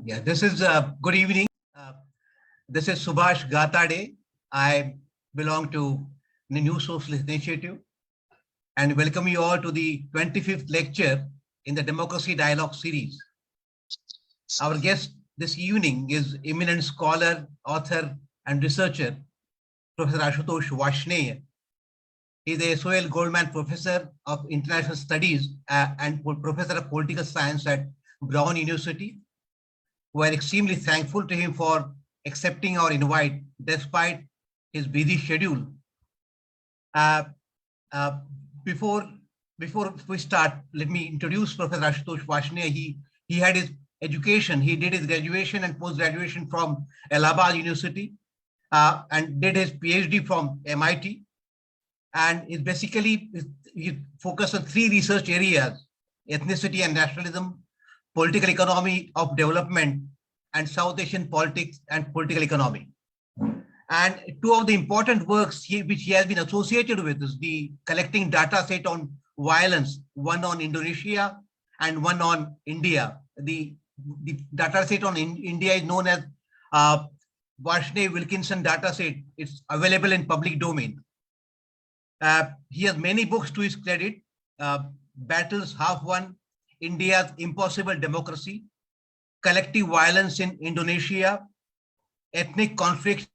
Yeah, this is good evening. This is Subhash Gatade. I belong to the New Socialist Initiative and welcome you all to the 25th lecture in the Democracy Dialogue series. Our guest this evening is eminent scholar, author, and researcher, Professor Ashutosh Varshney. He is a SOL Goldman Professor of International Studies and Professor of Political Science at Brown University. We are extremely thankful to him for accepting our invite despite his busy schedule. Before we start, let me introduce Professor Ashutosh Varshney. He had his education. He did his graduation and post-graduation from Allahabad University and did his PhD from MIT. And is basically he focused on three research areas: ethnicity and nationalism, political economy of development, and South Asian politics and political economy. And two of the important works which he has been associated with is the collecting data set on violence, one on Indonesia and one on India. The data set on India is known as Varshney-Wilkinson data set. It's available in public domain. He has many books to his credit: Battles Half Won, India's Impossible Democracy, Collective Violence in Indonesia, Ethnic Conflict.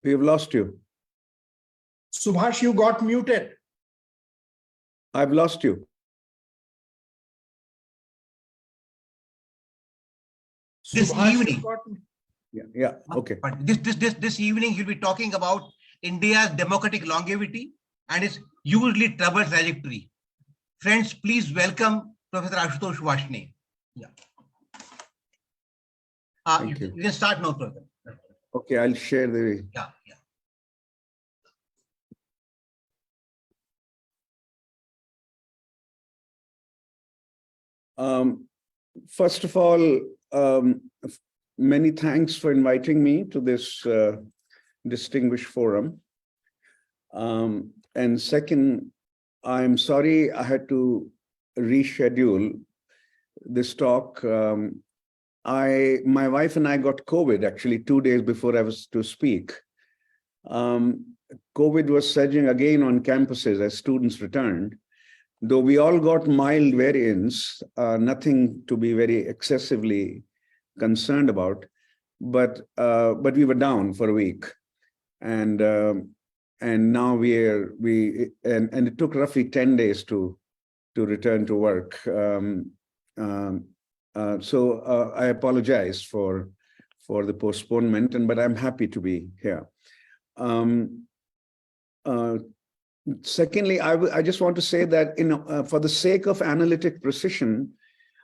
We have lost you. Subhash, you got muted. I've lost you. This evening. Yeah, okay. But this evening he'll be talking about India's democratic longevity and its hugely troubled trajectory. Friends, please welcome Professor Ashutosh Varshney. Yeah. You can start now, Professor. Okay, I'll share the. Yeah. First of all, many thanks for inviting me to this distinguished forum. And second, I'm sorry I had to reschedule this talk. My wife and I got COVID actually 2 days before I was to speak. COVID was surging again on campuses as students returned. Though we all got mild variants, nothing to be very excessively concerned about, but we were down for a week, and now and it took roughly 10 days to return to work. So I apologize for the postponement, but I'm happy to be here. Secondly, I just want to say that for the sake of analytic precision,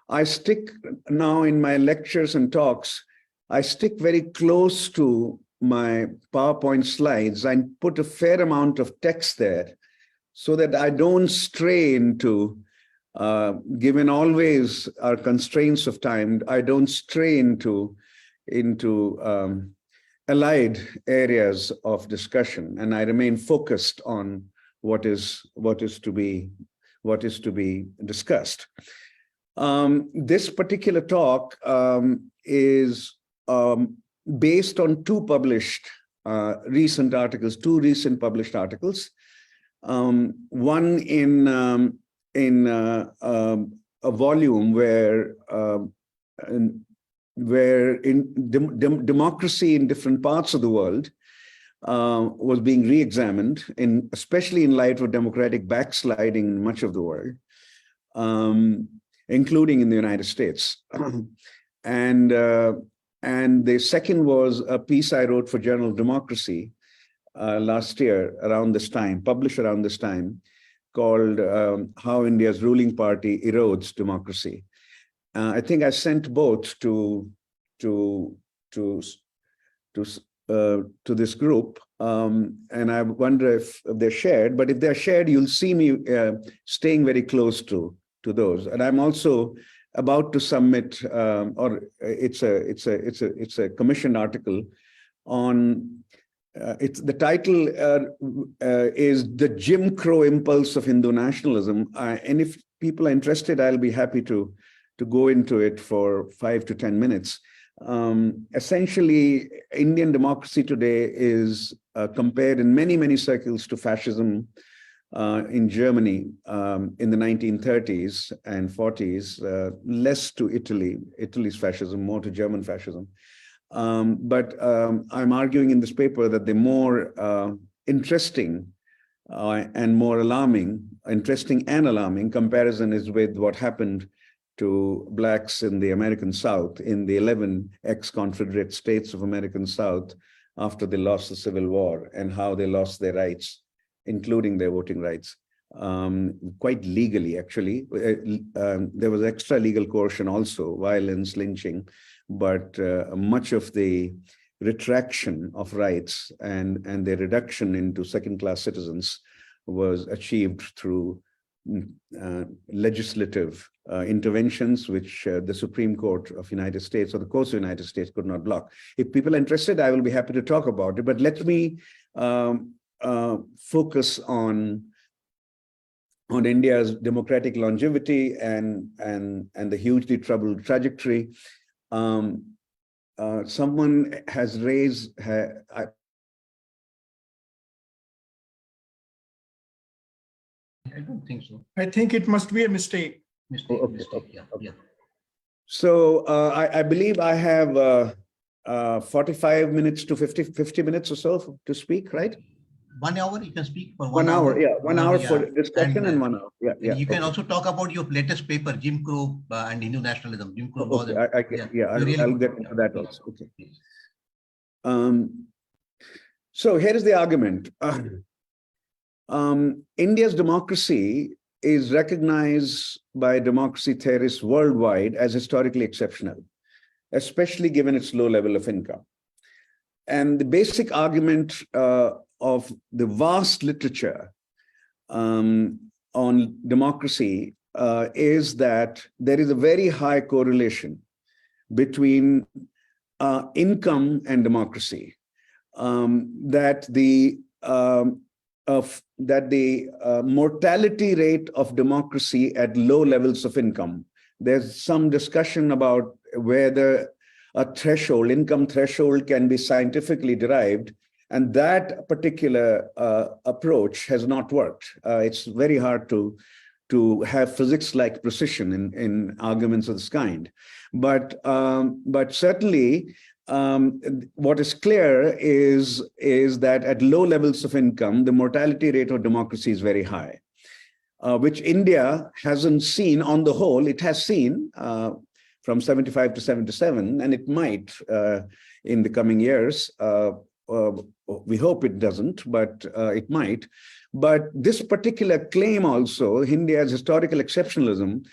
I stick now in my lectures and talks, I stick very close to my PowerPoint slides and put a fair amount of text there so that I don't stray into, given always our constraints of time, I don't stray into allied areas of discussion, and I remain focused on what is to be discussed. This particular talk is based on two recent published articles. One in a volume where democracy in different parts of the world was being re-examined, especially in light of democratic backsliding in much of the world, including in the United States. And the second was a piece I wrote for Journal of Democracy last year published around this time, called How India's Ruling Party Erodes Democracy. I think I sent both to this group, and I wonder if they're shared. But if they're shared, you'll see me staying very close to those. And I'm also about to submit, or it's a commissioned article on. The title is "The Jim Crow Impulse of Hindu Nationalism," and people are interested, I'll be happy to go into it for 5 to 10 minutes. Essentially, Indian democracy today is compared in many, many circles to fascism in Germany in the 1930s and 40s, less to Italy's fascism, more to German fascism. But I'm arguing in this paper that the more interesting and more alarming comparison is with what happened to Blacks in the American South, in the 11 ex-Confederate states of American South after they lost the Civil War, and how they lost their rights, including their voting rights, quite legally, actually. There was extra legal coercion also, violence, lynching, but much of the retraction of rights and their reduction into second-class citizens was achieved through legislative interventions, which the Supreme Court of United States or the courts of the United States could not block. If people are interested, I will be happy to talk about it, but let me focus on India's democratic longevity and the hugely troubled trajectory. Someone has raised, I don't think so. I think it must be a mistake. Mistake. Yeah. So I believe I have 45 minutes to 50 minutes or so to speak, right? 1 hour, you can speak for 1 hour. Yeah, 1 hour yeah. for discussion and 1 hour. Yeah. You can also talk about your latest paper, Jim Crow and Hindu nationalism. Jim Crow laws. Okay. I'll get into that also. Okay. Please. So here is the argument. India's democracy is recognized by democracy theorists worldwide as historically exceptional, especially given its low level of income. And the basic argument of the vast literature on democracy is that there is a very high correlation between income and democracy, that the mortality rate of democracy at low levels of income. There's some discussion about whether a threshold, income threshold, can be scientifically derived, and that particular approach has not worked. It's very hard to have physics-like precision in arguments of this kind. But certainly, what is clear is that at low levels of income, the mortality rate of democracy is very high, which India hasn't seen on the whole. It has seen from 75 to 77, and it might in the coming years. We hope it doesn't, but it might. But this particular claim also, India's historical exceptionalism,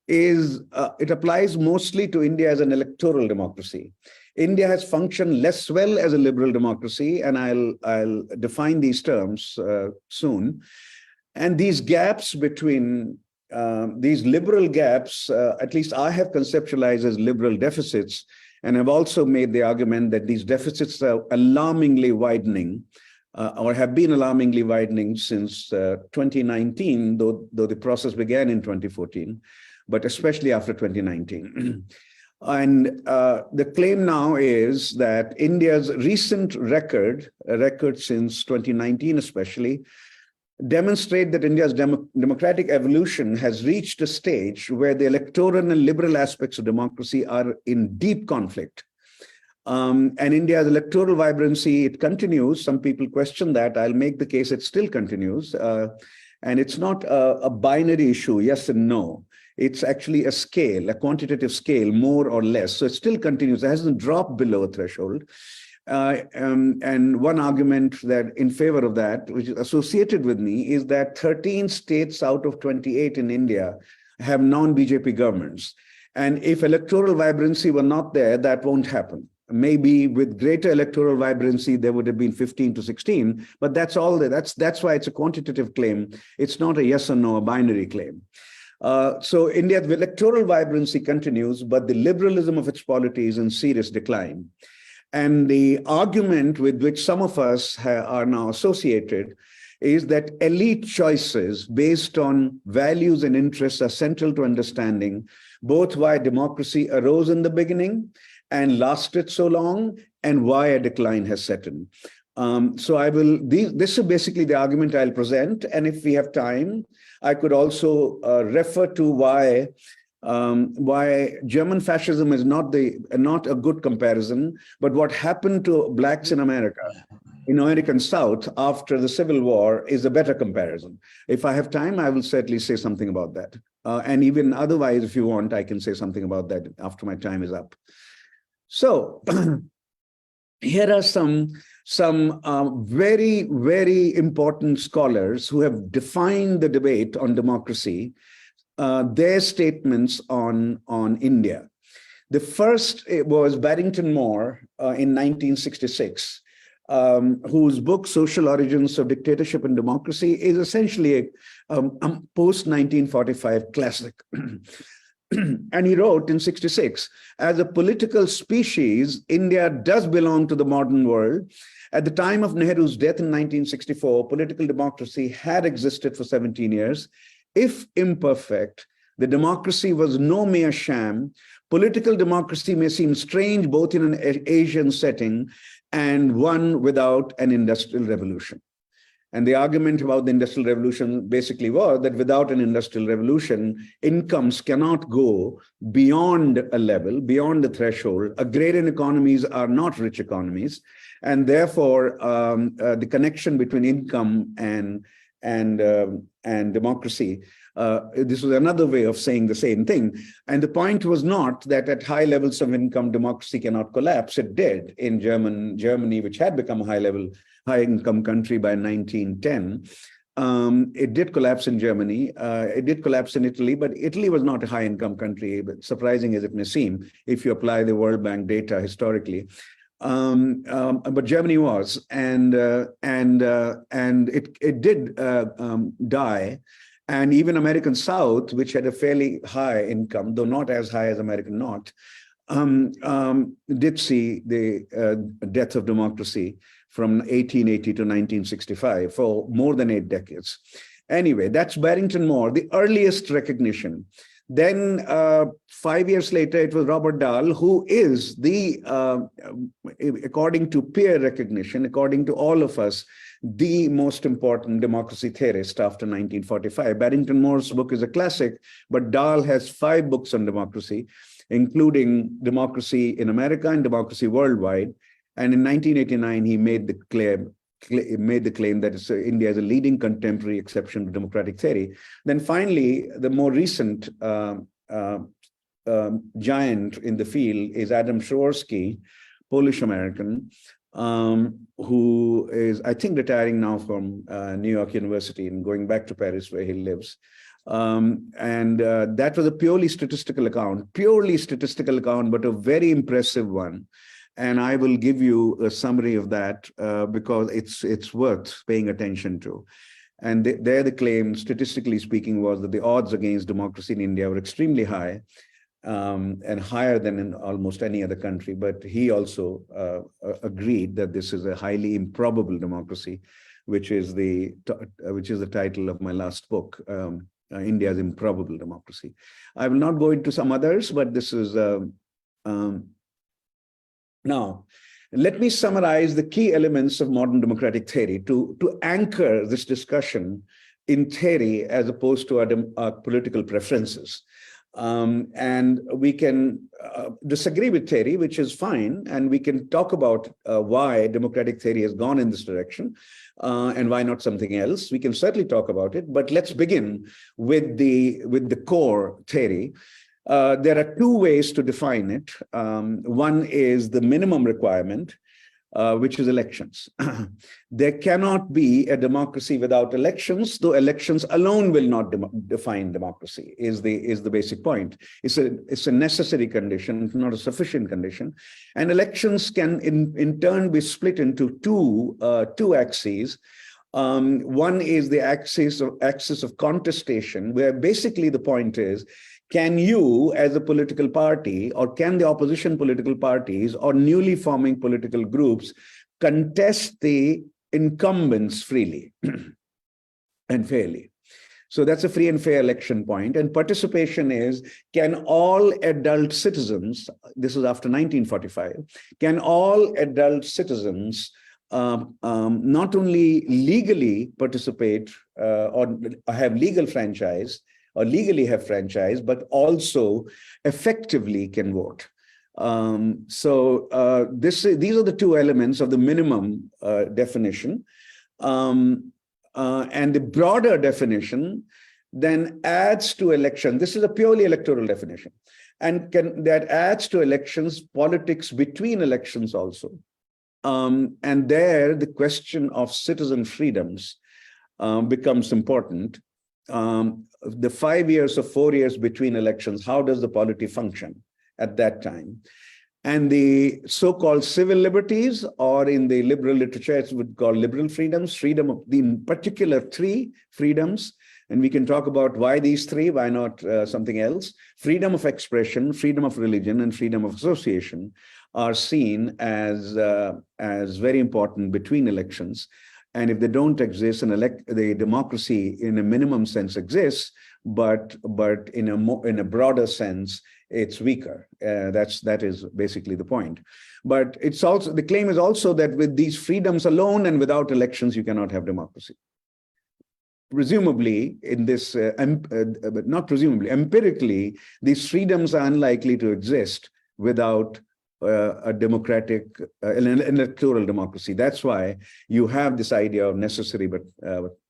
it applies mostly to India as an electoral democracy. India has functioned less well as a liberal democracy, and I'll define these terms soon. And these gaps between these liberal gaps, at least I have conceptualized as liberal deficits, and I've also made the argument that these deficits are alarmingly widening, or have been alarmingly widening since 2019, though the process began in 2014, but especially after 2019. And the claim now is that India's recent record since 2019 especially, demonstrate that India's democratic evolution has reached a stage where the electoral and liberal aspects of democracy are in deep conflict. And India's electoral vibrancy, it continues. Some people question that. I'll make the case it still continues. And it's not a binary issue, yes and no. It's actually a scale, a quantitative scale, more or less. So it still continues. It hasn't dropped below a threshold. And one argument that in favor of that, which is associated with me, is that 13 states out of 28 in India have non-BJP governments. And if electoral vibrancy were not there, that won't happen. Maybe with greater electoral vibrancy, there would have been 15 to 16, but that's all. That's why it's a quantitative claim. It's not a yes or no, a binary claim. So India's electoral vibrancy continues, but the liberalism of its polity is in serious decline. And the argument with which some of us are now associated is that elite choices based on values and interests are central to understanding both why democracy arose in the beginning and lasted so long, and why a decline has set in. So this is basically the argument I'll present. And if we have time, I could also refer to why German fascism is not a good comparison, but what happened to blacks in American South after the Civil War is a better comparison. If I have time, I will certainly say something about that. And even otherwise, if you want, I can say something about that after my time is up. So here are some very, very important scholars who have defined the debate on democracy, their statements on India. The first was Barrington Moore in 1966, whose book, Social Origins of Dictatorship and Democracy, is essentially a post-1945 classic. And he wrote in 66, as a political species, India does belong to the modern world. At the time of Nehru's death in 1964, political democracy had existed for 17 years. If imperfect, the democracy was no mere sham. Political democracy may seem strange both in an Asian setting and one without an industrial revolution. And the argument about the Industrial Revolution basically was that without an Industrial Revolution, incomes cannot go beyond a level, beyond the threshold. Agrarian economies are not rich economies. And therefore, the connection between income and democracy, this was another way of saying the same thing. And the point was not that at high levels of income, democracy cannot collapse. It did in Germany, which had become a high-income country by 1910. It did collapse in Germany. It did collapse in Italy, but Italy was not a high-income country, but surprising as it may seem, if you apply the World Bank data historically. But Germany was, and it did die. And even American South, which had a fairly high income, though not as high as American North, did see the death of democracy from 1880 to 1965 for more than 8 decades. Anyway, that's Barrington Moore, the earliest recognition. Then 5 years later, it was Robert Dahl, who is the, according to peer recognition, according to all of us, the most important democracy theorist after 1945. Barrington Moore's book is a classic, but Dahl has 5 books on democracy, including Democracy in America and Democracy Worldwide. And in 1989, he made the claim that India is a leading contemporary exception to democratic theory. Then finally, the more recent giant in the field is Adam Przeworski, Polish-American, who is, I think, retiring now from New York University and going back to Paris where he lives. That was a purely statistical account, but a very impressive one. And I will give you a summary of that because it's worth paying attention to. And there the claim, statistically speaking, was that the odds against democracy in India were extremely high and higher than in almost any other country. But he also agreed that this is a highly improbable democracy, which is the title of my last book, India's Improbable Democracy. I will not go into some others, but this is now, let me summarize the key elements of modern democratic theory to anchor this discussion in theory as opposed to our political preferences. And we can disagree with theory, which is fine, and we can talk about why democratic theory has gone in this direction and why not something else. We can certainly talk about it, but let's begin with the core theory. There are 2 ways to define it. One is the minimum requirement, which is elections. There cannot be a democracy without elections, though elections alone will not define democracy, is the basic point. It's a necessary condition, not a sufficient condition. And elections can in turn be split into two axes. One is the axis of contestation, where basically the point is, can you, as a political party, or can the opposition political parties or newly forming political groups contest the incumbents freely? and fairly. So that's a free and fair election point. And participation is, can all adult citizens, this is after 1945, can all adult citizens not only legally participate or have legal franchise or legally have franchise, but also effectively can vote. These are the two elements of the minimum definition. And the broader definition then adds to election. This is a purely electoral definition. And that adds to elections politics between elections also. And there the question of citizen freedoms becomes important. The 5 years or 4 years between elections, how does the polity function at that time? And the so-called civil liberties, or in the liberal literature, it's would call liberal freedoms, freedom of the in particular 3 freedoms. And we can talk about why these 3, why not something else. Freedom of expression, freedom of religion, and freedom of association are seen as very important between elections. And if they don't exist, the democracy in a minimum sense exists, but in a broader sense, it's weaker. That is basically the point. But it's also, the claim is also that with these freedoms alone and without elections, you cannot have democracy. Presumably, in this, but not presumably, empirically, these freedoms are unlikely to exist without a democratic, an electoral democracy. That's why you have this idea of necessary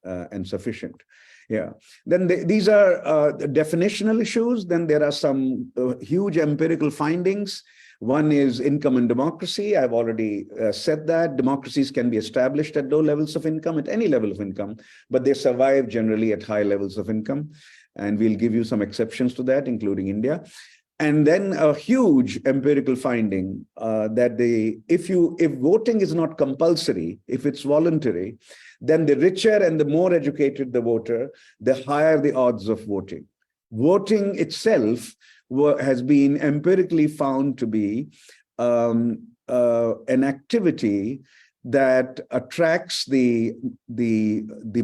and sufficient. Yeah. Then these are the definitional issues. Then there are some huge empirical findings. One is income and democracy. I've already said that democracies can be established at low levels of income, at any level of income, but they survive generally at high levels of income. And we'll give you some exceptions to that, including India. And then a huge empirical finding that if voting is not compulsory, if it's voluntary, then the richer and the more educated the voter, the higher the odds of voting. Voting itself has been empirically found to be an activity that attracts the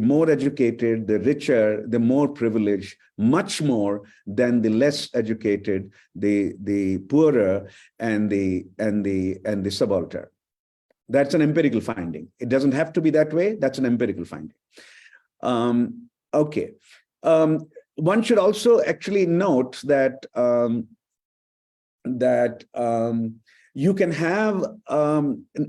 more educated, the richer, the more privileged, much more than the less educated, the poorer, and the subaltern. That's an empirical finding. It doesn't have to be that way. That's an empirical finding. Okay. One should also actually note that you can have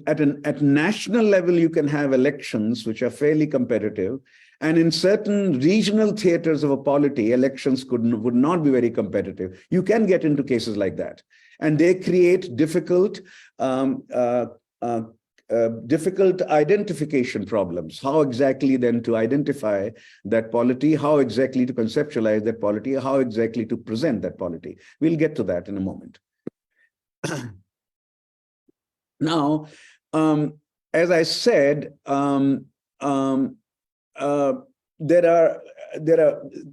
at national level, you can have elections which are fairly competitive, and in certain regional theaters of a polity, elections would not be very competitive. You can get into cases like that, and they create difficult identification problems. How exactly then to identify that polity, how exactly to conceptualize that polity, how exactly to present that polity. We'll get to that in a moment. Now, as I said, there are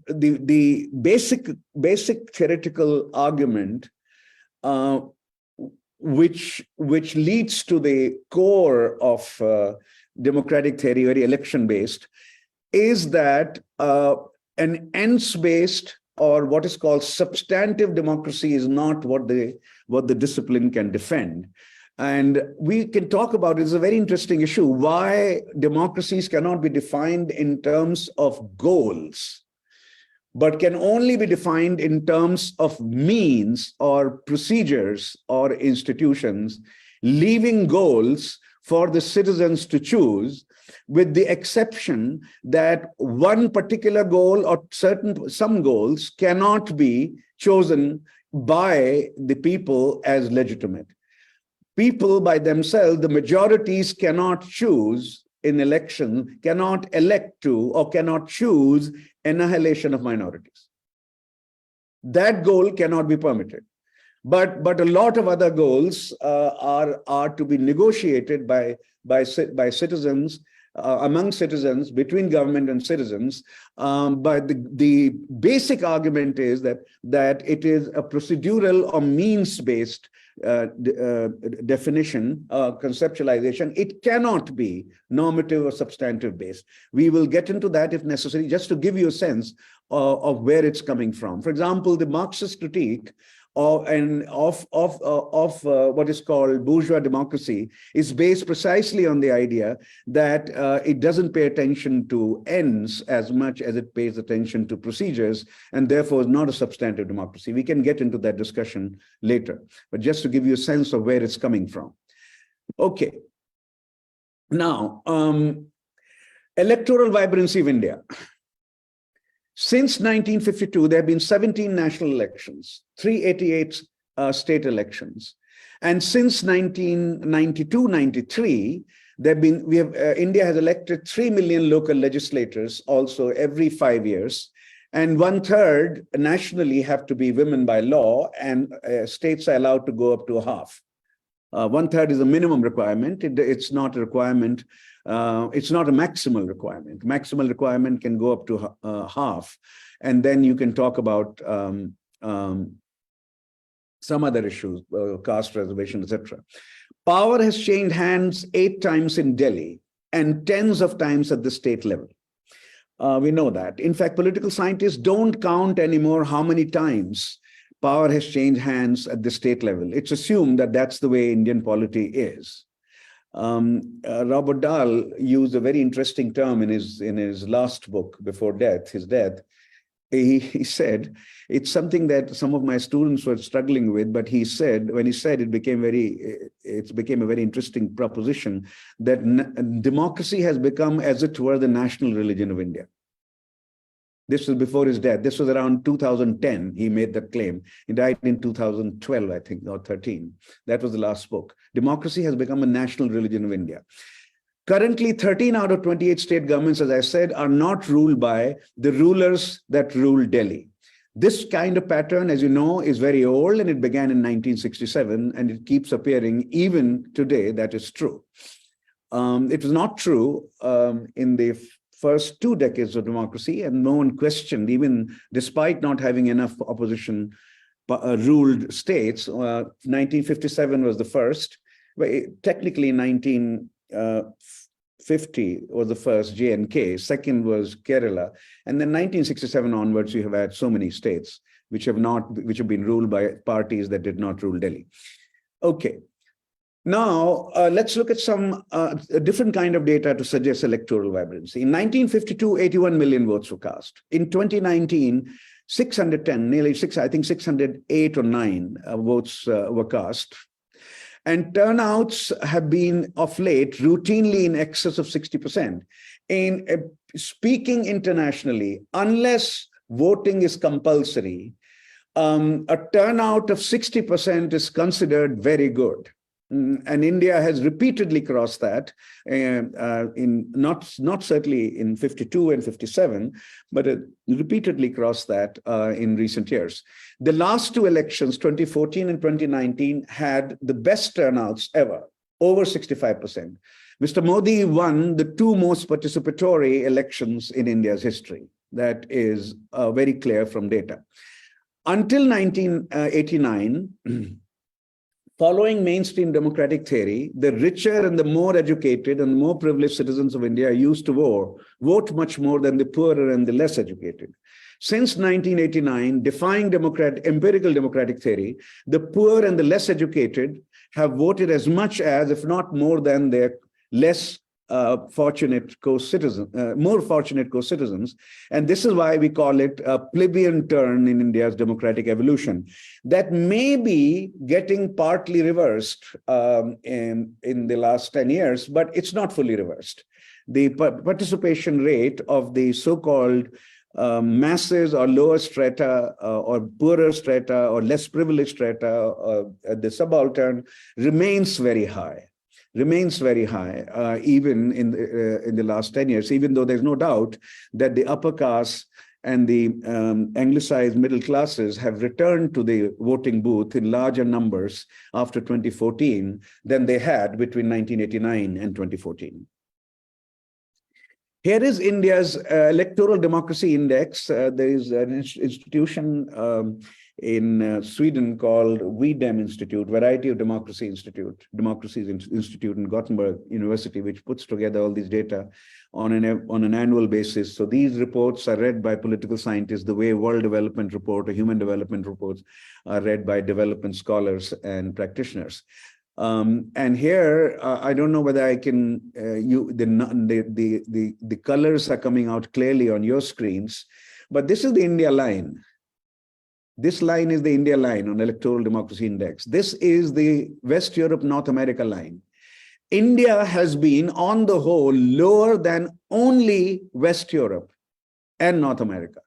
the basic theoretical argument which leads to the core of democratic theory, very election-based, is that an ends-based or what is called substantive democracy is not what the discipline can defend. And we can talk about it. It's a very interesting issue, why democracies cannot be defined in terms of goals, but can only be defined in terms of means or procedures or institutions, leaving goals for the citizens to choose, with the exception that one particular goal or some goals cannot be chosen by the people as legitimate. People by themselves, the majorities cannot choose in election, cannot elect to or cannot choose annihilation of minorities. That goal cannot be permitted. But a lot of other goals are to be negotiated by citizens among citizens, between government and citizens. But the basic argument is that it is a procedural or means-based definition, conceptualization. It cannot be normative or substantive based. We will get into that if necessary, just to give you a sense of where it's coming from. For example, the Marxist critique of what is called bourgeois democracy is based precisely on the idea that it doesn't pay attention to ends as much as it pays attention to procedures, and therefore is not a substantive democracy. We can get into that discussion later, but just to give you a sense of where it's coming from. Okay. Now, electoral vibrancy of India. Since 1952, there have been 17 national elections, 388 state elections. And since 1992-93, India has elected 3 million local legislators also every 5 years. And 1/3 nationally have to be women by law, and states are allowed to go up to a half. 1/3 is a minimum requirement. It's not a requirement. It's not a maximal requirement. Maximal requirement can go up to half, and then you can talk about some other issues, caste reservation, etc. Power has changed hands 8 times in Delhi and tens of times at the state level. We know that. In fact, political scientists don't count anymore how many times power has changed hands at the state level. It's assumed that that's the way Indian polity is. Robert Dahl used a very interesting term in his last book before his death. He said, it's something that some of my students were struggling with, but when he said it became a very interesting proposition, that democracy has become, as it were, the national religion of India. This was before his death. This was around 2010. He made that claim. He died in 2012, I think, or 13. That was the last book. Democracy has become a national religion of India. Currently, 13 out of 28 state governments, as I said, are not ruled by the rulers that rule Delhi. This kind of pattern, as you know, is very old, and it began in 1967, and it keeps appearing even today. That is true. It was not true in the first 2 decades of democracy, and no one questioned, even despite not having enough opposition ruled states. 1957 was the first. Technically, 1950 was the first, J&K. Second was Kerala, and then 1967 onwards, you have had so many states which have been ruled by parties that did not rule Delhi. Okay. Now, let's look at some different kind of data to suggest electoral vibrancy. In 1952, 81 million votes were cast. In 2019, 610, nearly 608 or 9 votes were cast. And turnouts have been, of late, routinely in excess of 60%. In speaking internationally, unless voting is compulsory, a turnout of 60% is considered very good. And India has repeatedly crossed that, not certainly in 52 and 57, but repeatedly crossed that in recent years. The last 2 elections, 2014 and 2019, had the best turnouts ever, over 65%. Mr. Modi won the 2 most participatory elections in India's history. That is very clear from data. Until 1989, following mainstream democratic theory, the richer and the more educated and more privileged citizens of India used to vote much more than the poorer and the less educated. Since 1989, defying empirical democratic theory, the poor and the less educated have voted as much as, if not more than, their less fortunate more fortunate co-citizens. And this is why we call it a plebeian turn in India's democratic evolution. That may be getting partly reversed in the last 10 years, but it's not fully reversed. The participation rate of the so-called masses or lower strata or poorer strata or less privileged strata, the subaltern, remains very high. Even in the last 10 years, even though there's no doubt that the upper caste and the anglicized middle classes have returned to the voting booth in larger numbers after 2014 than they had between 1989 and 2014. Here is India's Electoral Democracy Index. There is an institution in Sweden called V-Dem Institute, Variety of Democracy Institute, Institute in Gothenburg University, which puts together all these data on an annual basis. So these reports are read by political scientists the way World Development Report or Human Development Reports are read by development scholars and practitioners. And here, I don't know whether I can, the colors are coming out clearly on your screens, but this is the India line. This line is the India line on Electoral Democracy Index. This is the West Europe, North America line. India has been, on the whole, lower than only West Europe and North America,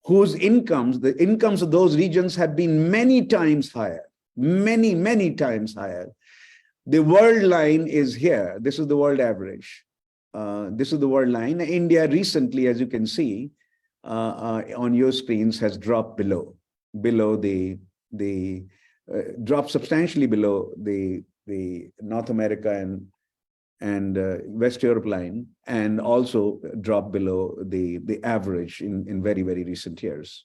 whose incomes, the incomes of those regions have been many times higher. Many times higher. The world line is here. This is the world average. This is the world line. India recently, as you can see on your screens, has dropped dropped substantially below the North America and West Europe line, and also dropped below the average in very recent years.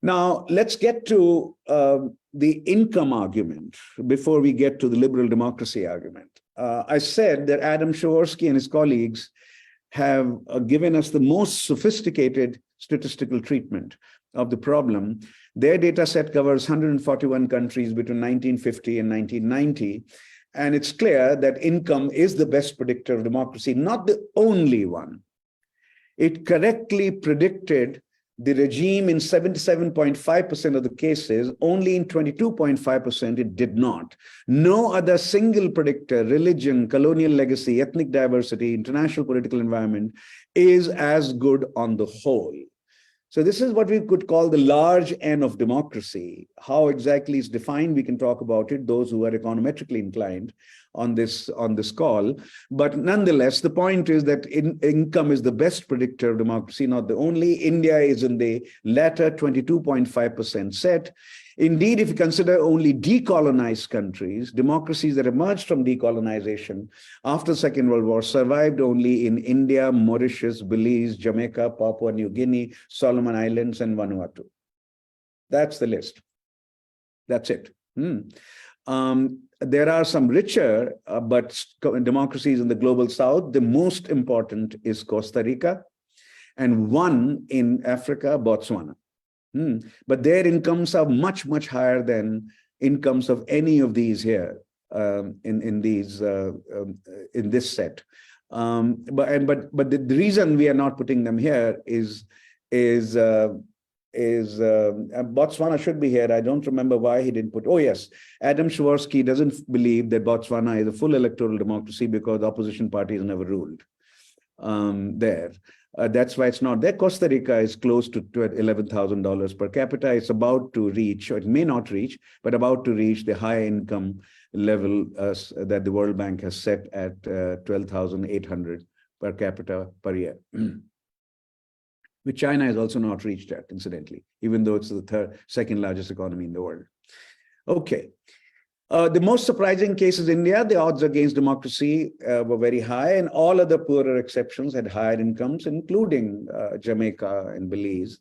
Now, let's get to the income argument before we get to the liberal democracy argument. I said that Adam Przeworski and his colleagues have given us the most sophisticated statistical treatment of the problem. Their data set covers 141 countries between 1950 and 1990. And it's clear that income is the best predictor of democracy, not the only one. It correctly predicted the regime in 77.5% of the cases. Only in 22.5% it did not. No other single predictor, religion, colonial legacy, ethnic diversity, international political environment, is as good on the whole. So this is what we could call the large N of democracy. How exactly it's defined, we can talk about it, those who are econometrically inclined on this call. But nonetheless, the point is that income is the best predictor of democracy, not the only. India is in the latter 22.5% set. Indeed, if you consider only decolonized countries, democracies that emerged from decolonization after the Second World War survived only in India, Mauritius, Belize, Jamaica, Papua New Guinea, Solomon Islands, and Vanuatu. That's the list. That's it. There are some richer but democracies in the global south. The most important is Costa Rica, and one in Africa, Botswana. But their incomes are much higher than incomes of any of these here in this set. But the reason we are not putting them here is Botswana should be here. I don't remember why he didn't put. Oh yes, Adam Przeworski doesn't believe that Botswana is a full electoral democracy because the opposition parties never ruled there. That's why it's not there. Costa Rica is close to $11,000 per capita. It's about to reach, or it may not reach, but about to reach the high income level that the World Bank has set at 12,800 per capita per year, which China has also not reached at, incidentally, even though it's the second largest economy in the world. Okay. The most surprising case is India. The odds against democracy were very high, and all other poorer exceptions had higher incomes, including Jamaica and Belize.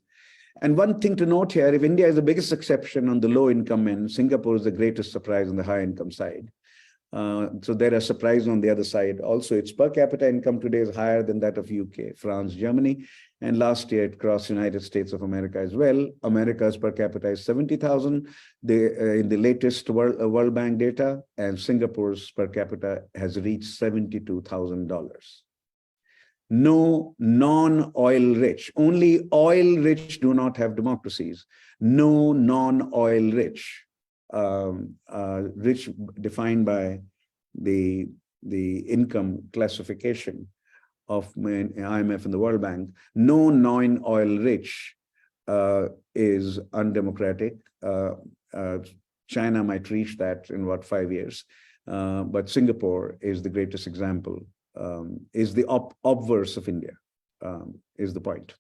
And one thing to note here, if India is the biggest exception on the low income end, Singapore is the greatest surprise on the high income side. So there are surprises on the other side. Also, its per capita income today is higher than that of UK, France, Germany. And last year it crossed United States of America as well. America's per capita is 70,000 in the latest World Bank data, and Singapore's per capita has reached $72,000. No non-oil rich, only oil rich do not have democracies. No non-oil rich. Rich defined by the income classification of IMF and the World Bank. No non-oil rich is undemocratic. China might reach that in what, 5 years, but Singapore is the greatest example. Is the obverse of India, is the point.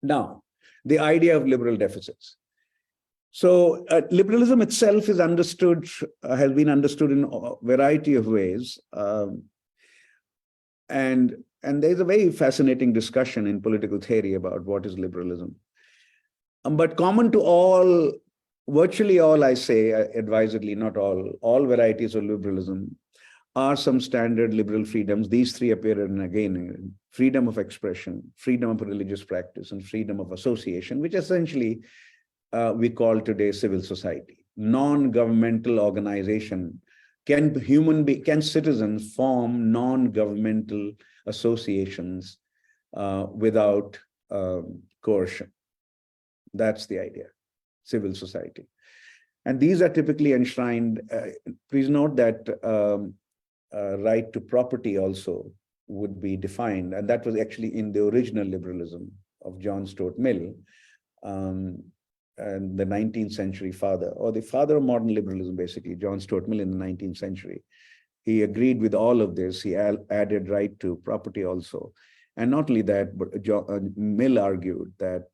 Now, the idea of liberal deficits. So liberalism itself is understood, has been understood in a variety of ways. And there's a very fascinating discussion in political theory about what is liberalism. But common to all, virtually all, I say advisedly, not all varieties of liberalism are some standard liberal freedoms. These three appear again: freedom of expression, freedom of religious practice, and freedom of association, which essentially we call today civil society. Non-governmental organization. Can citizens form non-governmental associations without coercion? That's the idea, civil society. And these are typically enshrined. Please note that right to property also would be defined. And that was actually in the original liberalism of John Stuart Mill, and the 19th century father, or the father of modern liberalism, basically, John Stuart Mill in the 19th century. He agreed with all of this. He added right to property also. And not only that, but Mill argued that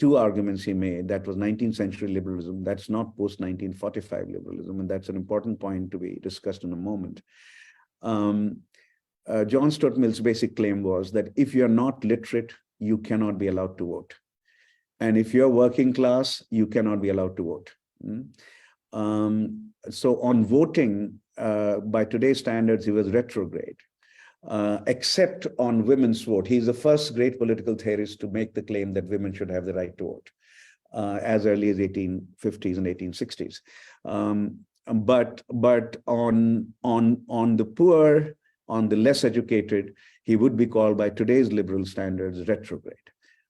two arguments he made. That was 19th century liberalism. That's not post-1945 liberalism. And that's an important point to be discussed in a moment. John Stuart Mill's basic claim was that if you're not literate, you cannot be allowed to vote. And if you're working class, you cannot be allowed to vote. So on voting, by today's standards, he was retrograde. Except on women's vote. He's the first great political theorist to make the claim that women should have the right to vote, as early as 1850s and 1860s. But on the poor, on the less educated, he would be called by today's liberal standards retrograde.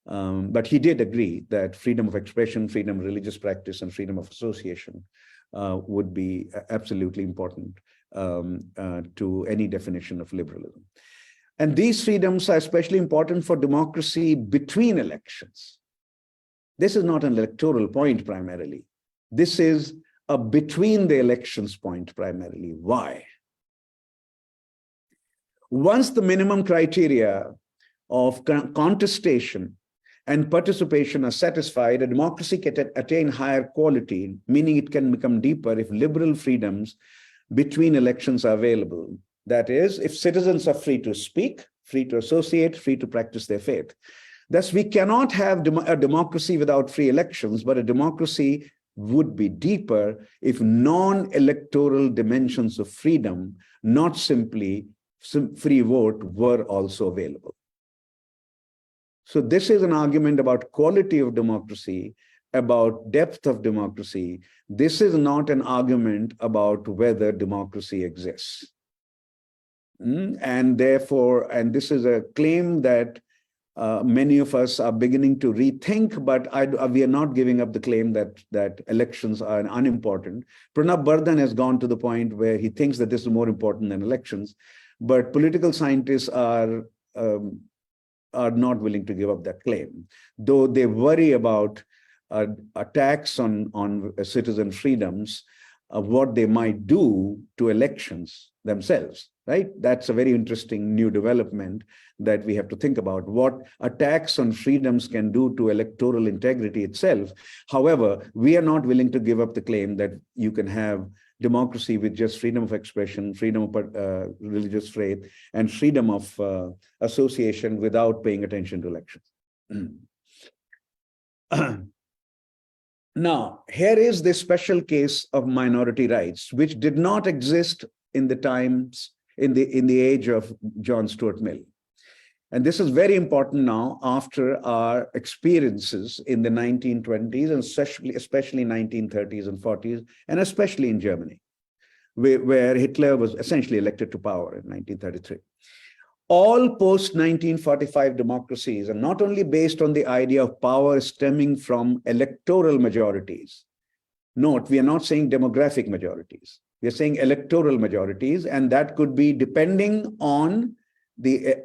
But he did agree that freedom of expression, freedom of religious practice, and freedom of association would be absolutely important to any definition of liberalism. And these freedoms are especially important for democracy between elections. This is not an electoral point primarily. This is a between the elections point primarily. Why? Once the minimum criteria of contestation and participation are satisfied, a democracy can attain higher quality, meaning it can become deeper if liberal freedoms between elections are available. That is, if citizens are free to speak, free to associate, free to practice their faith. Thus, we cannot have a democracy without free elections, but a democracy would be deeper if non-electoral dimensions of freedom, not simply free vote, were also available. So this is an argument about quality of democracy, about depth of democracy. This is not an argument about whether democracy exists. And therefore, and this is a claim that many of us are beginning to rethink, but we are not giving up the claim that elections are unimportant. Pranab Bardhan has gone to the point where he thinks that this is more important than elections, but political scientists are not willing to give up that claim, though they worry about attacks on citizen freedoms, what they might do to elections themselves, right? That's a very interesting new development that we have to think about, what attacks on freedoms can do to electoral integrity itself. However, we are not willing to give up the claim that you can have democracy with just freedom of expression, freedom of religious faith, and freedom of association without paying attention to elections. Now, here is the special case of minority rights, which did not exist in the times, in the age of John Stuart Mill. And this is very important now after our experiences in the 1920s and especially 1930s and 40s, and especially in Germany, where Hitler was essentially elected to power in 1933. All post-1945 democracies are not only based on the idea of power stemming from electoral majorities. Note, we are not saying demographic majorities. We are saying electoral majorities, and that could be depending on the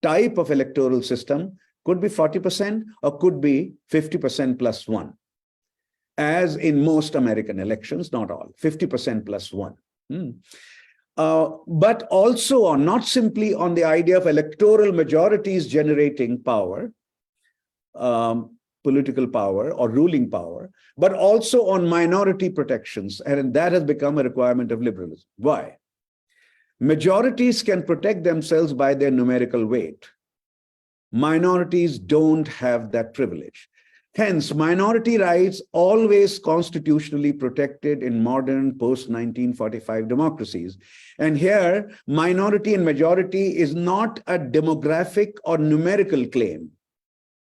type of electoral system, could be 40% or could be 50% plus one, as in most American elections, not all, 50% plus one. But also on, not simply on the idea of electoral majorities generating power. political power or ruling power, but also on minority protections. And that has become a requirement of liberalism. Why? Majorities can protect themselves by their numerical weight. Minorities don't have that privilege. Hence, minority rights always constitutionally protected in modern post-1945 democracies. And here, minority and majority is not a demographic or numerical claim.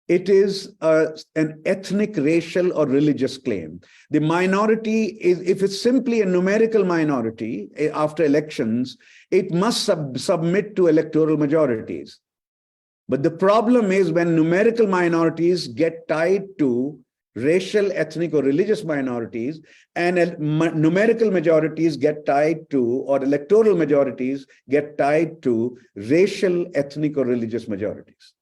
It is an ethnic, racial, or religious claim. The minority is, if it's simply a numerical minority after elections, it must submit to electoral majorities. But the problem is when numerical minorities get tied to racial, ethnic, or religious minorities, and numerical majorities get tied to, or electoral majorities get tied to racial, ethnic, or religious majorities.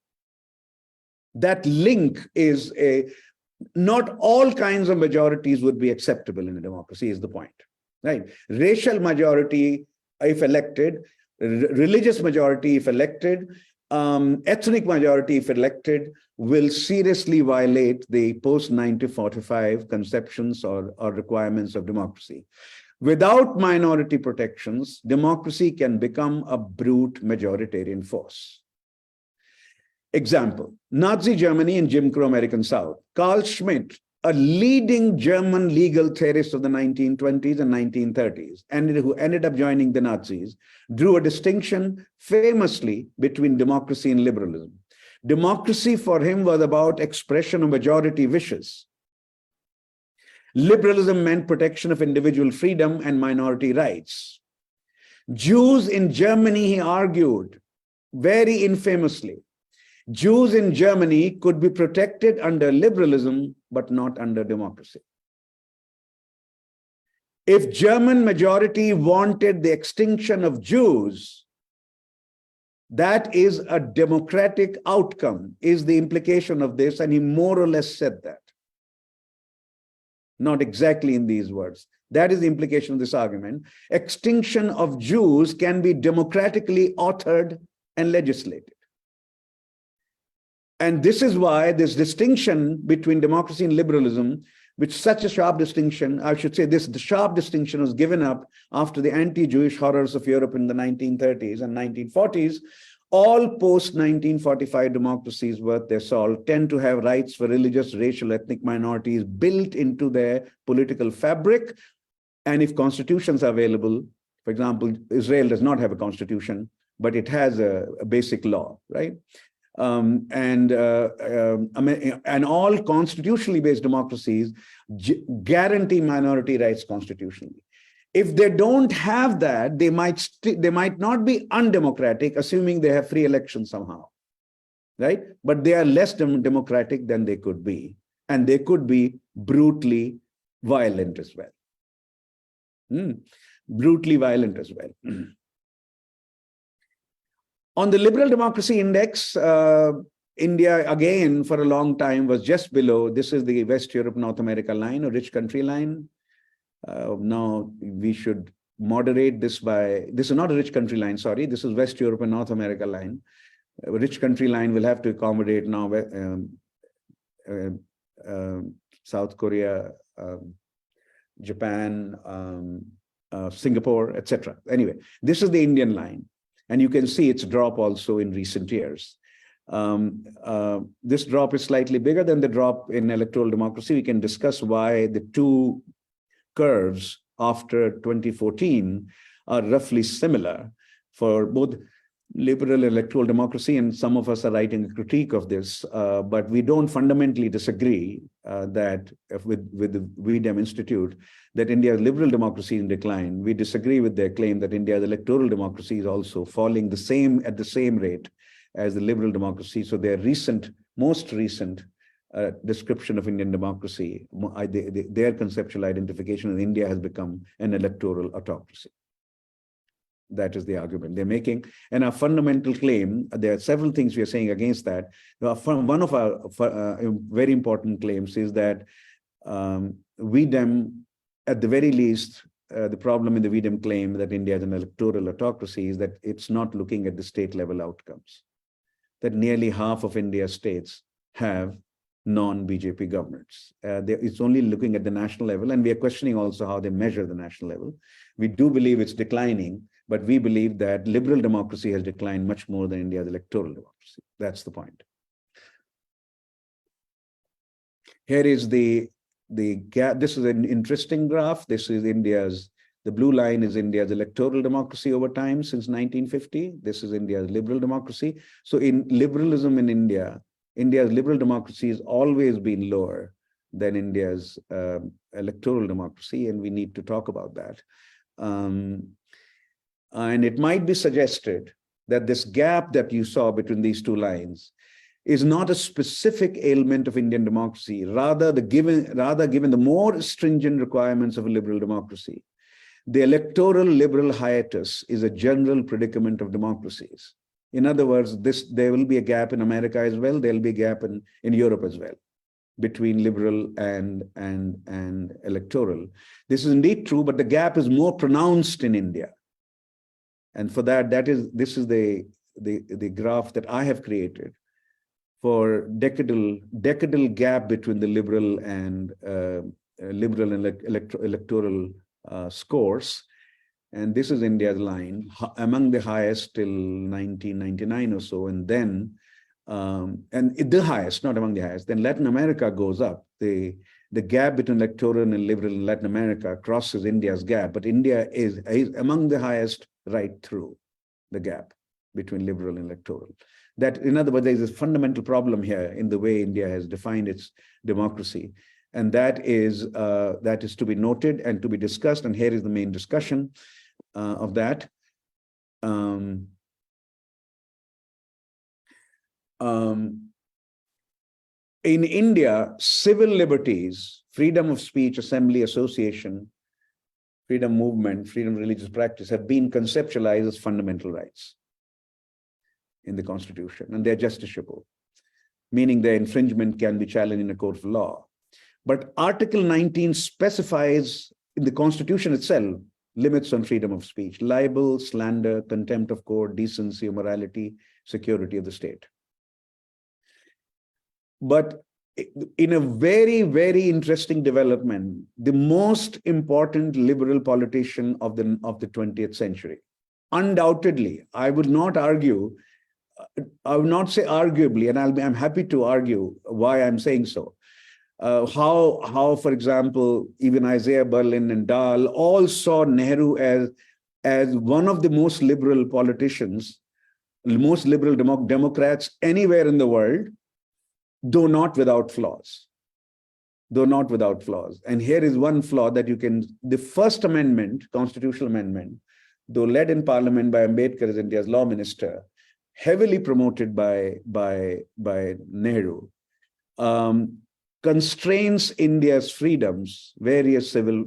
That link is not all kinds of majorities would be acceptable in a democracy, is the point, right? Racial majority, if elected, religious majority, if elected, ethnic majority, if elected, will seriously violate the post-1945 conceptions or requirements of democracy. Without minority protections, democracy can become a brute majoritarian force. Example, Nazi Germany and Jim Crow American South. Carl Schmitt, a leading German legal theorist of the 1920s and 1930s, and who ended up joining the Nazis, drew a distinction famously between democracy and liberalism. Democracy for him was about expression of majority wishes. Liberalism meant protection of individual freedom and minority rights. Jews in Germany, he argued, very infamously, Jews in Germany could be protected under liberalism, but not under democracy. If German majority wanted the extinction of Jews, that is a democratic outcome, is the implication of this, and he more or less said that. Not exactly in these words. That is the implication of this argument. Extinction of Jews can be democratically authored and legislated. And this is why this distinction between democracy and liberalism, which such a sharp distinction, I should say the sharp distinction was given up after the anti-Jewish horrors of Europe in the 1930s and 1940s. All post-1945 democracies worth their salt tend to have rights for religious, racial, ethnic minorities built into their political fabric. And if constitutions are available, for example, Israel does not have a constitution, but it has a basic law, right? And all constitutionally based democracies guarantee minority rights constitutionally. If they don't have that, they might not be undemocratic, assuming they have free elections somehow, right? But they are less democratic than they could be, and they could be brutally violent as well. Brutally violent as well. On the liberal democracy index, India, again, for a long time was just below. This is the West Europe, North America line, a rich country line. Now we should moderate this by, this is not a rich country line, sorry, this is West Europe and North America line. A rich country line will have to accommodate now South Korea, Japan, Singapore, etc. Anyway, this is the Indian line. And you can see its drop also in recent years. This drop is slightly bigger than the drop in electoral democracy. We can discuss why the two curves after 2014 are roughly similar for both liberal electoral democracy, and some of us are writing a critique of this, but we don't fundamentally disagree that with the V-Dem Institute, that India's liberal democracy is in decline. We disagree with their claim that India's electoral democracy is also falling at the same rate as the liberal democracy. So their most recent description of Indian democracy, their conceptual identification of India has become an electoral autocracy. That is the argument they're making. And our fundamental claim, there are several things we are saying against that. One of our very important claims is that V-Dem, at the very least, the problem in the V-Dem claim that India is an electoral autocracy is that it's not looking at the state level outcomes. That nearly half of India's states have non-BJP governments. It's only looking at the national level, and we are questioning also how they measure the national level. We do believe it's declining, but we believe that liberal democracy has declined much more than India's electoral democracy. That's the point. Here is the gap. This is an interesting graph. This is the blue line is India's electoral democracy over time since 1950. This is India's liberal democracy. So in liberalism in India, India's liberal democracy has always been lower than India's electoral democracy, and we need to talk about that. And it might be suggested that this gap that you saw between these two lines is not a specific ailment of Indian democracy, rather given the more stringent requirements of a liberal democracy. The electoral liberal hiatus is a general predicament of democracies. In other words, there will be a gap in America as well. There will be a gap in Europe as well between liberal and electoral. This is indeed true, but the gap is more pronounced in India. And for this is the graph that I have created for decadal gap between the liberal and electoral scores. And this is India's line, among the highest till 1999 or so, and then the highest, not among the highest. Then Latin America goes up. The gap between electoral and liberal in Latin America crosses India's gap, but India is among the highest right through the gap between liberal and electoral. That, in other words, there is a fundamental problem here in the way India has defined its democracy. And that is to be noted and to be discussed. And here is the main discussion of that. In India, civil liberties, freedom of speech, assembly, association, freedom movement, freedom of religious practice have been conceptualized as fundamental rights in the Constitution, and they're justiciable, meaning their infringement can be challenged in a court of law. But Article 19 specifies in the Constitution itself limits on freedom of speech: libel, slander, contempt of court, decency, morality, security of the state. But in a very, very interesting development, the most important liberal politician of the 20th century, undoubtedly, I would not argue, I would not say arguably, and I'm happy to argue why I'm saying so. How, for example, even Isaiah Berlin and Dahl all saw Nehru as one of the most liberal politicians, most liberal Democrats anywhere in the world, though not without flaws. Though not without flaws. And here is one flaw that you can, the first amendment, constitutional amendment, though led in parliament by Ambedkar as India's law minister, heavily promoted by Nehru, constrains India's freedoms, various civil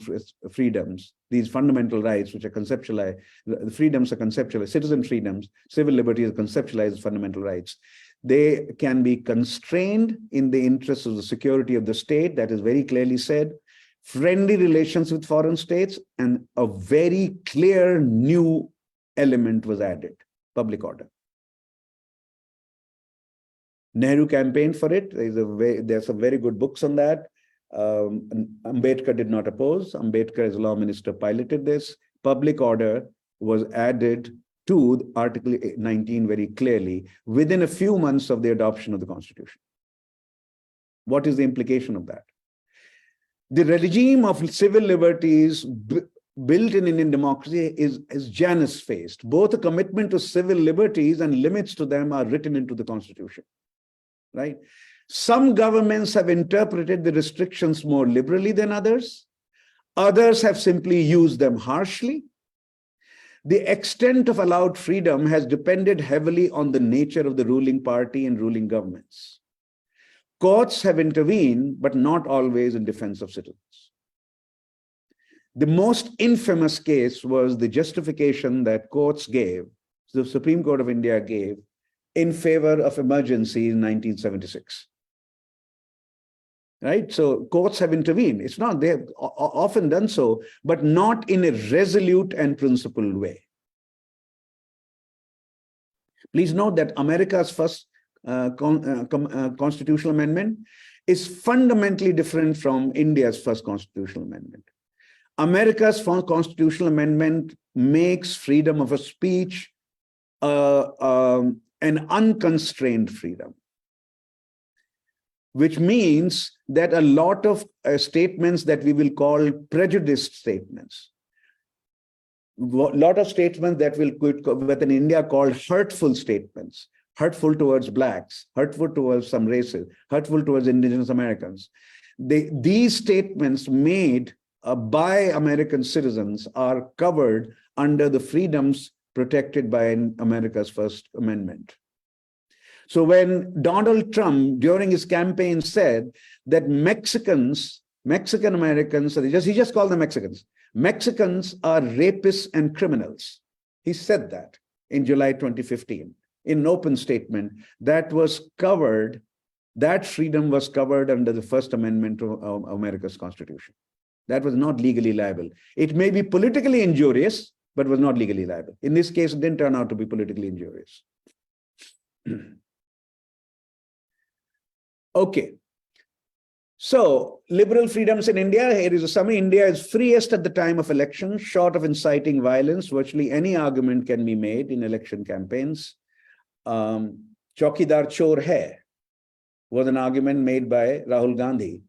freedoms, these fundamental rights, which are conceptualized, the freedoms are conceptualized, citizen freedoms, civil liberties are conceptualized as fundamental rights. They can be constrained in the interests of the security of the state, that is very clearly said, friendly relations with foreign states, and a very clear new element was added: public order. Nehru campaigned for it. There's some very good books on that. Ambedkar did not oppose. Ambedkar, as law minister, piloted this. Public order was added to Article 19 very clearly within a few months of the adoption of the Constitution. What is the implication of that? The regime of civil liberties built in Indian democracy is Janus-faced. Both a commitment to civil liberties and limits to them are written into the Constitution. Right? Some governments have interpreted the restrictions more liberally than others. Others have simply used them harshly. The extent of allowed freedom has depended heavily on the nature of the ruling party and ruling governments. Courts have intervened, but not always in defense of citizens. The most infamous case was the justification that courts gave, the Supreme Court of India gave, in favor of emergency in 1976. Right? So courts have intervened. It's not, they have often done so, but not in a resolute and principled way. Please note that America's first constitutional amendment is fundamentally different from India's first constitutional amendment. America's first constitutional amendment makes freedom of a speech an unconstrained freedom, which means that a lot of statements that we will call prejudiced statements, a lot of statements that will within India called hurtful statements, hurtful towards blacks, hurtful towards some races, hurtful towards indigenous Americans. These statements made by American citizens are covered under the freedoms protected by America's First Amendment. So when Donald Trump, during his campaign, said that Mexican Americans, he just called them Mexicans. Mexicans are rapists and criminals. He said that in July 2015 in an open statement that was covered, that freedom was covered under the First Amendment to America's Constitution. That was not legally liable. It may be politically injurious, but was not legally liable. In this case, it didn't turn out to be politically injurious. Okay. So, liberal freedoms in India, here is a summary. India is freest at the time of election, short of inciting violence. Virtually any argument can be made in election campaigns. Chaukidar Chor Hai was an argument made by Rahul Gandhi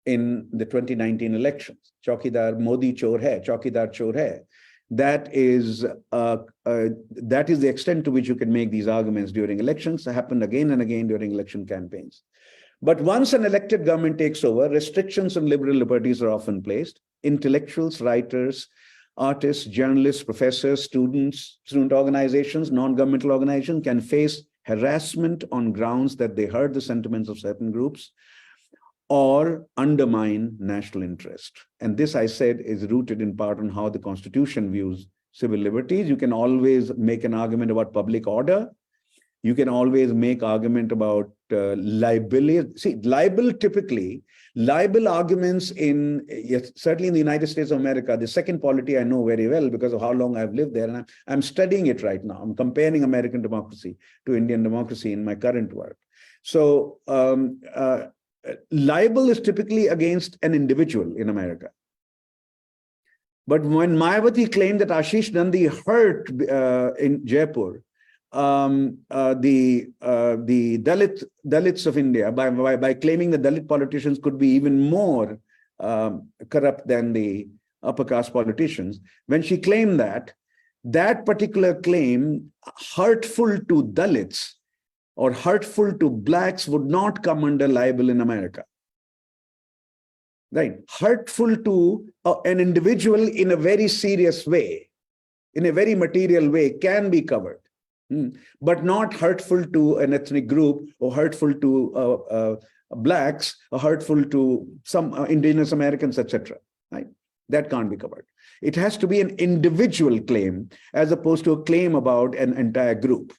in the 2019 elections. Chaukidar Modi Chor Hai, Chaukidar Chor Hai. That is the extent to which you can make these arguments during elections. It happened again and again during election campaigns. But once an elected government takes over, restrictions on liberal liberties are often placed. Intellectuals, writers, artists, journalists, professors, student organizations, non-governmental organizations can face harassment on grounds that they hurt the sentiments of certain groups or undermine national interest. And this, I said, is rooted in part on how the Constitution views civil liberties. You can always make an argument about public order. You can always make argument about liability. See, libel arguments certainly in the United States of America, the second polity I know very well because of how long I've lived there, and I'm studying it right now. I'm comparing American democracy to Indian democracy in my current work. So libel is typically against an individual in America. But when Mayawati claimed that Ashish Nandi hurt in Jaipur, the Dalits of India by claiming that Dalit politicians could be even more corrupt than the upper caste politicians. When she claimed that particular claim, hurtful to Dalits or hurtful to blacks, would not come under libel in America. Right? Hurtful to an individual in a very serious way, in a very material way, can be covered. But not hurtful to an ethnic group or hurtful to blacks or hurtful to some indigenous Americans, etc. Right? That can't be covered. It has to be an individual claim as opposed to a claim about an entire group.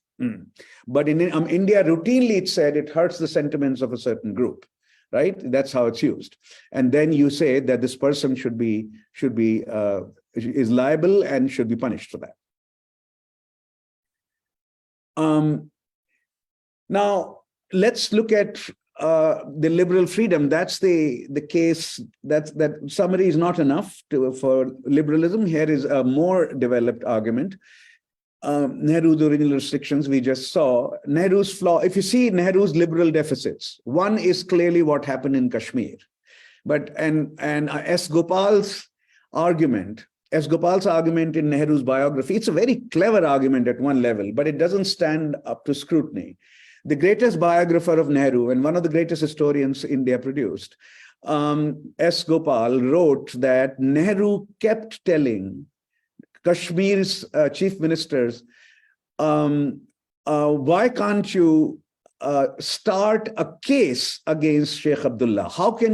But in India, routinely it said it hurts the sentiments of a certain group. Right? That's how it's used. And then you say that this person is liable and should be punished for that. Now, let's look at the liberal freedom. That's the case. That summary is not enough for liberalism. Here is a more developed argument. Nehru's original restrictions we just saw. Nehru's flaw. If you see Nehru's liberal deficits, one is clearly what happened in Kashmir. And S. Gopal's argument in Nehru's biography, it's a very clever argument at one level, but it doesn't stand up to scrutiny. The greatest biographer of Nehru and one of the greatest historians India produced, S. Gopal, wrote that Nehru kept telling Kashmir's chief ministers, why can't you start a case against Sheikh Abdullah? How can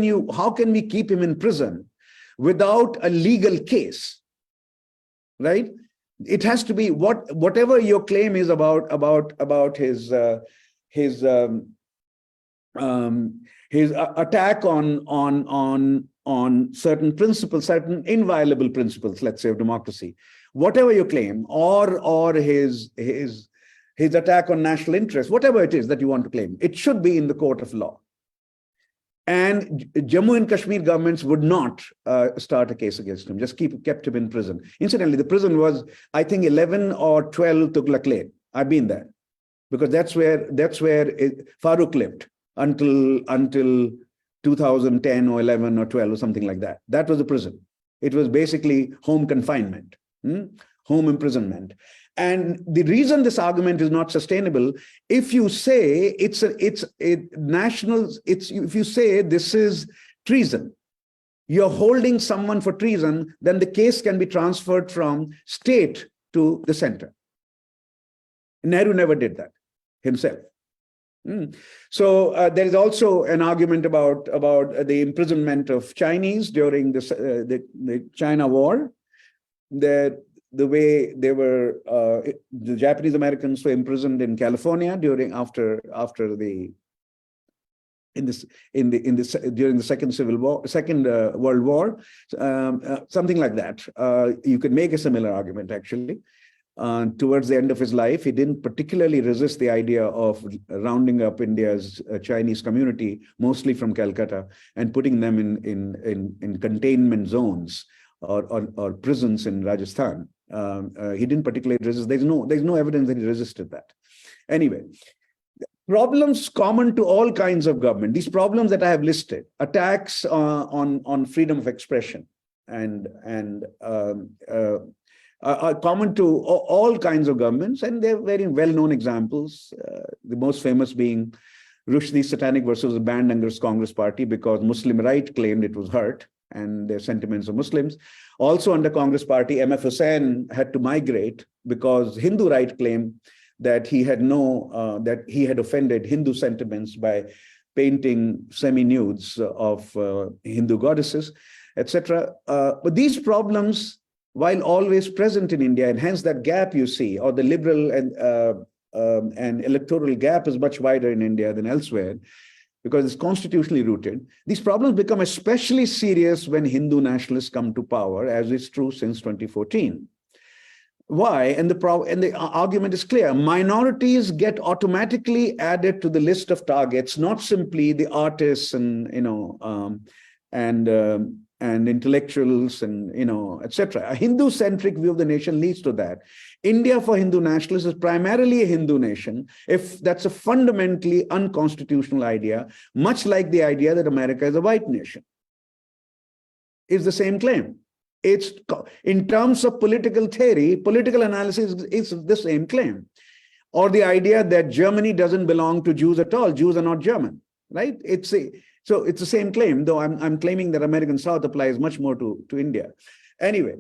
we keep him in prison without a legal case? Right? It has to be whatever your claim is about his attack on certain principles, certain inviolable principles, let's say, of democracy. Whatever you claim, or his attack on national interest, whatever it is that you want to claim, it should be in the court of law. And Jammu and Kashmir governments would not start a case against him, just kept him in prison. Incidentally, the prison was, I think, 11 or 12 Tughlaq Lane. I've been there, because that's where Farooq lived until 2010 or 11 or 12 or something like that. That was the prison. It was basically home confinement, home imprisonment. And the reason this argument is not sustainable, if you say if you say this is treason, you're holding someone for treason, then the case can be transferred from state to the center. Nehru never did that himself. So there is also an argument about the imprisonment of Chinese during the China War. The way they were, the Japanese Americans were imprisoned in California during the Second World War, something like that. You could make a similar argument actually. Towards the end of his life, he didn't particularly resist the idea of rounding up India's Chinese community, mostly from Calcutta, and putting them in containment zones or prisons in Rajasthan. He didn't particularly resist. There's no evidence that he resisted that. Anyway, problems common to all kinds of government. These problems that I have listed, attacks on freedom of expression, and are common to all kinds of governments, and they're very well-known examples. The most famous being Rushdie's Satanic versus the banned under Congress Party, because Muslim right claimed it was hurt and their sentiments of Muslims. Also under Congress Party, M.F. Hussain had to migrate because Hindu right claimed that he had offended Hindu sentiments by painting semi-nudes of Hindu goddesses, etc. But these problems, while always present in India, and hence that gap you see, or the liberal and electoral gap is much wider in India than elsewhere, because it's constitutionally rooted. These problems become especially serious when Hindu nationalists come to power, as is true since 2014. Why? And the argument is clear. Minorities get automatically added to the list of targets, not simply the artists and and intellectuals and etc. A Hindu-centric view of the nation leads to that. India for Hindu nationalists is primarily a Hindu nation, if that's a fundamentally unconstitutional idea, much like the idea that America is a white nation. It's the same claim. It's in terms of political theory, political analysis is the same claim. Or the idea that Germany doesn't belong to Jews at all. Jews are not German, right? So it's the same claim, though I'm claiming that American South applies much more to India. Anyway,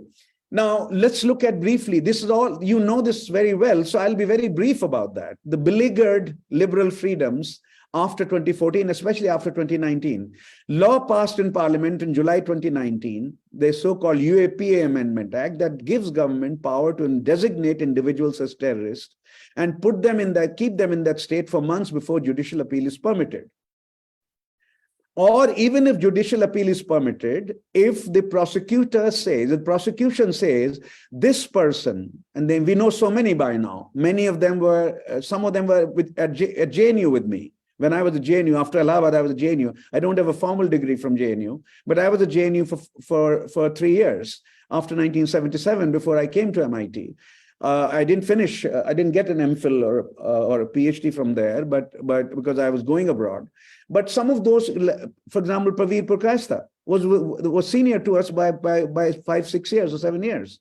now let's look at briefly, this is all, you know this very well, so I'll be very brief about that. The beleaguered liberal freedoms after 2014, especially after 2019. Law passed in Parliament in July 2019, the so-called UAPA Amendment Act, that gives government power to designate individuals as terrorists and keep them in that state for months before judicial appeal is permitted. Or even if judicial appeal is permitted, if the prosecution says this person, and then we know so many by now, some of them were at JNU with me. When I was at JNU, after Allahabad, I was at JNU. I don't have a formal degree from JNU, but I was at JNU for 3 years after 1977 before I came to MIT. I didn't finish, I didn't get an MPhil or a PhD from there, but because I was going abroad. But some of those, for example, Praveer Purkastha was senior to us by 5, 6 years or 7 years,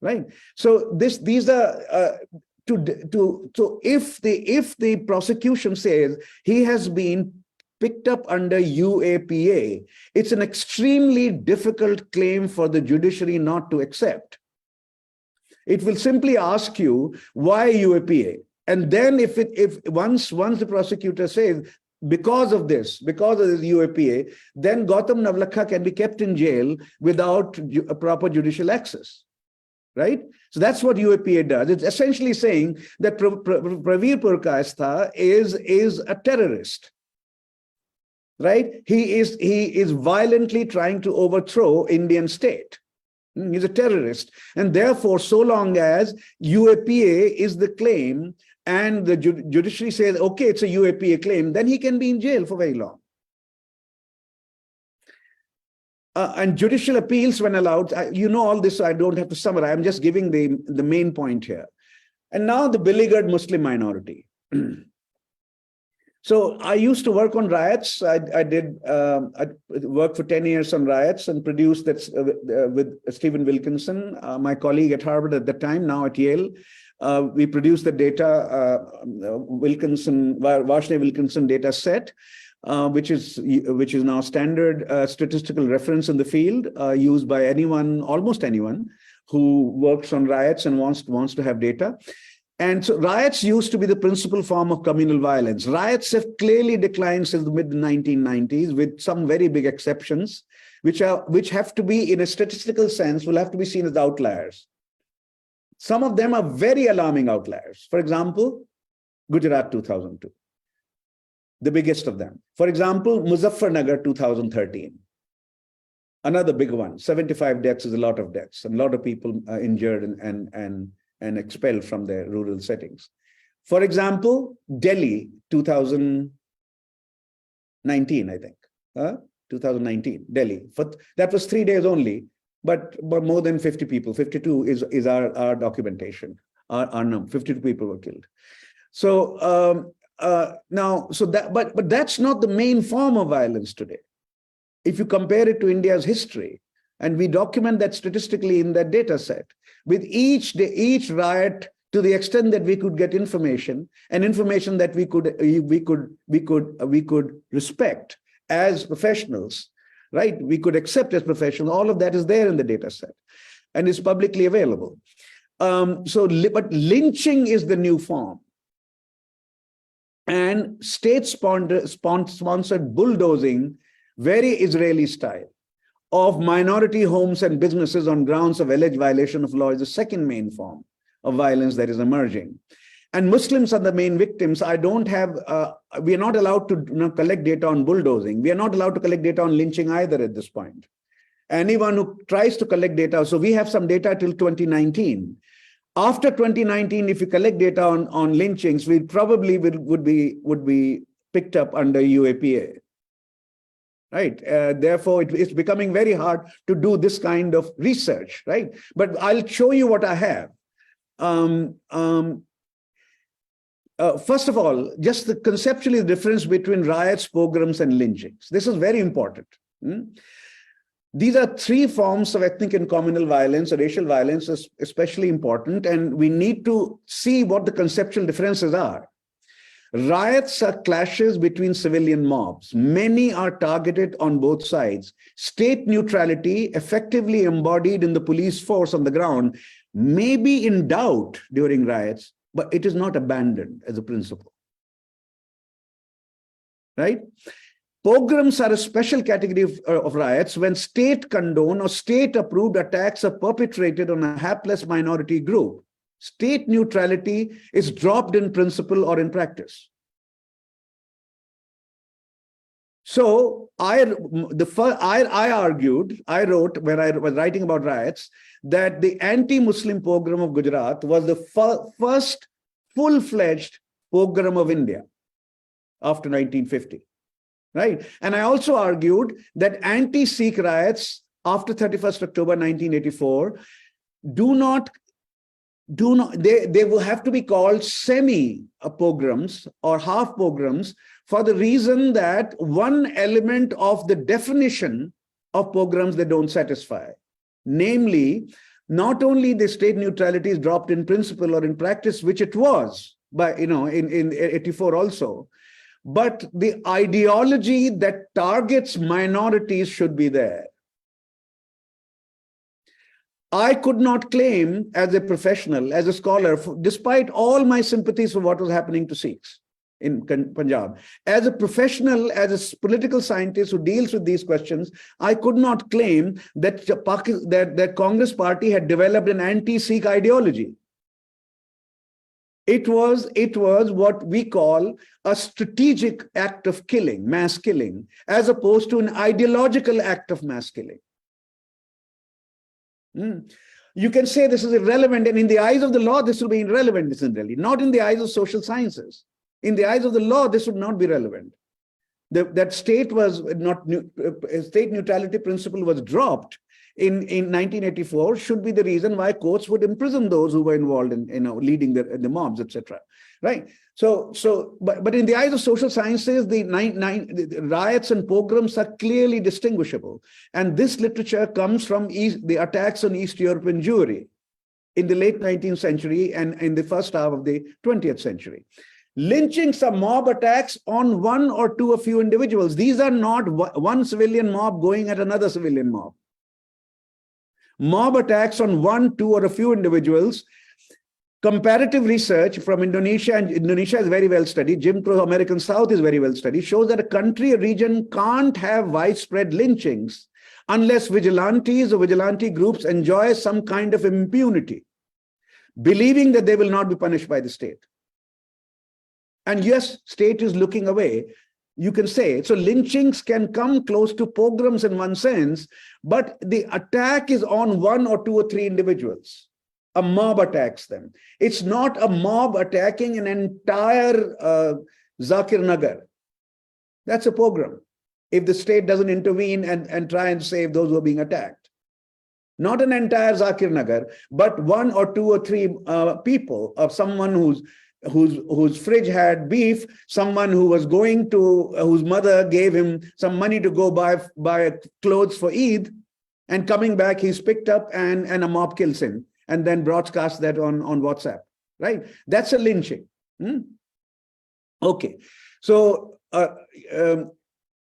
right? So these are so if the prosecution says he has been picked up under UAPA, it's an extremely difficult claim for the judiciary not to accept. It will simply ask you, why UAPA? And then if once the prosecutor says, because of this UAPA, then Gautam Navlakha can be kept in jail without a proper judicial access, right? So that's what UAPA does. It's essentially saying that Praveer Purkastha is a terrorist, right? He is violently trying to overthrow Indian state. He's a terrorist. And therefore, so long as UAPA is the claim and the judiciary says, okay, it's a UAPA claim, then he can be in jail for very long. and judicial appeals when allowed. You know all this, so I don't have to summarize. I'm just giving the main point here. And now the beleaguered Muslim minority. So I used to work on riots. I worked for 10 years on riots and produced that with Stephen Wilkinson, my colleague at Harvard at the time, now at Yale. We produced the data, Varshney Wilkinson data set, which is now standard statistical reference in the field, used by anyone, almost anyone, who works on riots and wants to have data. And so riots used to be the principal form of communal violence. Riots have clearly declined since the mid-1990s, with some very big exceptions, which have to be, in a statistical sense, will have to be seen as outliers. Some of them are very alarming outliers. For example, Gujarat 2002, the biggest of them. For example, Muzaffarnagar 2013, another big one. 75 deaths is a lot of deaths, and a lot of people injured and expelled from their rural settings. For example, Delhi 2019, I think, 2019, Delhi. That was 3 days only, but more than 50 people, 52 is our documentation, our number, 52 people were killed. So but that's not the main form of violence today. If you compare it to India's history, and we document that statistically in that data set, with each riot, to the extent that we could get information, and information that we could respect as professionals, right? We could accept as professionals. All of that is there in the data set, and is publicly available. But lynching is the new form, and state-sponsored bulldozing, very Israeli style, of minority homes and businesses on grounds of alleged violation of law is the second main form of violence that is emerging. And Muslims are the main victims. We are not allowed to collect data on bulldozing. We are not allowed to collect data on lynching either at this point. Anyone who tries to collect data, so we have some data till 2019. After 2019, if you collect data on lynchings, we probably would be picked up under UAPA. Right. Therefore, it's becoming very hard to do this kind of research. Right. But I'll show you what I have. First of all, just conceptually the difference between riots, pogroms, and lynchings. This is very important. These are three forms of ethnic and communal violence, or racial violence is especially important, and we need to see what the conceptual differences are. Riots are clashes between civilian mobs. Many are targeted on both sides. State neutrality, effectively embodied in the police force on the ground, may be in doubt during riots, but it is not abandoned as a principle. Right? Pogroms are a special category of riots when state-condoned or state-approved attacks are perpetrated on a hapless minority group. State neutrality is dropped in principle or in practice. So I wrote when I was writing about riots, that the anti-Muslim pogrom of Gujarat was the first full-fledged pogrom of India after 1950, right? And I also argued that anti-Sikh riots after 31st October 1984 they will have to be called semi-pogroms or half pogroms, for the reason that one element of the definition of pogroms they don't satisfy. Namely, not only the state neutrality is dropped in principle or in practice, which it was in 84 also, but the ideology that targets minorities should be there. I could not claim as a professional, as a scholar, despite all my sympathies for what was happening to Sikhs in Punjab. As a professional, as a political scientist who deals with these questions, I could not claim that that Congress party had developed an anti-Sikh ideology. It was what we call a strategic act of killing, mass killing, as opposed to an ideological act of mass killing. You can say this is irrelevant, and in the eyes of the law, this will be irrelevant, isn't really? Not in the eyes of social sciences. In the eyes of the law, this would not be relevant. that state was not state neutrality principle was dropped in 1984 should be the reason why courts would imprison those who were involved in leading the mobs, etc. Right? But in the eyes of social sciences, the riots and pogroms are clearly distinguishable. And this literature comes from the attacks on East European Jewry in the late 19th century and in the first half of the 20th century. Lynchings are mob attacks on one or two, a few individuals. These are not one civilian mob going at another civilian mob. Mob attacks on one, two, or a few individuals. Comparative research from Indonesia, and Indonesia is very well studied, Jim Crow American South is very well studied, shows that a country, a region can't have widespread lynchings unless vigilantes or vigilante groups enjoy some kind of impunity, believing that they will not be punished by the state. And yes, state is looking away, you can say. So lynchings can come close to pogroms in one sense, but the attack is on one or two or three individuals. A mob attacks them. It's not a mob attacking an entire Zakir Nagar. That's a pogrom, if the state doesn't intervene and try and save those who are being attacked. Not an entire Zakir Nagar, but one or two or three people, of someone whose fridge had beef, someone who was going to, whose mother gave him some money to go buy clothes for Eid, and coming back, he's picked up and a mob kills him, and then broadcast that on WhatsApp, right? That's a lynching. Okay, so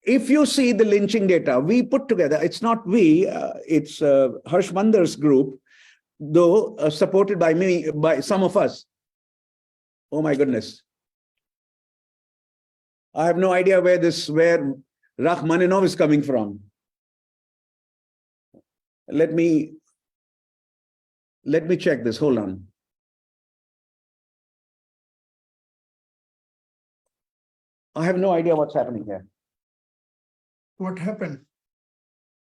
if you see the lynching data, we put together, it's not we, it's Harsh Mandar's group, though supported by me, by some of us. Oh my goodness. I have no idea where Rachmaninov is coming from. Let me check this, hold on. I have no idea what's happening here. What happened?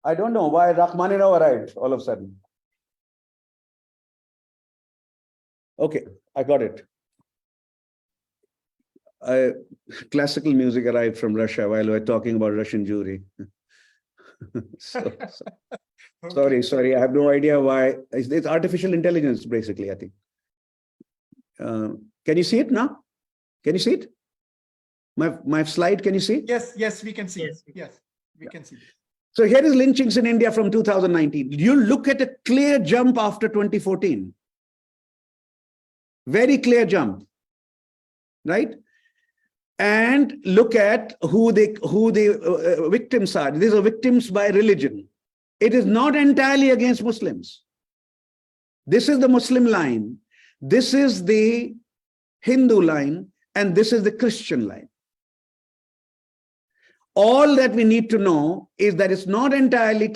I don't know why Rachmaninov arrived all of a sudden. Okay, I got it. Classical music arrived from Russia while we're talking about Russian Jewry. Okay. Sorry, I have no idea why. It's artificial intelligence, basically, I think. Can you see it now? Can you see it? My slide, can you see? Yes, we can see. Yes, we can see. So here is lynchings in India from 2019. You look at a clear jump after 2014. Very clear jump, right? And look at who the victims are. These are victims by religion. It is not entirely against Muslims. This is the Muslim line. This is the Hindu line. And this is the Christian line. All that we need to know is that it's not entirely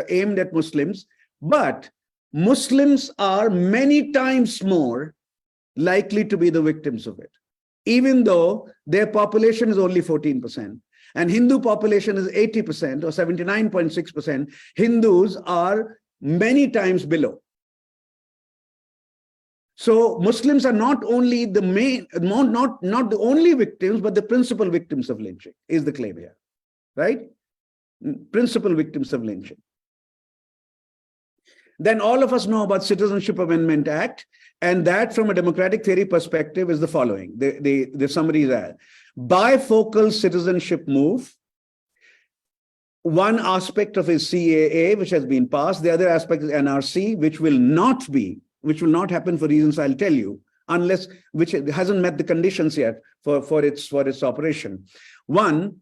aimed at Muslims, but Muslims are many times more likely to be the victims of it, even though their population is only 14%. And Hindu population is 80% or 79.6%. Hindus are many times below. So Muslims are not only the main, not the only victims, but the principal victims of lynching, is the claim here, right? Principal victims of lynching. Then all of us know about Citizenship Amendment Act, and that from a democratic theory perspective is the following. The summary is that bifocal citizenship move. One aspect of is CAA, which has been passed. The other aspect is NRC, which will not happen for reasons I'll tell you, unless, which hasn't met the conditions yet for its operation. One,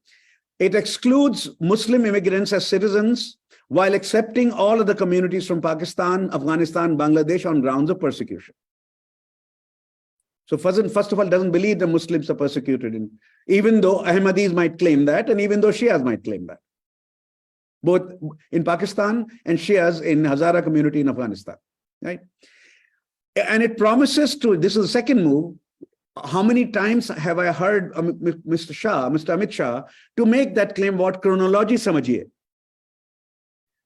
it excludes Muslim immigrants as citizens while accepting all other communities from Pakistan, Afghanistan, Bangladesh on grounds of persecution. So first of all, doesn't believe the Muslims are persecuted, even though Ahmadis might claim that, and even though Shias might claim that, both in Pakistan and Shias in Hazara community in Afghanistan, right? And it promises to, this is the second move. How many times have I heard Mr. Amit Shah, to make that claim? What chronology samajiye?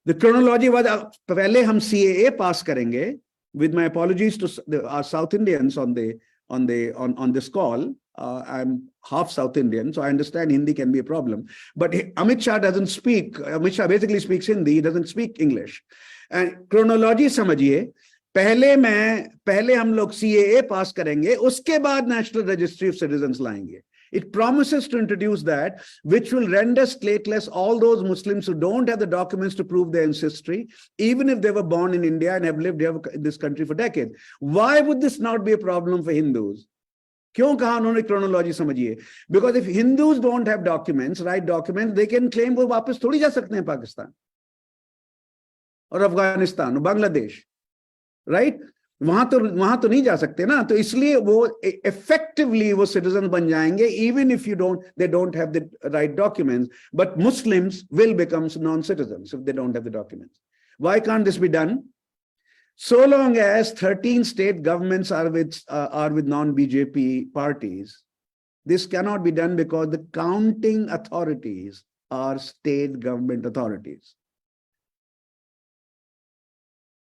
The chronology was, pehle hum CAA pass karenge, with my apologies to our South Indians on this call. I'm half South Indian, so I understand Hindi can be a problem. But Amit Shah doesn't speak. Amit Shah basically speaks Hindi. He doesn't speak English. And chronology समझिए. पहले हम लोग CAA पास करेंगे, उसके बाद National Registry of Citizens लाएंगे. It promises to introduce that, which will render stateless all those Muslims who don't have the documents to prove their ancestry, even if they were born in India and have lived here in this country for decades. Why would this not be a problem for Hindus? क्यों कहा उन्होंने chronology समझिए? Because if Hindus don't have documents, right documents, they can claim वो वापस थोड़ी जा सकते हैं पाकिस्तान और अफगानिस्तान और बांग्लादेश, right? वहां तो नहीं जा सकते ना, तो इसलिए वो effectively वो citizens बन जाएंगे, even if they don't have the right documents. But Muslims will become non-citizens if they don't have the documents. Why can't this be done? So long as 13 state governments are with non-BJP parties, this cannot be done because the counting authorities are state government authorities.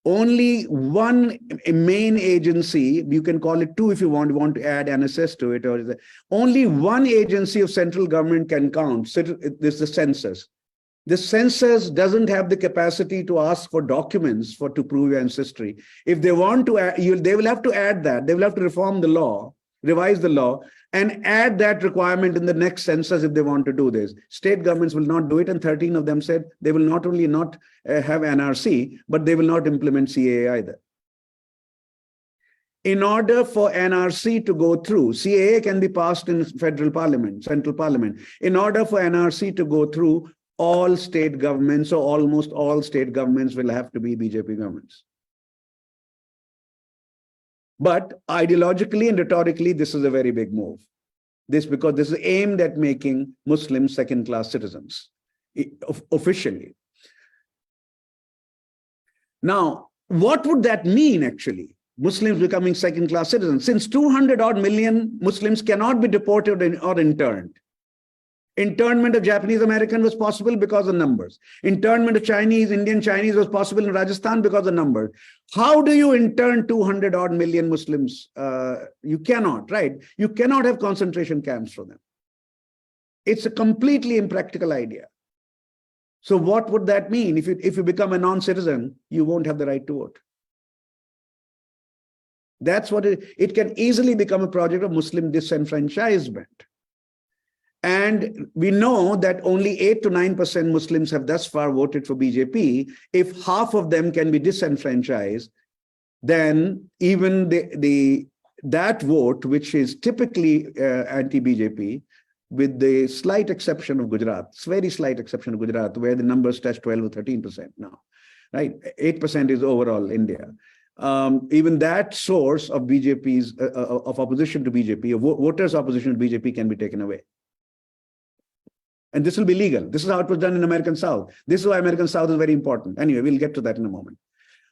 Only one main agency, you can call it two if you want to add NSS to it, or only one agency of central government can count. So this is the census. The census doesn't have the capacity to ask for documents to prove your ancestry. If they want to add, they will have to add that. They will have to reform the law, revise the law, and add that requirement in the next census if they want to do this. State governments will not do it, and 13 of them said they will not only not have NRC, but they will not implement CAA either. In order for NRC to go through, CAA can be passed in federal parliament, central parliament. In order for NRC to go through, all state governments, or almost all state governments, will have to be BJP governments. But ideologically and rhetorically, this is a very big move. Because this is aimed at making Muslims second-class citizens, officially. Now, what would that mean, actually? Muslims becoming second-class citizens. Since 200-odd million Muslims cannot be deported or interned. Internment of Japanese American was possible because of numbers. Internment of Indian Chinese was possible in Rajasthan because of numbers. How do you intern 200-odd million Muslims? You cannot, right? You cannot have concentration camps for them. It's a completely impractical idea. So what would that mean? If you become a non-citizen, you won't have the right to vote. That's what it can easily become a project of Muslim disenfranchisement. And we know that only 8 to 9% Muslims have thus far voted for BJP. If half of them can be disenfranchised, then even that vote, which is typically anti-BJP, with the slight exception of Gujarat, very slight exception of Gujarat, where the numbers touch 12 or 13% now, right? 8% is overall India. Even that source of BJP's, of opposition to BJP, of voters' opposition to BJP can be taken away. And this will be legal. This is how it was done in American South. This is why American South is very important. Anyway, we'll get to that in a moment.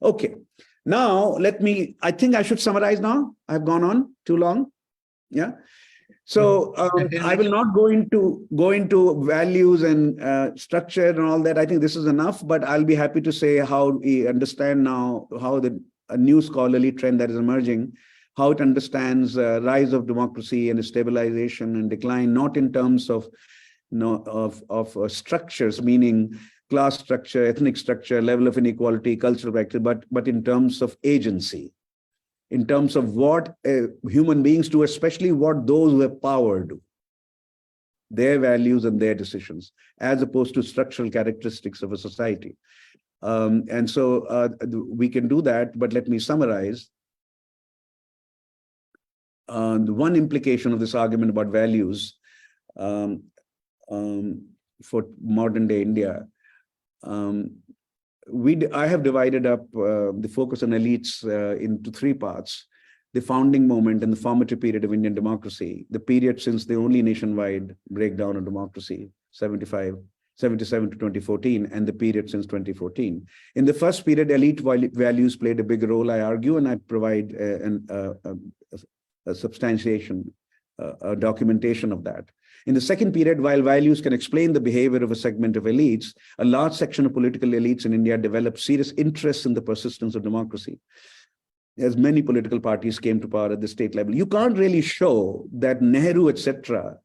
Okay. Now, I think I should summarize now. I've gone on too long. Yeah. So I will not go into values and structure and all that. I think this is enough, but I'll be happy to say how we understand now how a new scholarly trend that is emerging, how it understands rise of democracy and stabilization and decline, not in terms of structures, meaning class structure, ethnic structure, level of inequality, cultural practice, but in terms of agency, in terms of what human beings do, especially what those who have power do, their values and their decisions, as opposed to structural characteristics of a society. And so we can do that, but let me summarize. The one implication of this argument about values for modern day India, I have divided up the focus on elites into three parts: the founding moment and the formative period of Indian democracy, the period since the only nationwide breakdown of democracy, 77 to 2014, and the period since 2014. In the first period, elite values played a big role, I argue, and I provide a substantiation, a documentation of that. In the second period, while values can explain the behavior of a segment of elites, a large section of political elites in India developed serious interest in the persistence of democracy. as many political parties came to power at the state level. You can't really show that Nehru, etc.,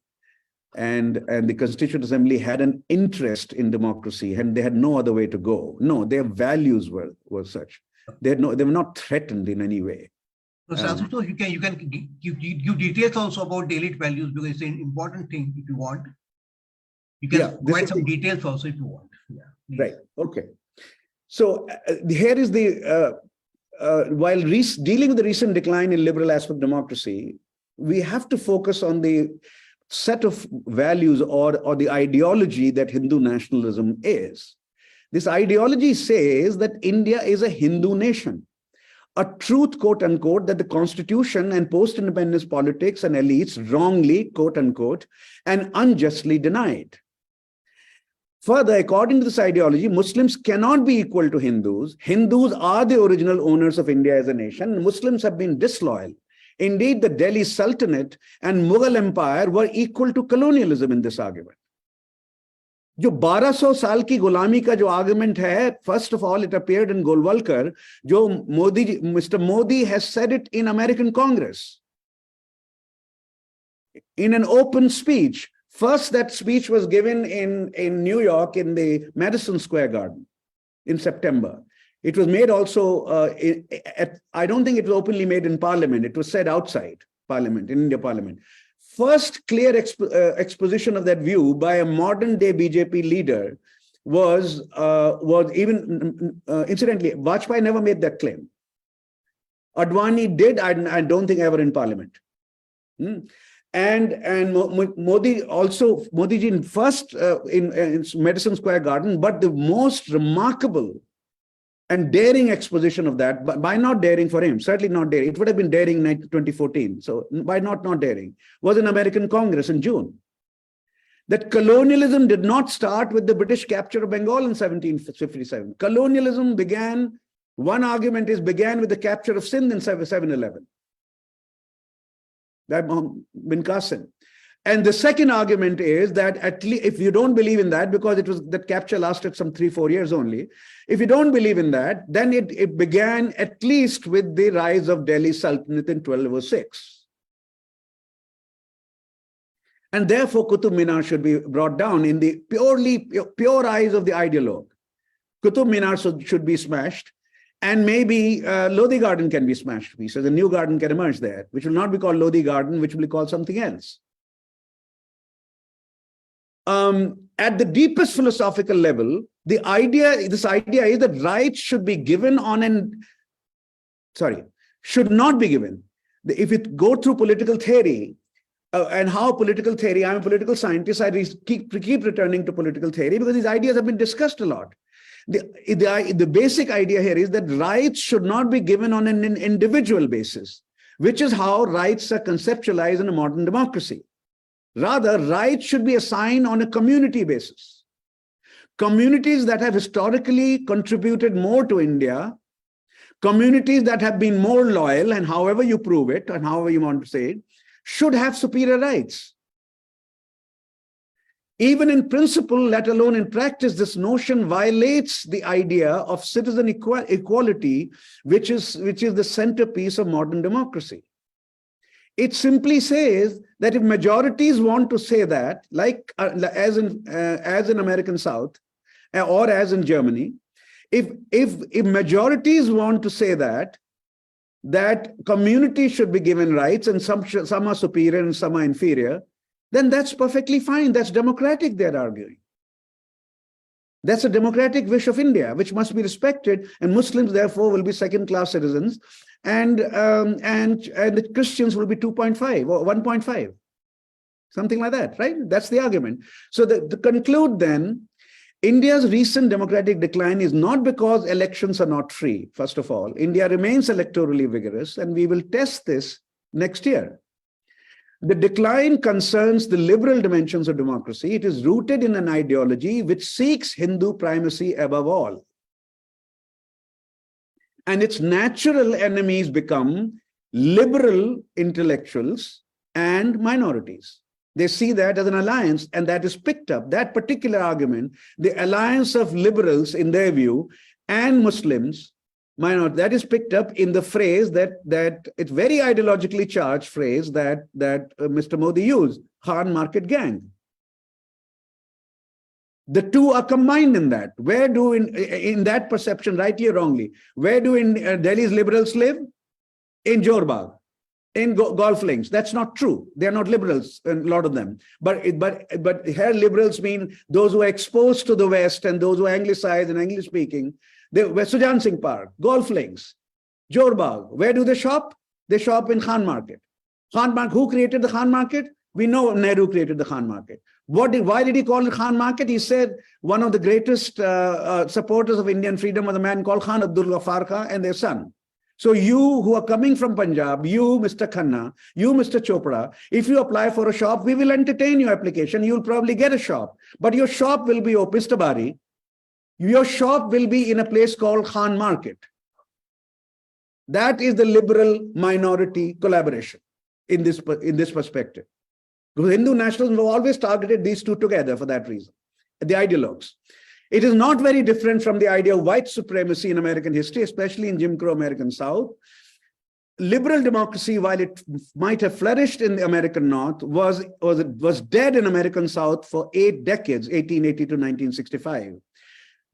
and the Constituent Assembly had an interest in democracy and they had no other way to go. No, their values were such. They were not threatened in any way. So you can give details also about the elite values, because it's an important thing if you want. You can provide some details also if you want. Yeah, right. Okay. So here is the while dealing with the recent decline in liberal aspect of democracy, we have to focus on the set of values or the ideology that Hindu nationalism is. This ideology says that India is a Hindu nation, a truth, quote unquote, that the constitution and post-independence politics and elites wrongly, quote unquote, and unjustly denied. Further, according to this ideology, Muslims cannot be equal to Hindus. Hindus are the original owners of India as a nation. Muslims have been disloyal. Indeed, the Delhi Sultanate and Mughal Empire were equal to colonialism in this argument. जो 1200 साल की गुलामी का जो argument है, first of all, it appeared in Golwalkar, जो Mr. Modi has said it in American Congress in an open speech. First, that speech was given in New York in the Madison Square Garden in September. It was made also, I don't think it was openly made in Parliament. It was said outside Parliament, in India Parliament. First clear exposition of that view by a modern day BJP leader was even, incidentally, Vajpayee never made that claim. Advani did, I don't think ever in Parliament. And Modiji first in Madison Square Garden, but the most remarkable and daring exposition of that, but by not daring for him, certainly not daring, it would have been daring in 2014, so by not daring, was in American Congress in June. That colonialism did not start with the British capture of Bengal in 1757. Colonialism began, one argument is, began with the capture of Sindh in 711. That bin Qasim. And the second argument is that at least, if you don't believe in that, because it was that capture lasted some 3-4 years only, if you don't believe in that, then it began at least with the rise of Delhi Sultanate in 1206. And therefore, Qutub Minar should be brought down in the pure eyes of the ideologue. Qutub Minar should be smashed, and maybe Lodi Garden can be smashed to pieces. A new garden can emerge there, which will not be called Lodi Garden, which will be called something else. At the deepest philosophical level, this idea is that rights should be given should not be given. If you go through political theory, and how political theory, I'm a political scientist, I keep returning to political theory because these ideas have been discussed a lot. The basic idea here is that rights should not be given on an individual basis, which is how rights are conceptualized in a modern democracy. Rather, rights should be assigned on a community basis. Communities that have historically contributed more to India, communities that have been more loyal, and however you prove it, and however you want to say it, should have superior rights. Even in principle, let alone in practice, this notion violates the idea of citizen equality, which is the centerpiece of modern democracy. It simply says that if majorities want to say that, like as in American South or as in Germany, if majorities want to say that communities should be given rights and some are superior and some are inferior, then that's perfectly fine. That's democratic, they're arguing. That's a democratic wish of India, which must be respected, and Muslims therefore will be second-class citizens, and the Christians will be 2.5 or 1.5, something like that, right? That's the argument. So to conclude then, India's recent democratic decline is not because elections are not free. First of all, India remains electorally vigorous, and we will test this next year. The decline concerns the liberal dimensions of democracy. It is rooted in an ideology which seeks Hindu primacy above all. And its natural enemies become liberal intellectuals and minorities. They see that as an alliance, and that is picked up, that particular argument, the alliance of liberals in their view and Muslims Minority. That is picked up in the phrase that it's very ideologically charged phrase that Mr. Modi used, Khan market gang. The two are combined in that. Where do in that perception, rightly or wrongly, where do in Delhi's liberals live? In Jorbagh, in golf links. That's not true. They're not liberals, a lot of them. But here liberals mean those who are exposed to the West and those who are anglicized and English speaking. Sujan Singh Park, golf links, Jorbagh. Where do they shop? They shop in Khan Market. Khan Market. Who created the Khan Market? We know Nehru created the Khan Market. Why did he call it Khan Market? He said one of the greatest supporters of Indian freedom was a man called Khan Abdul Ghaffar Khan and their son. So you who are coming from Punjab, you, Mr. Khanna, you, Mr. Chopra, if you apply for a shop, we will entertain your application. You'll probably get a shop. But your shop will be open, Mr. Bari. Your shop will be in a place called Khan Market. That is the liberal minority collaboration in this perspective. Because Hindu nationalism have always targeted these two together for that reason, the ideologues. It is not very different from the idea of white supremacy in American history, especially in Jim Crow American South. Liberal democracy, while it might have flourished in the American North, was dead in American South for 8 decades, 1880 to 1965.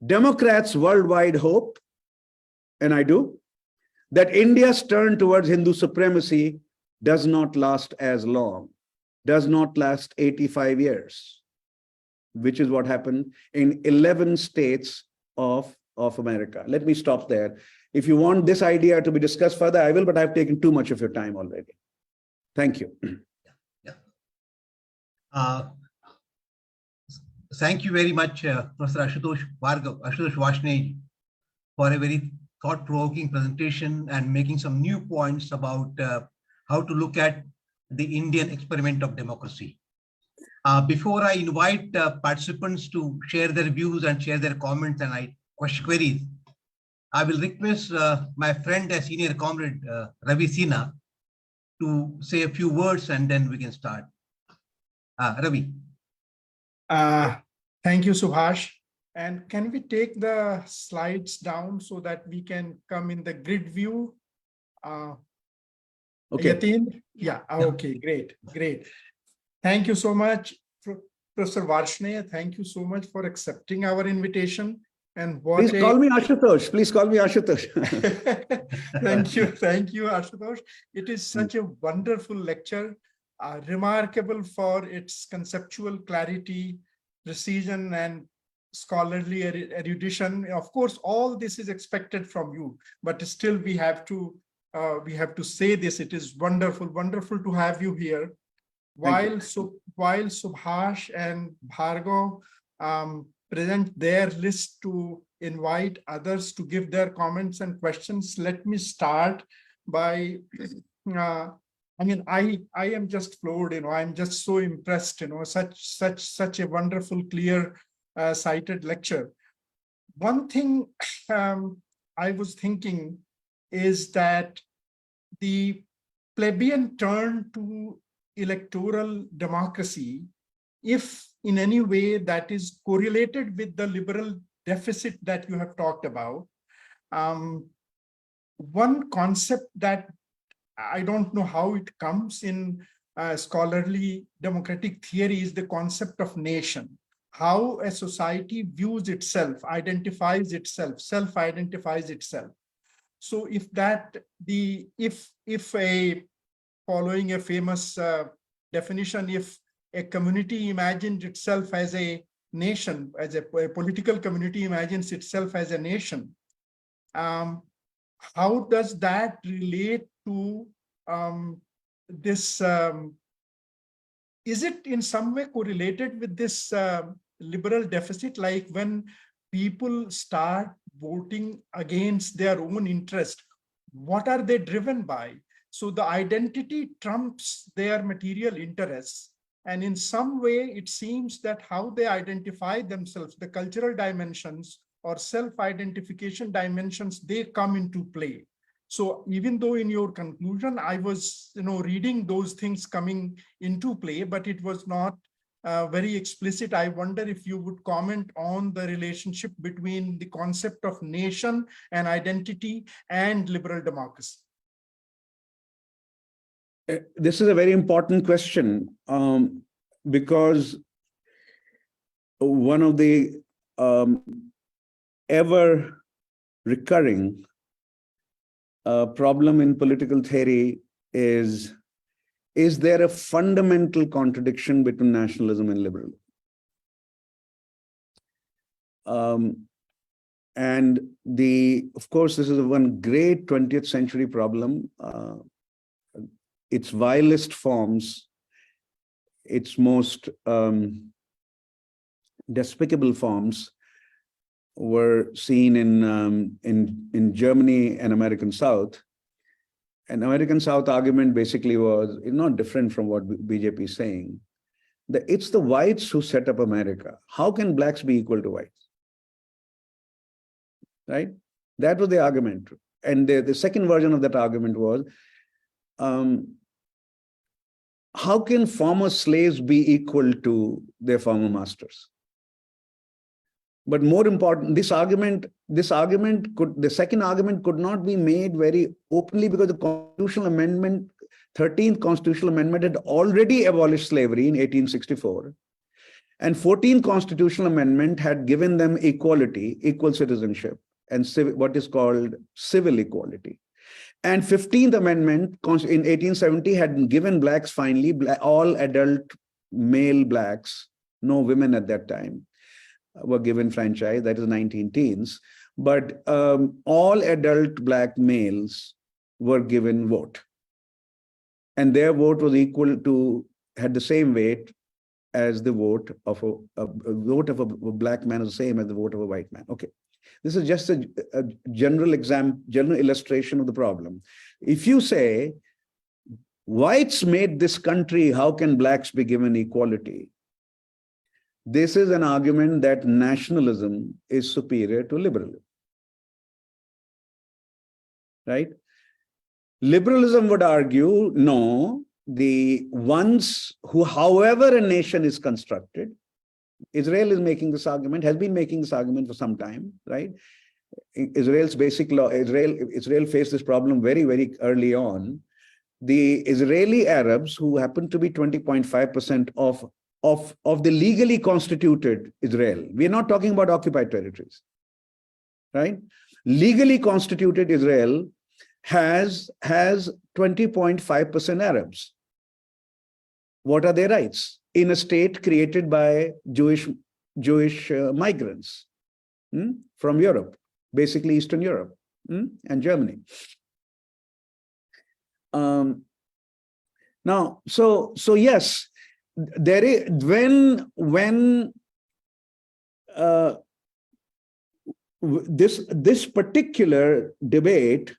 Democrats worldwide hope, and I do, that India's turn towards Hindu supremacy does not last as long, does not last 85 years, which is what happened in 11 states of America. Let me stop there. If you want this idea to be discussed further, I will, but I've taken too much of your time already. Thank you. Thank you very much, Professor Ashutosh Varshney, for a very thought-provoking presentation and making some new points about how to look at the Indian experiment of democracy. Before I invite participants to share their views and share their comments and queries, I will request my friend and senior comrade, Ravi Sinha, to say a few words and then we can start. Ravi. Thank you, Subhash. And can we take the slides down so that we can come in the grid view? Okay. Yatin? Yeah, okay, great. Thank you so much, Professor Varshney. Thank you so much for accepting our invitation. And please call me Ashutosh. Please call me Ashutosh. Thank you, Ashutosh. It is such a wonderful lecture, remarkable for its conceptual clarity, precision, and scholarly erudition. Of course, all this is expected from you, but still we have to say this. It is wonderful to have you here. While Subhash and Bhargav present their list to invite others to give their comments and questions, let me start by, I am just floored, I'm just so impressed, such a wonderful, clear, cited lecture. One thing I was thinking is that the plebeian turn to electoral democracy, if in any way that is correlated with the liberal deficit that you have talked about, one concept that I don't know how it comes in scholarly democratic theory is the concept of nation. How a society views itself, identifies itself, self-identifies itself. So if following a famous definition, if a community imagines itself as a nation, as a political community imagines itself as a nation, how does that relate to this? Is it in some way correlated with this liberal deficit? Like when people start voting against their own interest, what are they driven by? So the identity trumps their material interests. And in some way, it seems that how they identify themselves, the cultural dimensions or self-identification dimensions, they come into play. So even though in your conclusion, I was reading those things coming into play, but it was not very explicit. I wonder if you would comment on the relationship between the concept of nation and identity and liberal democracy. This is a very important question, because one of the ever recurring problem in political theory is there a fundamental contradiction between nationalism and liberalism? And of course, this is one great 20th century problem. Its vilest forms, its most despicable forms were seen in Germany and American South. An American South argument basically was not different from what BJP is saying. It's the whites who set up America. How can blacks be equal to whites? Right? That was the argument. And the second version of that argument was, how can former slaves be equal to their former masters? But more important, the second argument could not be made very openly because the constitutional amendment, 13th constitutional amendment, had already abolished slavery in 1864. And 14th constitutional amendment had given them equality, equal citizenship, and what is called civil equality. And 15th amendment in 1870 had given blacks finally, all adult male blacks, no women at that time, were given franchise, that is 19 teens, but all adult black males were given vote. And their vote was equal to, had the same weight as the vote of a black man, is the same as the vote of a white man. Okay. This is just a general illustration of the problem. If you say, whites made this country, how can blacks be given equality? This is an argument that nationalism is superior to liberalism. Right? Liberalism would argue, no, the ones who, however a nation is constructed, Israel is making this argument, has been making this argument for some time, right? Israel's basic law, Israel faced this problem very, very early on. The Israeli Arabs, who happen to be 20.5% of the legally constituted Israel, we're not talking about occupied territories, right? Legally constituted Israel has 20.5% Arabs. What are their rights? In a state created by Jewish migrants from Europe, basically Eastern Europe and Germany. Now, so yes, there is when this particular debate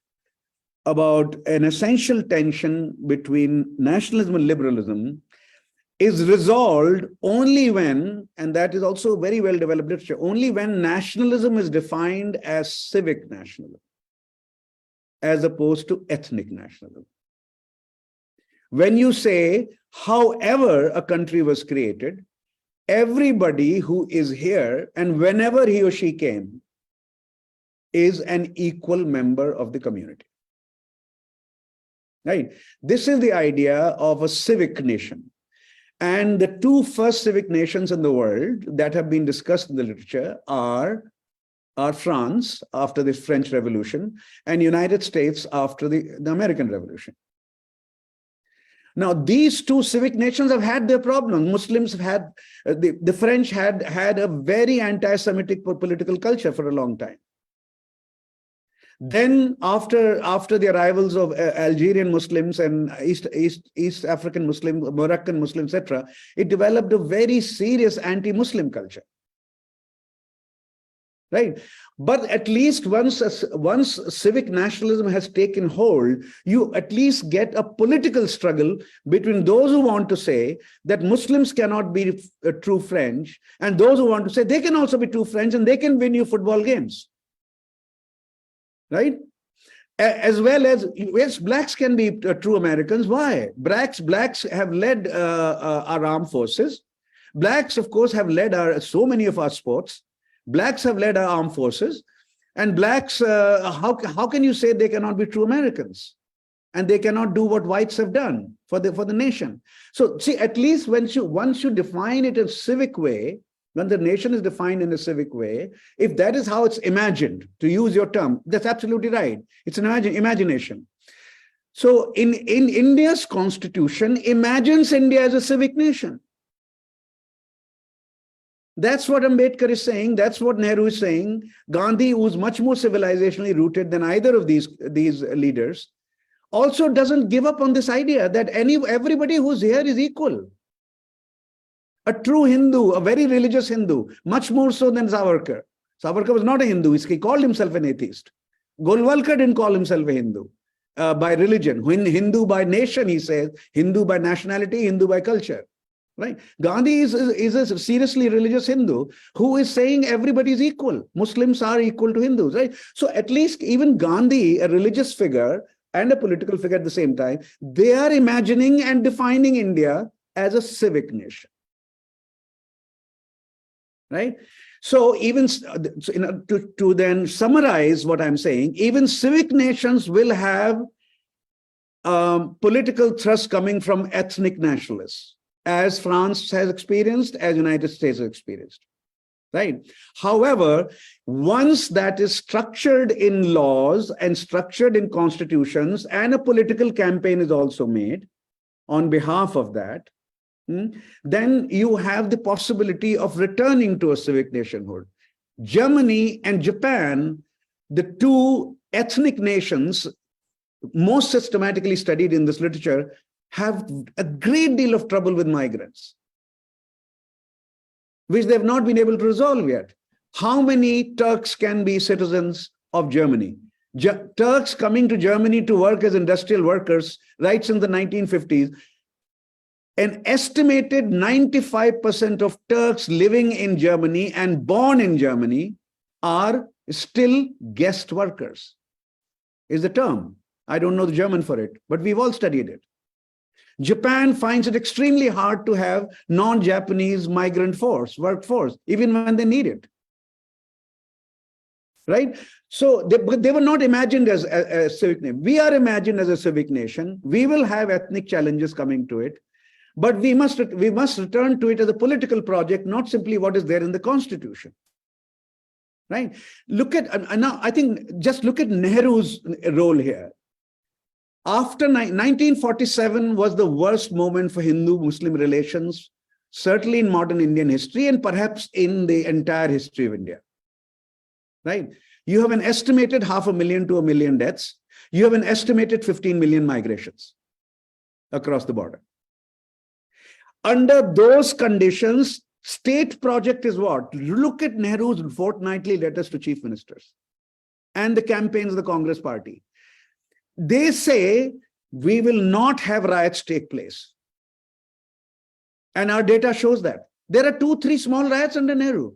about an essential tension between nationalism and liberalism is resolved only when, and that is also very well developed literature, only when nationalism is defined as civic nationalism, as opposed to ethnic nationalism. When you say, however a country was created, everybody who is here and whenever he or she came is an equal member of the community. Right? This is the idea of a civic nation. And the two first civic nations in the world that have been discussed in the literature are France after the French Revolution and United States after the American Revolution. Now, these two civic nations have had their problems. Muslims have had, the French had a very anti-Semitic political culture for a long time. Then after the arrivals of Algerian Muslims and East African Muslims, Moroccan Muslims, etc., it developed a very serious anti-Muslim culture. Right? But at least once civic nationalism has taken hold, you at least get a political struggle between those who want to say that Muslims cannot be true French and those who want to say they can also be true French and they can win you football games. Right? As well as, yes, blacks can be true Americans. Why? Blacks have led our armed forces. Blacks, of course, have led so many of our sports. Blacks have led our armed forces. And blacks, how can you say they cannot be true Americans? And they cannot do what whites have done for the nation. So see, at least once you define it in a civic way, when the nation is defined in a civic way, if that is how it's imagined, to use your term, that's absolutely right. It's an imagination. So in India's constitution imagines India as a civic nation. That's what Ambedkar is saying. That's what Nehru is saying. Gandhi, who's much more civilizationally rooted than either of these leaders, also doesn't give up on this idea that everybody who's here is equal. A true Hindu, a very religious Hindu, much more so than Savarkar. Savarkar was not a Hindu. He called himself an atheist. Golwalkar didn't call himself a Hindu by religion. Hindu by nation, he says. Hindu by nationality, Hindu by culture. Right? Gandhi is a seriously religious Hindu who is saying everybody is equal. Muslims are equal to Hindus. Right? So at least even Gandhi, a religious figure and a political figure at the same time, they are imagining and defining India as a civic nation. Right? So even to then summarize what I'm saying, even civic nations will have political thrust coming from ethnic nationalists, as France has experienced, as United States has experienced. Right? However, once that is structured in laws and structured in constitutions, and a political campaign is also made on behalf of that, then you have the possibility of returning to a civic nationhood. Germany and Japan, the two ethnic nations most systematically studied in this literature, have a great deal of trouble with migrants, which they've not been able to resolve yet. How many Turks can be citizens of Germany? Turks coming to Germany to work as industrial workers right since the 1950s. An estimated 95% of Turks living in Germany and born in Germany are still guest workers, is the term. I don't know the German for it, but we've all studied it. Japan finds it extremely hard to have non-Japanese migrant workforce, even when they need it. Right? So they were not imagined as a civic nation. We are imagined as a civic nation. We will have ethnic challenges coming to it. But we must return to it as a political project, not simply what is there in the Constitution. Right? Look at, now I think, just look at Nehru's role here. After 1947 was the worst moment for Hindu-Muslim relations, certainly in modern Indian history and perhaps in the entire history of India. Right? You have an estimated 500,000 to 1 million deaths. You have an estimated 15 million migrations across the border. Under those conditions, state project is what? Look at Nehru's fortnightly letters to chief ministers and the campaigns of the Congress party. They say we will not have riots take place. And our data shows that. There are 2-3 small riots under Nehru.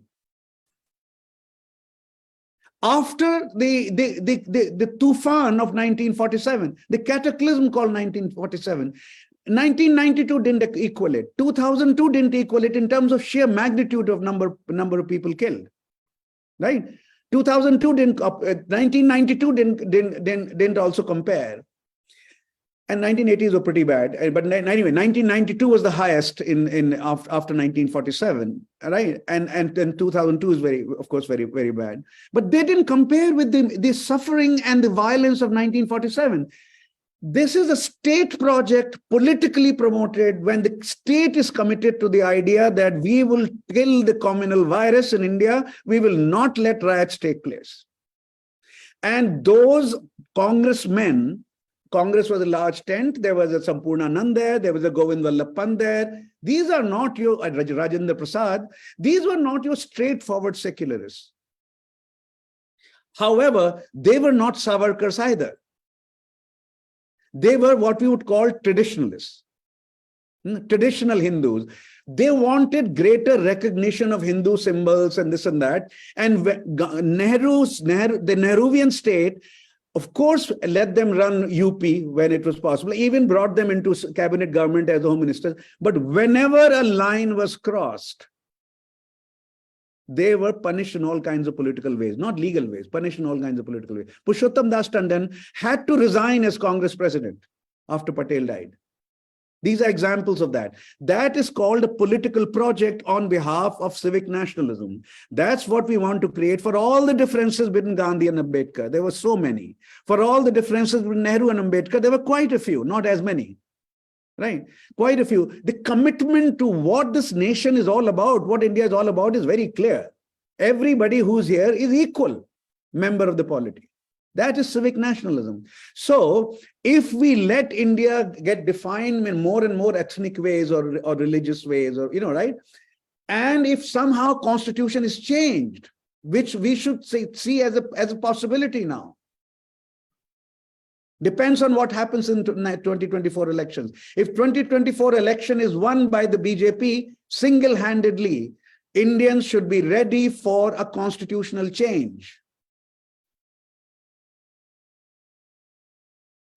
After the Tufan of 1947, the cataclysm called 1947, 1992 didn't equal it. 2002 didn't equal it in terms of sheer magnitude of number of people killed. Right? 2002 didn't. 1992 didn't also compare. And 1980s were pretty bad. But anyway, 1992 was the highest after 1947, right? And then 2002 is of course, very, very bad. But they didn't compare with the suffering and the violence of 1947. This is a state project, politically promoted, when the state is committed to the idea that we will kill the communal virus in India, we will not let riots take place. And those congressmen, Congress was a large tent, there was a Sampurnanand there was a Govind Vallabh Pant there. These are not your Rajendra Prasad, these were not your straightforward secularists. However, they were not Savarkars either. They were what we would call traditionalists, traditional Hindus. They wanted greater recognition of Hindu symbols and this and that. And the Nehruvian state Of course, let them run UP when it was possible, even brought them into cabinet government as home ministers. But whenever a line was crossed, they were punished in all kinds of political ways, not legal ways, punished in all kinds of political ways. Purushottam Das Tandon had to resign as Congress president after Patel died. These are examples of that. That is called a political project on behalf of civic nationalism. That's what we want to create for all the differences between Gandhi and Ambedkar. There were so many. For all the differences between Nehru and Ambedkar, there were quite a few, not as many. Right? Quite a few. The commitment to what this nation is all about, what India is all about, is very clear. Everybody who's here is equal member of the polity. That is civic nationalism. So if we let India get defined in more and more ethnic ways or religious ways, or, right? And if somehow constitution is changed, which we should see as a possibility now, depends on what happens in 2024 elections. If 2024 election is won by the BJP single-handedly, Indians should be ready for a constitutional change,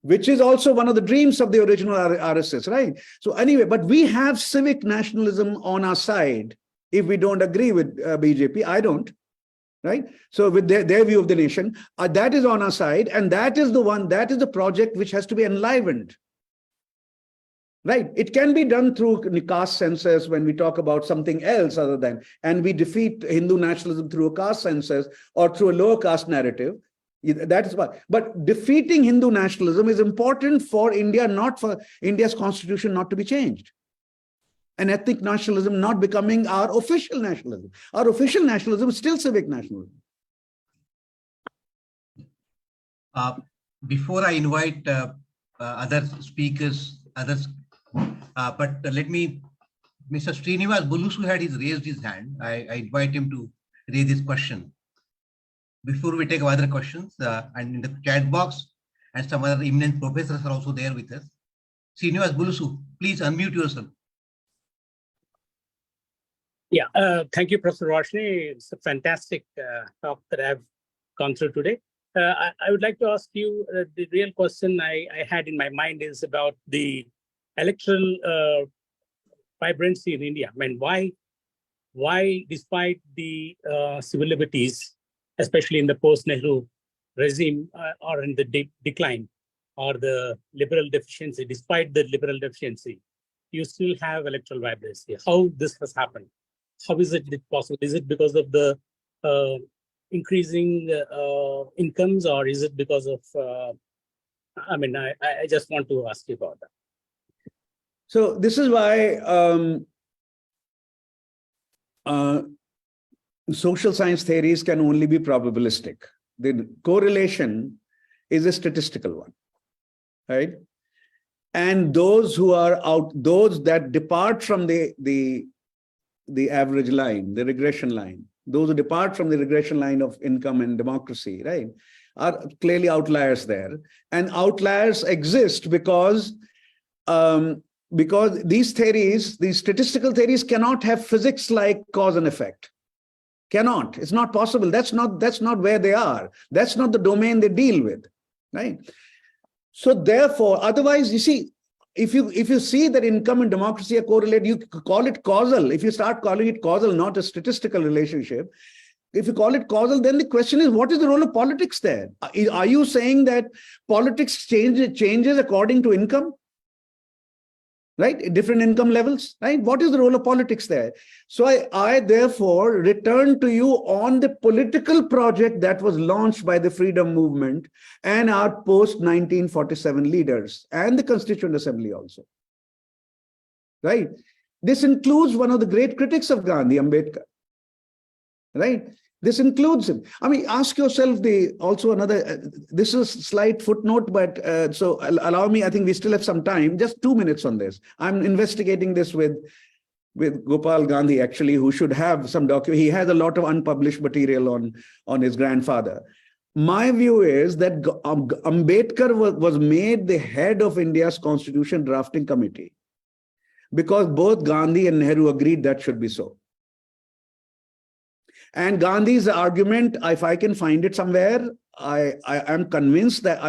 which is also one of the dreams of the original RSS, right? So anyway, but we have civic nationalism on our side if we don't agree with BJP. I don't. Right? So with their view of the nation, that is on our side, and that is the project which has to be enlivened. Right? It can be done through caste census when we talk about something else other than, and we defeat Hindu nationalism through a caste census or through a lower caste narrative. That is why. But defeating Hindu nationalism is important for India, not for India's constitution not to be changed. And ethnic nationalism not becoming our official nationalism. Our official nationalism is still civic nationalism. Before I invite other speakers, but let me, Mr. Srinivas Bulusu raised his hand. I invite him to raise his question. Before we take other questions, and in the chat box, and some other eminent professors are also there with us. Srinivas Bulusu, please unmute yourself. Yeah, thank you, Professor Varshney. It's a fantastic talk that I've gone through today. I would like to ask you, the real question I had in my mind is about the electoral vibrancy in India. I mean, why despite the civil liberties, especially in the post-Nehru regime, or in the decline, or the liberal deficiency, despite the liberal deficiency, you still have electoral vibrancy. How this has happened? How is it possible? Is it because of the increasing incomes, or is it because of, I just want to ask you about that. So this is why social science theories can only be probabilistic. The correlation is a statistical one, right? And those who are those that depart from the average line, the regression line, those who depart from the regression line of income and democracy, right, are clearly outliers there. And outliers exist because these theories, these statistical theories, cannot have physics like cause and effect. Cannot. It's not possible. That's not where they are. That's not the domain they deal with, right? So therefore, otherwise, you see, if you see that income and democracy are correlated, you call it causal. If you start calling it causal, not a statistical relationship, if you call it causal, then the question is, what is the role of politics there? Are you saying that politics changes according to income? Right? Different income levels, right? What is the role of politics there? So I therefore return to you on the political project that was launched by the freedom movement and our post-1947 leaders and the Constituent Assembly also, right? This includes one of the great critics of Gandhi, Ambedkar, right? This includes him. I mean, ask yourself also another, this is a slight footnote, but so allow me, I think we still have some time, just 2 minutes on this. I'm investigating this with Gopal Gandhi, actually, who should have some document. He has a lot of unpublished material on his grandfather. My view is that Ambedkar was made the head of India's constitution drafting committee because both Gandhi and Nehru agreed that should be so. And Gandhi's argument, if I can find it somewhere, I am convinced that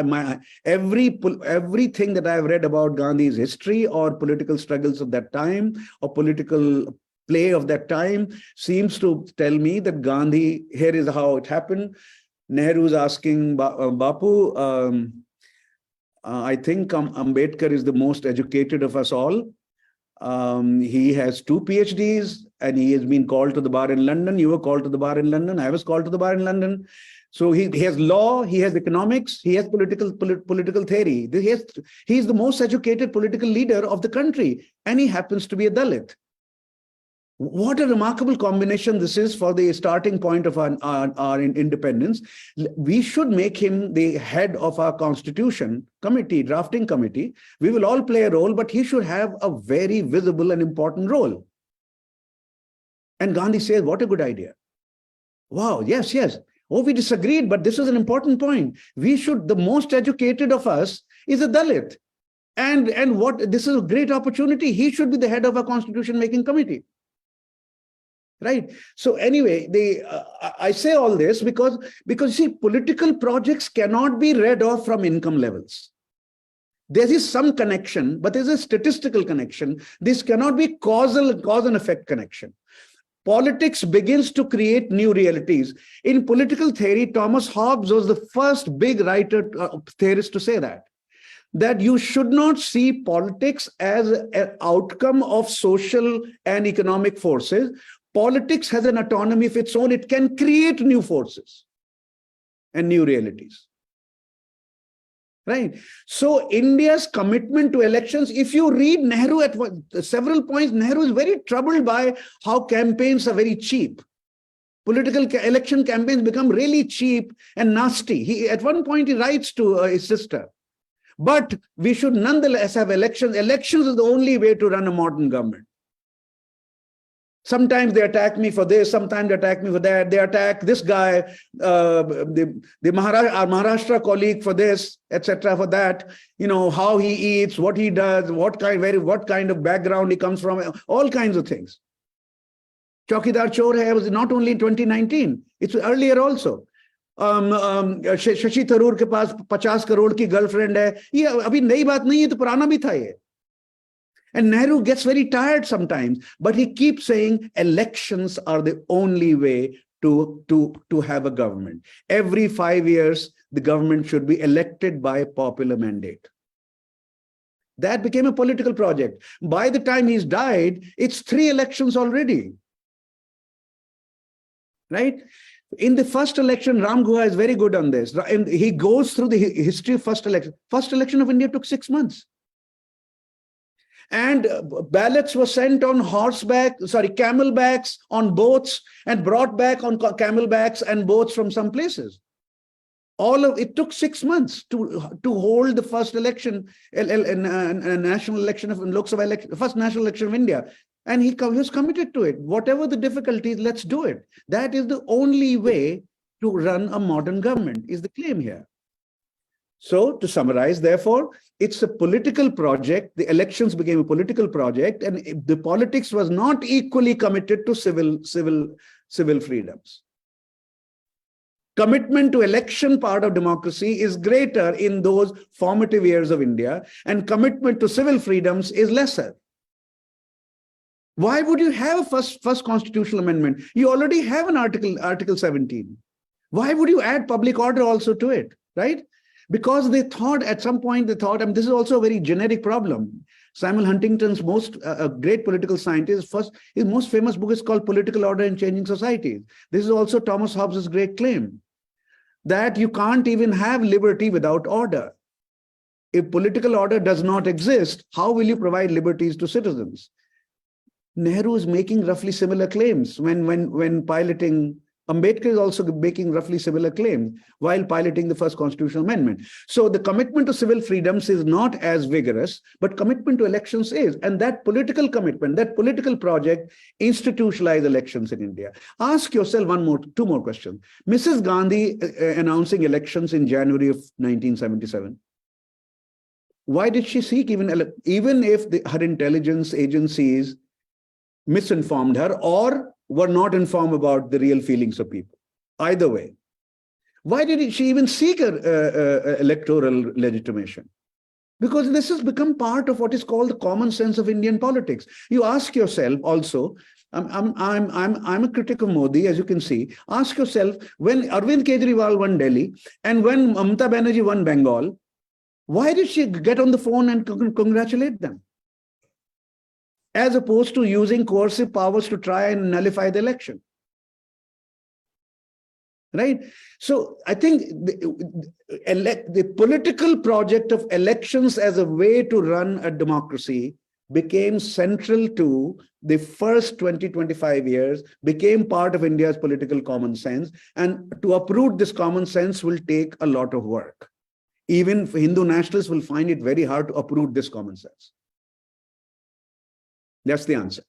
everything that I've read about Gandhi's history or political struggles of that time or political play of that time seems to tell me that Gandhi, here is how it happened. Nehru's asking Bapu, I think Ambedkar is the most educated of us all. He has 2 PhDs and he has been called to the bar in London. You were called to the bar in London. I was called to the bar in London. So he has law, he has economics, he has political theory. He's the most educated political leader of the country, and he happens to be a Dalit. What a remarkable combination this is for the starting point of our independence. We should make him the head of our constitution committee, drafting committee. We will all play a role, but he should have a very visible and important role. And Gandhi says, what a good idea. Wow, yes, yes. Oh, we disagreed, but this is an important point. The most educated of us is a Dalit. And this is a great opportunity. He should be the head of our constitution making committee. Right. So anyway, I say all this because see, political projects cannot be read off from income levels. There is some connection, but there's a statistical connection. This cannot be cause and effect connection. Politics begins to create new realities. In political theory, Thomas Hobbes was the first big writer, theorist to say that you should not see politics as an outcome of social and economic forces. Politics has an autonomy of its own. It can create new forces and new realities. Right? So India's commitment to elections, if you read Nehru at several points, Nehru is very troubled by how campaigns are very cheap. Political election campaigns become really cheap and nasty. At one point he writes to his sister, but we should nonetheless have elections. Elections is the only way to run a modern government. Sometimes they attack me for this, sometimes they attack me for that. They attack this guy, our Maharashtra colleague for this, etc. for that. You know, how he eats, what he does, what kind of background he comes from, all kinds of things. Chaukidar Chor hai was not only in 2019, it's earlier also. Shashi Tharoor ke paas 50 crore ki girlfriend hai. Ye abhi nayi baat nahi hai, to purana bhi tha ye. And Nehru gets very tired sometimes, but he keeps saying elections are the only way to have a government. Every 5 years, the government should be elected by popular mandate. That became a political project. By the time he's died, it's 3 elections already. Right? In the first election, Ram Guha is very good on this. And he goes through the history of first election. First election of India took 6 months. And ballots were sent on camelbacks on boats and brought back on camelbacks and boats from some places. It took 6 months to hold the first election, a national election of Lok Sabha election, first national election of India. And he was committed to it. Whatever the difficulties, let's do it. That is the only way to run a modern government, is the claim here. So to summarize, therefore, it's a political project. The elections became a political project, and the politics was not equally committed to civil freedoms. Commitment to election part of democracy is greater in those formative years of India, and commitment to civil freedoms is lesser. Why would you have a first constitutional amendment? You already have an Article 17. Why would you add public order also to it, right? Because they thought at some point, this is also a very generic problem. Samuel Huntington's great political scientist, his most famous book is called Political Order in Changing Societies. This is also Thomas Hobbes' great claim, that you can't even have liberty without order. If political order does not exist, how will you provide liberties to citizens? Nehru is making roughly similar claims when piloting. Ambedkar is also making roughly similar claims while piloting the first constitutional amendment. So the commitment to civil freedoms is not as vigorous, but commitment to elections is. And that political commitment, that political project institutionalized elections in India. Ask yourself two more questions. Mrs. Gandhi announcing elections in January of 1977. Why did she seek, even if her intelligence agencies misinformed her or were not informed about the real feelings of people. Either way. Why did she even seek electoral legitimation? Because this has become part of what is called the common sense of Indian politics. You ask yourself also, I'm a critic of Modi, as you can see. Ask yourself, when Arvind Kejriwal won Delhi and when Mamata Banerjee won Bengal, why did she get on the phone and congratulate them? As opposed to using coercive powers to try and nullify the election. Right? So I think the political project of elections as a way to run a democracy became central to the first 20-25 years, became part of India's political common sense. And to uproot this common sense will take a lot of work. Even Hindu nationalists will find it very hard to uproot this common sense. That's the answer.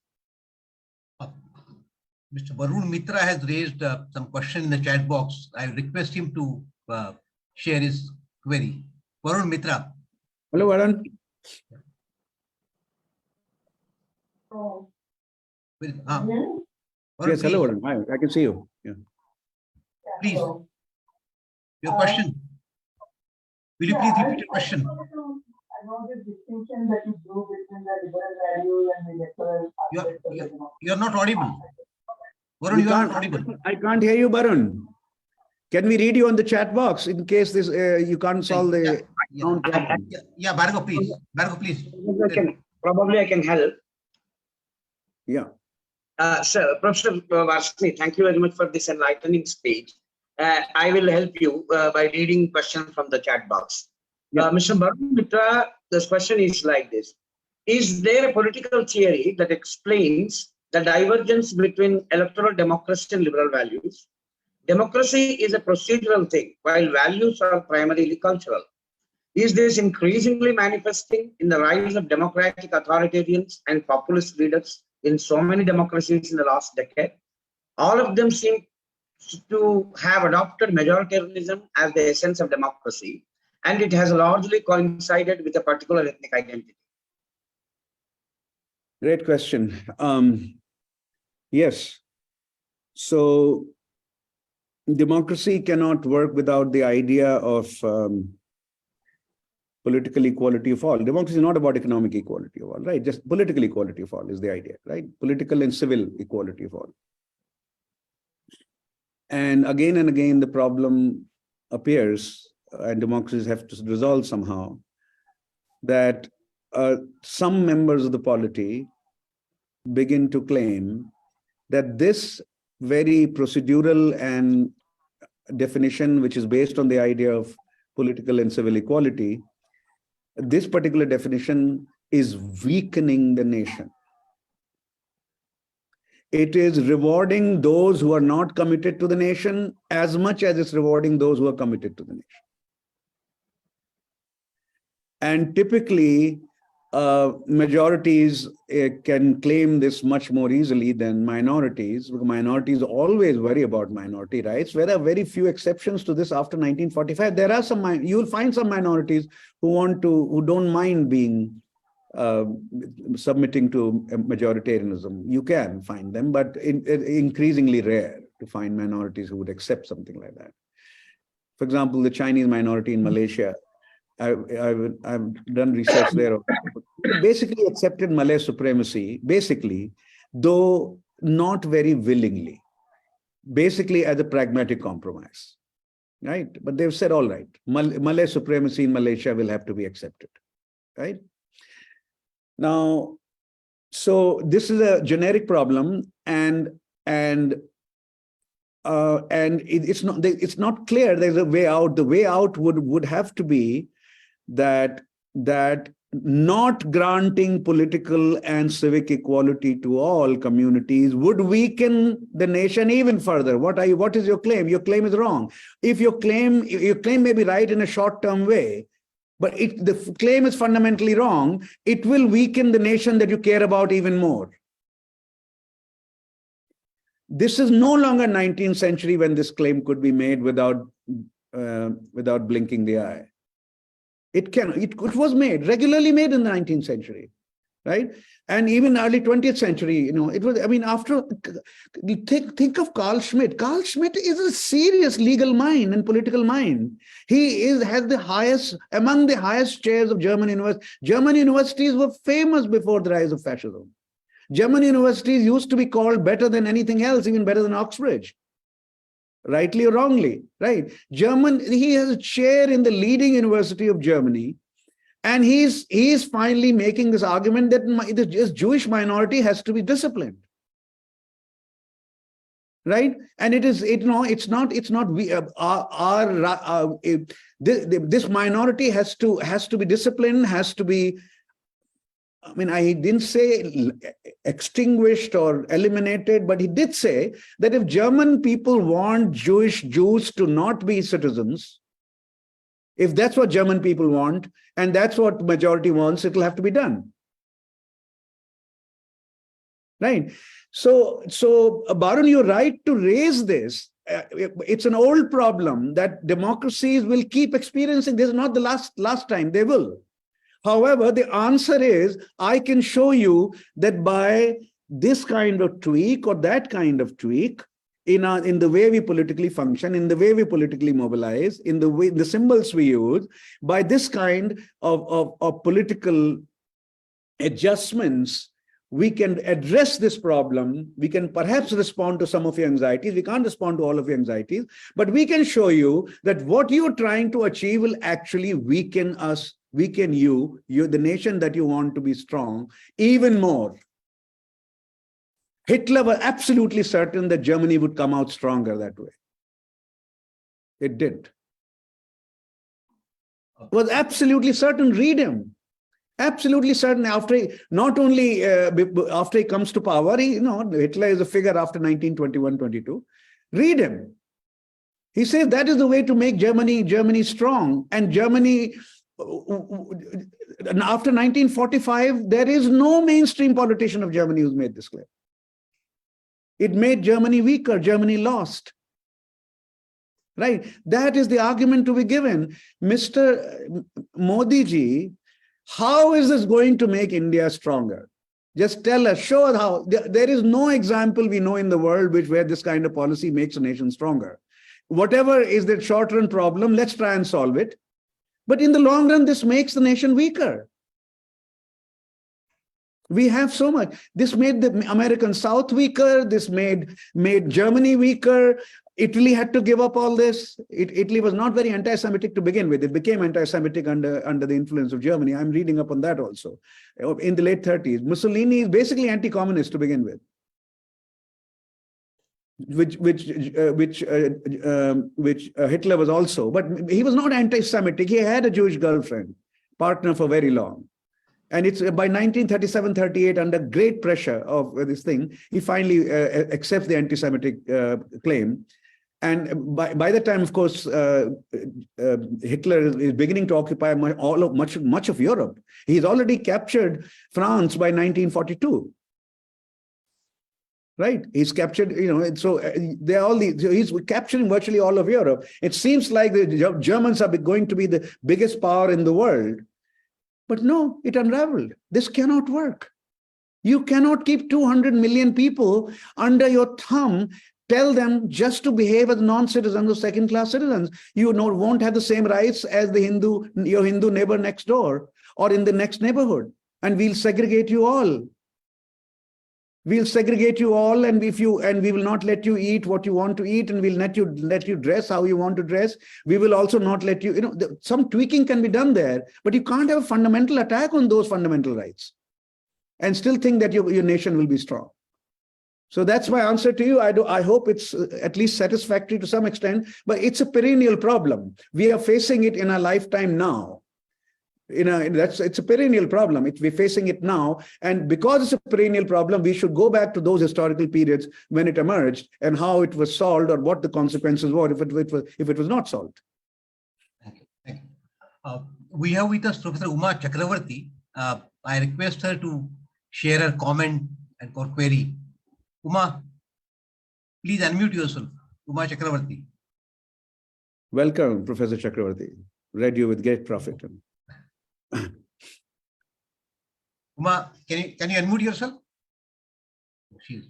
Mr. Varun Mitra has raised some question in the chat box. I request him to share his query. Varun Mitra. Hello, Varun. Varun, Yes, please. hello, Varun. Hi, I can see you. Yeah. Please, your question. Will you please repeat your question? I know the distinction that you do between the liberal values and the electoral aspects of the democracy. You're not audible. Varun, you are not audible. I can't hear you, Varun. Can we read you on the chat box in case this you can't solve the sound problem? Yeah, Bhargav, please. Bhargav, please. Probably I can help. Yeah. Sir, Professor Varshney, thank you very much for this enlightening speech. I will help you by reading questions from the chat box. Yeah. Mr. Varun Mitra, this question is like this. Is there a political theory that explains the divergence between electoral democracy and liberal values? Democracy is a procedural thing, while values are primarily cultural. Is this increasingly manifesting in the rise of democratic authoritarians and populist leaders in so many democracies in the last decade? All of them seem to have adopted majoritarianism as the essence of democracy, and it has largely coincided with a particular ethnic identity. Great question. Yes. So democracy cannot work without the idea of political equality of all. Democracy is not about economic equality of all, right? Just political equality of all is the idea, right? Political and civil equality of all. And again, the problem appears, and democracies have to resolve somehow, that some members of the polity begin to claim that this very procedural and definition, which is based on the idea of political and civil equality, this particular definition is weakening the nation. It is rewarding those who are not committed to the nation as much as it's rewarding those who are committed to the nation. And typically, majorities can claim this much more easily than minorities, because minorities always worry about minority rights. There are very few exceptions to this after 1945. There are some, you'll find some minorities who don't mind being submitting to majoritarianism. You can find them, but increasingly rare to find minorities who would accept something like that. For example, the Chinese minority in Malaysia, I've done research there. Basically accepted Malay supremacy, basically, though not very willingly, basically as a pragmatic compromise, right? But they've said, all right, Malay supremacy in Malaysia will have to be accepted, right? Now, so this is a generic problem, and it's not clear there's a way out. The way out would have to be that not granting political and civic equality to all communities would weaken the nation even further. What is your claim? Your claim is wrong. If your claim may be right in a short-term way, but the claim is fundamentally wrong, it will weaken the nation that you care about even more. This is no longer 19th century when this claim could be made without blinking the eye. It was made, regularly made in the 19th century. right? And even early 20th century, it was, I mean, after, think of Carl Schmitt. Carl Schmitt is a serious legal mind and political mind. He has the highest, among the highest chairs of German universities. German universities were famous before the rise of fascism. German universities used to be called better than anything else, even better than Oxbridge. Rightly or wrongly, right? He has a chair in the leading university of Germany. And he's finally making this argument that the Jewish minority has to be disciplined, right? And it's not this minority has to be disciplined, has to be. I mean, I didn't say extinguished or eliminated, but he did say that if German people want Jews to not be citizens, if that's what German people want, and that's what majority wants, it'll have to be done. Right? So Baron, you're right to raise this. It's an old problem that democracies will keep experiencing. This is not the last time, they will. However, the answer is, I can show you that by this kind of tweak or that kind of tweak, in the way we politically function, in the way we politically mobilize, in the symbols we use, by this kind of political adjustments, we can address this problem. We can perhaps respond to some of your anxieties. We can't respond to all of your anxieties, but we can show you that what you're trying to achieve will actually weaken us, weaken you, the nation that you want to be strong, even more. Hitler was absolutely certain that Germany would come out stronger that way. It did. Was absolutely certain. Read him. Absolutely certain. After not only after he comes to power, Hitler is a figure after 1921-22. Read him. He says that is the way to make Germany strong. And Germany, after 1945, there is no mainstream politician of Germany who's made this claim. It made Germany weaker. Germany lost. Right? That is the argument to be given. Mr. Modi ji, how is this going to make India stronger? Just tell us, show us how. There is no example we know in the world where this kind of policy makes a nation stronger. Whatever is the short-run problem, let's try and solve it. But in the long run, this makes the nation weaker. We have so much. This made the American South weaker. This made Germany weaker. Italy had to give up all this. Italy was not very anti-Semitic to begin with. It became anti-Semitic under the influence of Germany. I'm reading up on that also. In the late 30s, Mussolini is basically anti-communist to begin with, which Hitler was also. But he was not anti-Semitic. He had a Jewish girlfriend, partner for very long. And it's by 1937-38, under great pressure of this thing, he finally accepts the anti-Semitic claim. And by the time, of course, Hitler is beginning to occupy much of Europe. He's already captured France by 1942. Right? He's captured, so they're all he's capturing virtually all of Europe. It seems like the Germans are going to be the biggest power in the world. But no, it unraveled. This cannot work. You cannot keep 200 million people under your thumb, tell them just to behave as non-citizens or second-class citizens. You won't have the same rights as your Hindu neighbor next door or in the next neighborhood. And we'll segregate you all. We'll segregate you all, and we will not let you eat what you want to eat, and we'll let you dress how you want to dress. We will also not let you, some tweaking can be done there, but you can't have a fundamental attack on those fundamental rights and still think that your nation will be strong. So that's my answer to you. I hope it's at least satisfactory to some extent, but it's a perennial problem. We are facing it in our lifetime now. It's a perennial problem. We're facing it now, and because it's a perennial problem, we should go back to those historical periods when it emerged and how it was solved, or what the consequences were if it was not solved. Thank you. Thank you. We have with us Professor Uma Chakravarti. I request her to share her comment or query. Uma, please unmute yourself. Uma Chakravarti. Welcome, Professor Chakravarti. Read you with great profit. Uma, can you unmute yourself? She's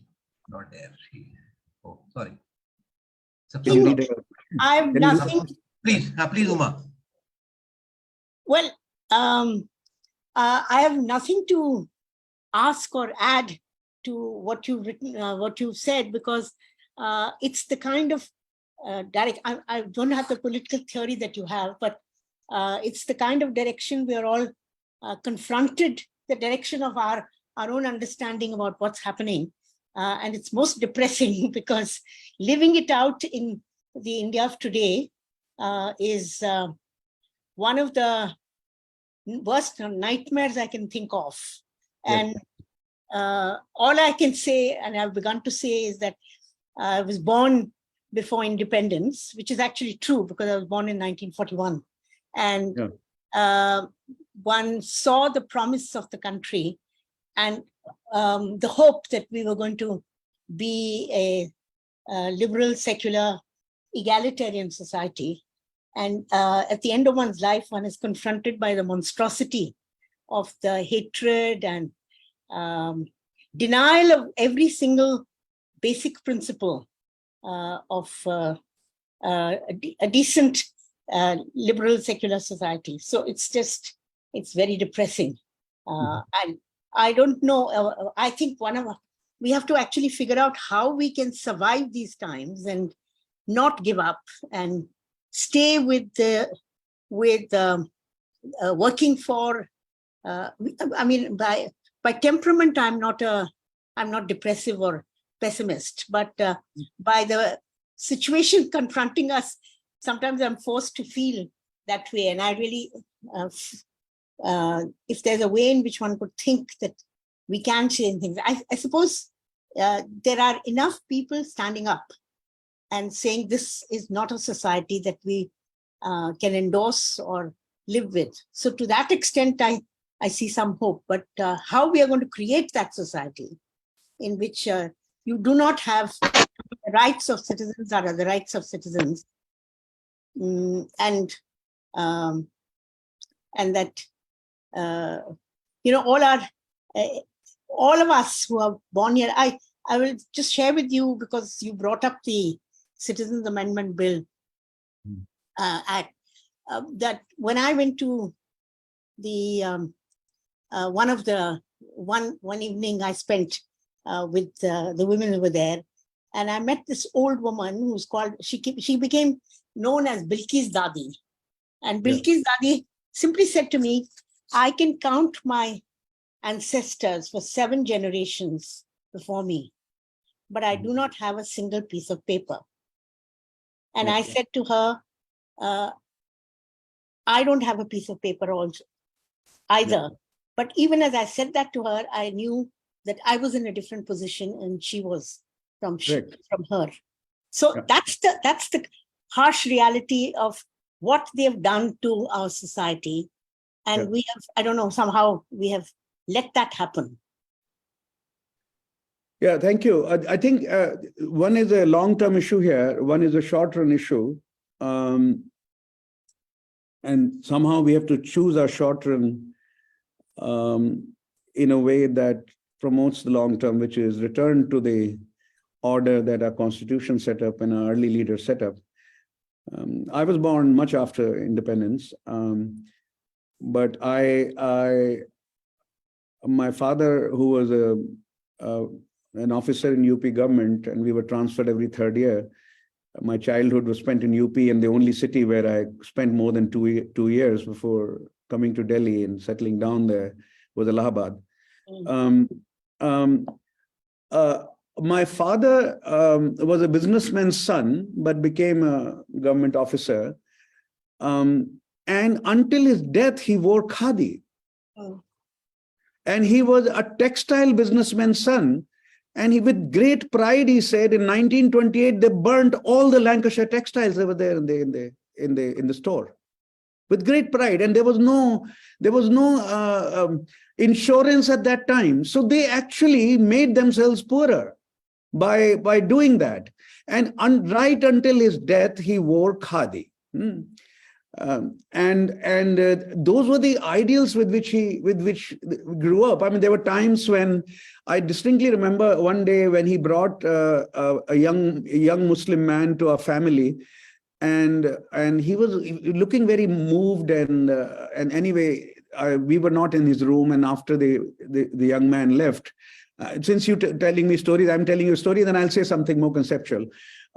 not there. Oh, sorry. Can you read it? I have Can you- nothing. Please, please, Uma. Well, I have nothing to ask or add to what you've written, what you've said, because it's the kind of direct. I don't have the political theory that you have, but it's the kind of direction we are all confronted. The direction of our own understanding about what's happening, and it's most depressing because living it out in the India of today is one of the worst nightmares I can think of. And all I can say, and I've begun to say, is that I was born before independence, which is actually true because I was born in 1941. And one saw the promise of the country and the hope that we were going to be a liberal, secular, egalitarian society. And at the end of one's life, one is confronted by the monstrosity of the hatred and denial of every single basic principle of a decent liberal secular society. So it's very depressing. And I don't know, I think we have to actually figure out how we can survive these times and not give up and stay with working for, I mean, by temperament, I'm not depressive or pessimist, but by the situation confronting us, sometimes I'm forced to feel that way. And I really, if there's a way in which one could think that we can change things, I suppose there are enough people standing up and saying this is not a society that we can endorse or live with. So to that extent, I see some hope, but how we are going to create that society in which you do not have the rights of citizens are the rights of citizens, and that all of us who are born here. I will just share with you, because you brought up the Citizens Amendment Bill Act, that when I went to the one evening I spent with the women who were there, and I met this old woman who's called, she became known as Bilki's Dadi. And Bilki's Dadi simply said to me, I can count my ancestors for 7 generations before me, but I do not have a single piece of paper. And I said to her, I don't have a piece of paper also either. But even as I said that to her, I knew that I was in a different position and she was from her. So that's the harsh reality of what they've done to our society. And we have, I don't know, somehow we have let that happen. Yeah, thank you. I think one is a long-term issue here, one is a short-run issue. And somehow we have to choose our short-run in a way that promotes the long-term, which is return to the order that our constitution set up and our early leaders set up. I was born much after independence, but my father, who was an officer in UP government, and we were transferred every 3rd year. My childhood was spent in UP, and the only city where I spent more than 2 years before coming to Delhi and settling down there was Allahabad. My father was a businessman's son, but became a government officer. And until his death, he wore khadi. And he was a textile businessman's son. And he, with great pride, he said, in 1928, they burnt all the Lancashire textiles that were there in the store, with great pride. And there was no insurance at that time, so they actually made themselves poorer by doing that. And right until his death, he wore khadi. Those were the ideals with which grew up. I mean, there were times when I distinctly remember one day when he brought a young Muslim man to our family, and he was looking very moved, and anyway, we were not in his room, and after the young man left, since you're telling me stories, I'm telling you a story, then I'll say something more conceptual.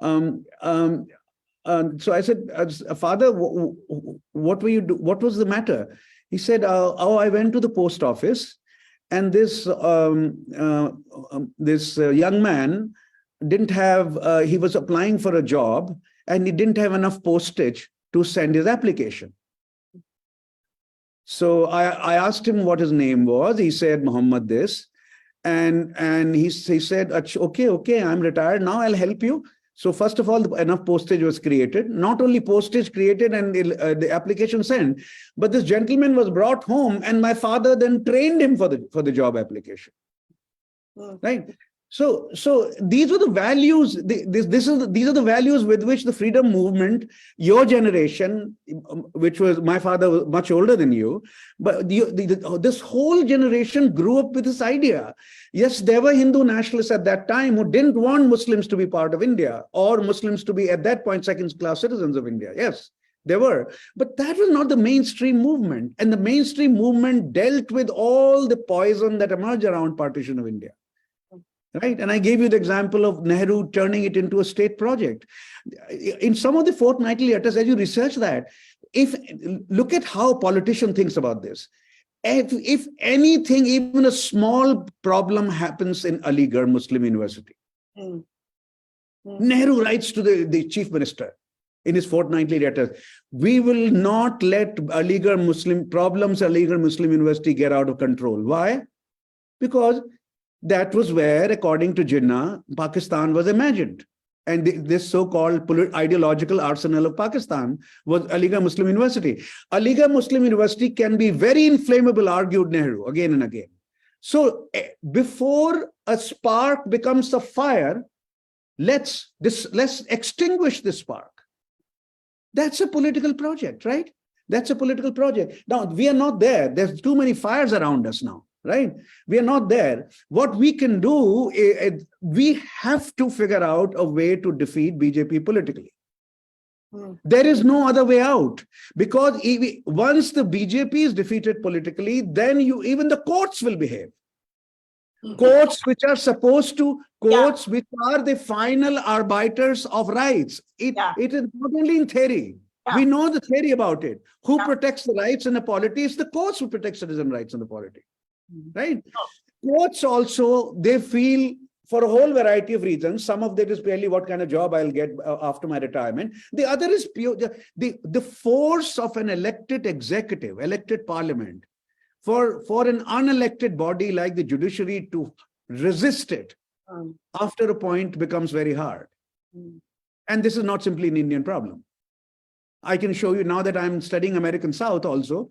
So I said, Father, what were you do? What was the matter? He said, oh, I went to the post office, and this young man didn't have, he was applying for a job, and he didn't have enough postage to send his application. So I asked him what his name was. He said, Muhammad this. And he said, okay, I'm retired. Now I'll help you. So first of all, enough postage was created. Not only postage created and the application sent, but this gentleman was brought home, and my father then trained him for the job application. Right. So these are the values. These are the values with which the freedom movement, your generation, which was my father was much older than you, but this whole generation grew up with this idea. Yes, there were Hindu nationalists at that time who didn't want Muslims to be part of India, or Muslims to be at that point second-class citizens of India. Yes, there were, but that was not the mainstream movement, and the mainstream movement dealt with all the poison that emerged around partition of India. Right. And I gave you the example of Nehru turning it into a state project. In some of the fortnightly letters, as you research that, look at how a politician thinks about this. If anything, even a small problem happens in Aligarh Muslim University, Nehru writes to the chief minister in his fortnightly letters, we will not let Aligarh Muslim University get out of control. Why? Because that was where, according to Jinnah, Pakistan was imagined. And this so-called ideological arsenal of Pakistan was Aligarh Muslim University. Aligarh Muslim University can be very inflammable, argued Nehru again and again. So before a spark becomes a fire, let's extinguish this spark. That's a political project, right? That's a political project. Now, we are not there. There's too many fires around us now. Right? We are not there. What we can do is we have to figure out a way to defeat BJP politically. There is no other way out, because once the BJP is defeated politically, then even the courts will behave. Courts which are supposed to, which are the final arbiters of rights. It is not only in theory. We know the theory about it. Who protects the rights in a polity? It's the courts who protect citizen rights in the polity. Right? Courts also, they feel, for a whole variety of reasons. Some of that is purely what kind of job I'll get after my retirement. The other is pure, the force of an elected executive, elected parliament, for an unelected body like the judiciary to resist it after a point becomes very hard. And this is not simply an Indian problem. I can show you, now that I'm studying American South also,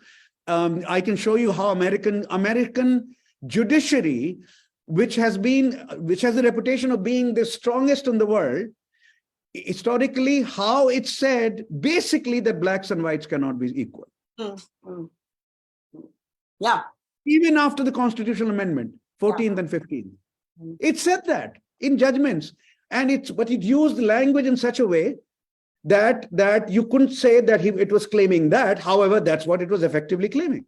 I can show you how American judiciary, which has the reputation of being the strongest in the world, historically, how it said basically that blacks and whites cannot be equal. Yeah. Even after the constitutional amendment, 14th and 15th, it said that in judgments, but it used language in such a way that you couldn't say that it was claiming that. However, that's what it was effectively claiming,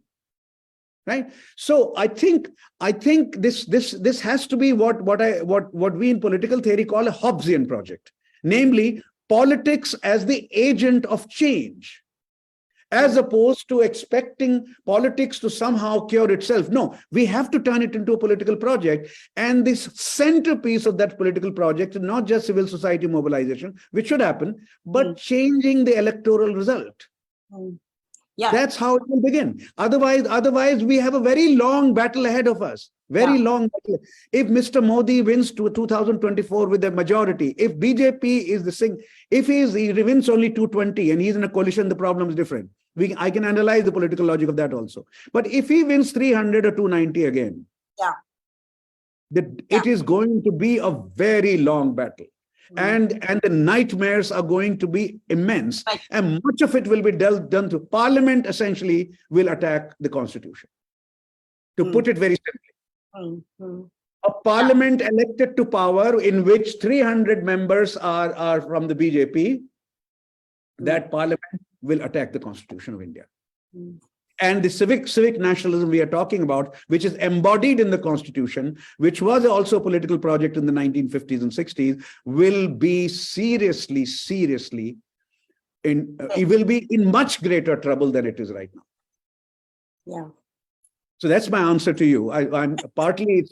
right? So I think this has to be what we in political theory call a Hobbesian project, namely politics as the agent of change, as opposed to expecting politics to somehow cure itself. No, we have to turn it into a political project. And this centerpiece of that political project is not just civil society mobilization, which should happen, but changing the electoral result. Yeah. That's how it will begin. Otherwise, we have a very long battle ahead of us. Very long battle. If Mr. Modi wins to 2024 with a majority, if BJP is if he wins only 220 and he's in a coalition, the problem is different. I can analyze the political logic of that also. But if he wins 300 or 290 again, it is going to be a very long battle. and the nightmares are going to be immense. Right. And much of it will be done through Parliament. Essentially will attack the Constitution. To put it very simply. A parliament elected to power in which 300 members are from the BJP, that parliament will attack the Constitution of India. And the civic nationalism we are talking about, which is embodied in the Constitution, which was also a political project in the 1950s and 60s, will be seriously, it will be in much greater trouble than it is right now. Yeah. So that's my answer to you. I'm partly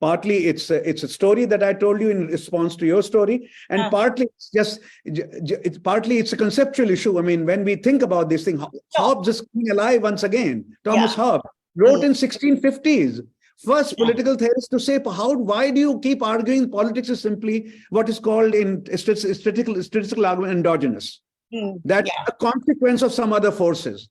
it's a story that I told you in response to your story, and partly it's a conceptual issue. I mean, when we think about this thing, Hobbes is coming alive once again. Thomas Hobbes wrote in 1650s, first political theorist to say, why do you keep arguing politics is simply what is called in statistical argument endogenous? That's a consequence of some other forces,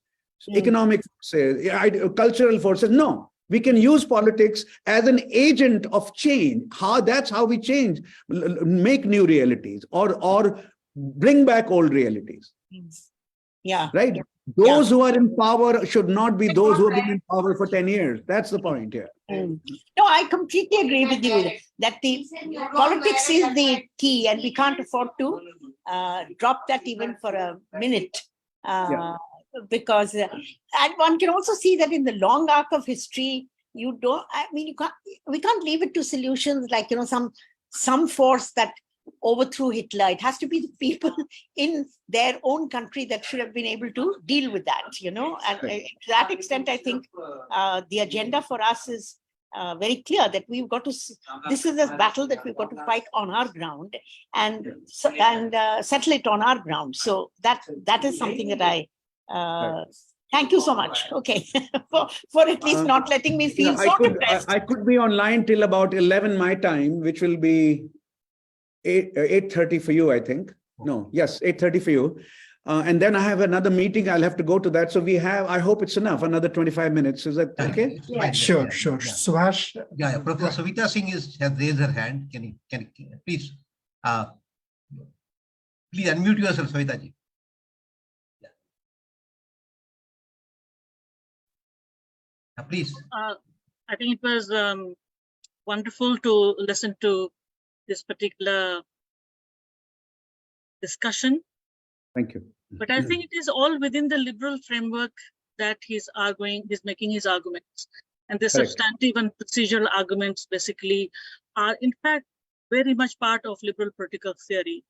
economic forces, cultural forces. No. We can use politics as an agent of change. That's how we change, make new realities or bring back old realities. Yeah. Right? Yeah. Those who are in power should not be those who have been in power for 10 years. That's the point here. No, I completely agree with you that the politics is the key, and we can't afford to drop that even for a minute. Because and one can also see that in the long arc of history, we can't leave it to solutions like, some force that overthrew Hitler. It has to be the people in their own country that should have been able to deal with that, and to that extent, I think the agenda for us is very clear that we've got to, this is a battle that we've got to fight on our ground and settle it on our ground. So that is something that thank you so much. Okay, for at least not letting me feel so depressed. I could be online till about 11 my time, which will be 8:30 for you, I think. No, yes, 8:30 for you. And then I have another meeting. I'll have to go to that. So we have, I hope it's enough, another 25 minutes. Is that okay? Yeah, sure. Subhash. Yeah, Professor Savita Singh has raised her hand. Can you please unmute yourself, Savita ji. Please. I think it was wonderful to listen to this particular discussion. Thank you. But I think it is all within the liberal framework that he's making his arguments. And the substantive and procedural arguments basically are in fact very much part of liberal political theory.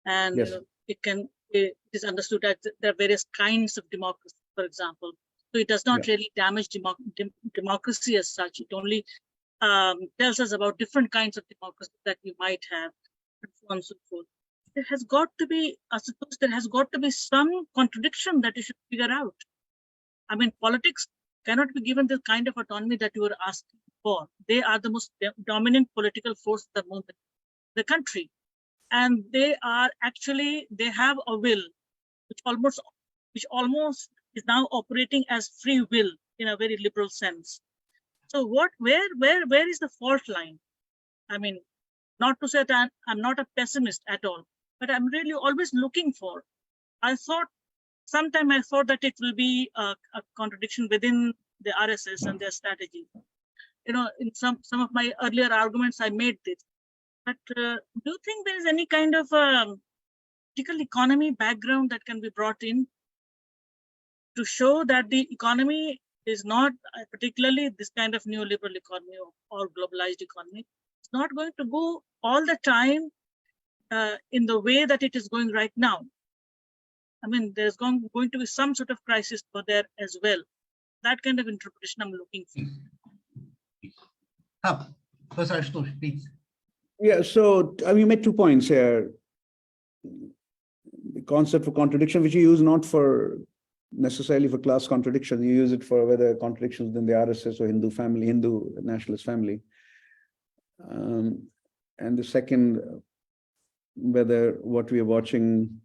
And it is understood that there are various kinds of democracy, for example. So it does not really damage democracy as such. It only tells us about different kinds of democracy that we might have, and so on and so forth. There has got to be, I suppose, there has got to be some contradiction that you should figure out. I mean, politics cannot be given the kind of autonomy that you were asking for. They are the most dominant political force at the moment in the country. And they are actually, they have a will, which almost is now operating as free will in a very liberal sense. So where is the fault line? I mean, not to say that I'm not a pessimist at all, but I'm really always looking for. Sometime I thought that it will be a contradiction within the RSS and their strategy. In some of my earlier arguments, I made this. But do you think there is any kind of political economy background that can be brought in to show that the economy is not, particularly this kind of neoliberal economy or globalized economy, it's not going to go all the time in the way that it is going right now? I mean, there's going to be some sort of crisis for there as well. That kind of interpretation I'm looking for. Professor Ashutosh, please. Yeah, so you made 2 points here. The concept of contradiction, which you use not for necessarily for class contradiction, you use it for whether contradictions within the RSS or Hindu nationalist family. And the second, whether what we are watching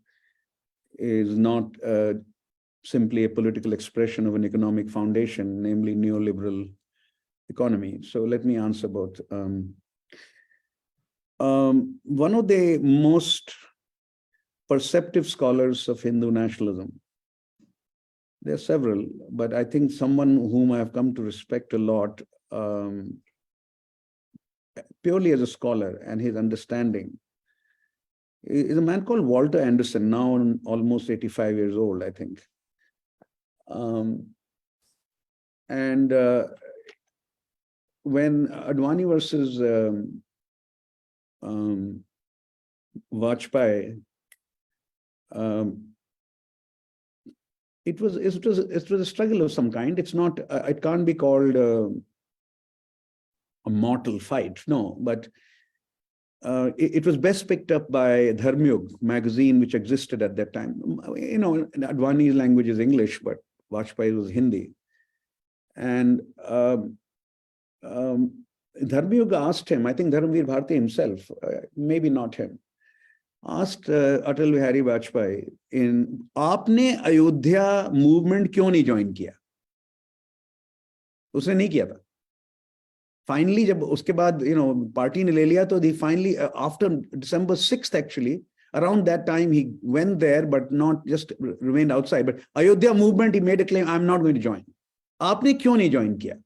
is not simply a political expression of an economic foundation, namely neoliberal economy. So let me answer both. one of the most perceptive scholars of Hindu nationalism, there are several, but I think someone whom I have come to respect a lot, purely as a scholar and his understanding, is a man called Walter Anderson, now almost 85 years old, I think. When Advani versus Vajpayee, it was a struggle of some kind. It's not, it can't be called a mortal fight, no, but it was best picked up by Dharmyug magazine, which existed at that time. You know, Advani's language is English, but Vajpayee was Hindi. And Dharmyug asked him, I think Dharmveer Bharti himself, maybe not him, asked Atal Bihari Vajpayee, आपने Ayodhya movement क्यों नहीं join किया? उसने नहीं किया था. Finally, जब उसके बाद पार्टी ने ले लिया, तो finally after December 6th actually, around that time he went there, but not just remained outside. But Ayodhya movement, he made a claim, I'm not going to join. आपने क्यों नहीं join किया?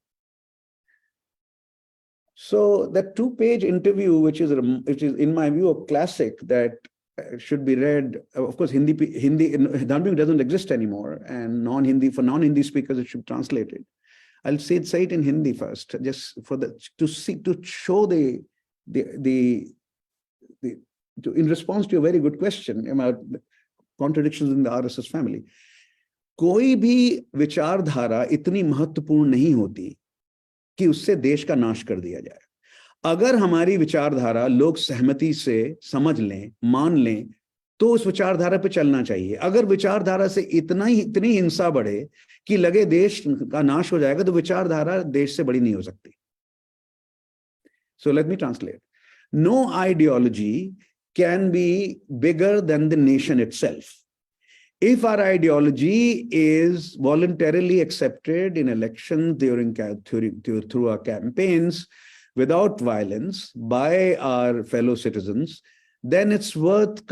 So that 2-page interview, which is in my view a classic that should be read. Of course, Hindi Dharmyug doesn't exist anymore, and for non-Hindi speakers it should be translated. I'll say it in Hindi first, just for to show in response to a very good question about contradictions in the RSS family. कोई भी विचारधारा इतनी महत्वपूर्ण नहीं होती कि उससे देश का नाश कर दिया जाए. अगर हमारी विचारधारा लोग सहमति से समझ लें, मान लें, तो उस विचारधारा पे चलना चाहिए. अगर विचारधारा से इतनी हिंसा बढ़े कि लगे देश का नाश हो जाएगा, तो विचारधारा देश से बड़ी नहीं हो सकती. So let me translate. No ideology can be bigger than the nation itself. If our ideology is voluntarily accepted in elections through our campaigns without violence by our fellow citizens, then it's worth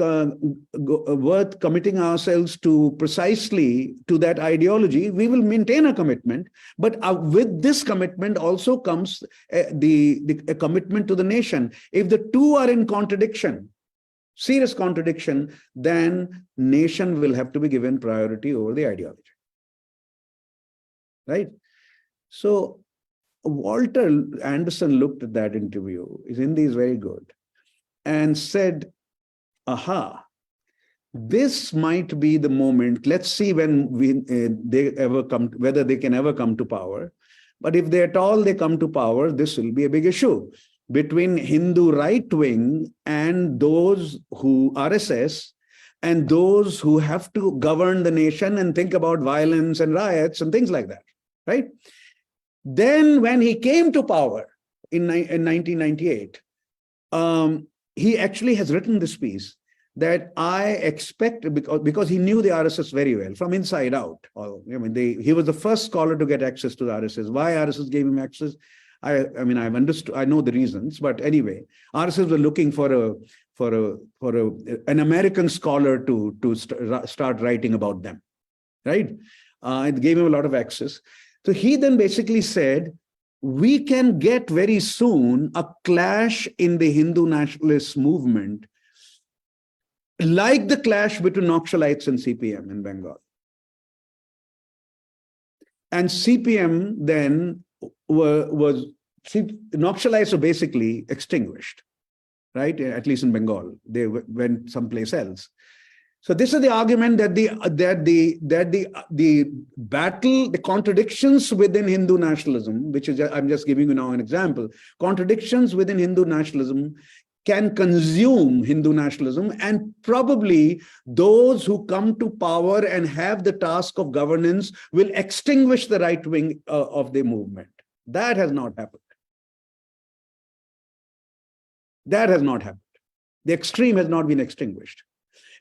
committing ourselves to precisely to that ideology. We will maintain a commitment, but with this commitment also comes a commitment to the nation. If the two are in contradiction, serious contradiction, then nation will have to be given priority over the ideology. Right? So Walter Anderson looked at that interview, his Hindi is very good, and said, aha, this might be the moment. Let's see when whether they can ever come to power. But if they at all they come to power, this will be a big issue between Hindu right wing and those who RSS and those who have to govern the nation and think about violence and riots and things like that, right? Then when he came to power in 1998, he actually has written this piece that I expect, because he knew the RSS very well from inside out. He was the first scholar to get access to the RSS. Why RSS gave him access? I've understood. I know the reasons, but anyway, RSS were looking for an American scholar to start writing about them, right? It gave him a lot of access. So he then basically said, we can get very soon a clash in the Hindu nationalist movement, like the clash between Naxalites and CPM in Bengal. And CPM then Naxalites were basically extinguished, right? At least in Bengal, they went someplace else. So this is the argument that the battle, the contradictions within Hindu nationalism, which is, I'm just giving you now an example, contradictions within Hindu nationalism can consume Hindu nationalism, and probably those who come to power and have the task of governance will extinguish the right wing of the movement. That has not happened. That has not happened. The extreme has not been extinguished.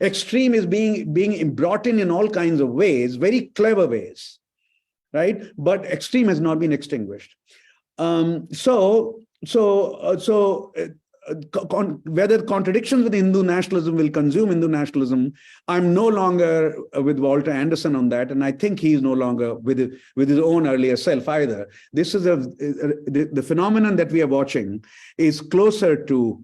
Extreme is being brought in all kinds of ways, very clever ways, right? But extreme has not been extinguished. whether contradictions with Hindu nationalism will consume Hindu nationalism, I'm no longer with Walter Anderson on that, and I think he's no longer with his own earlier self either. This is the phenomenon that we are watching is closer to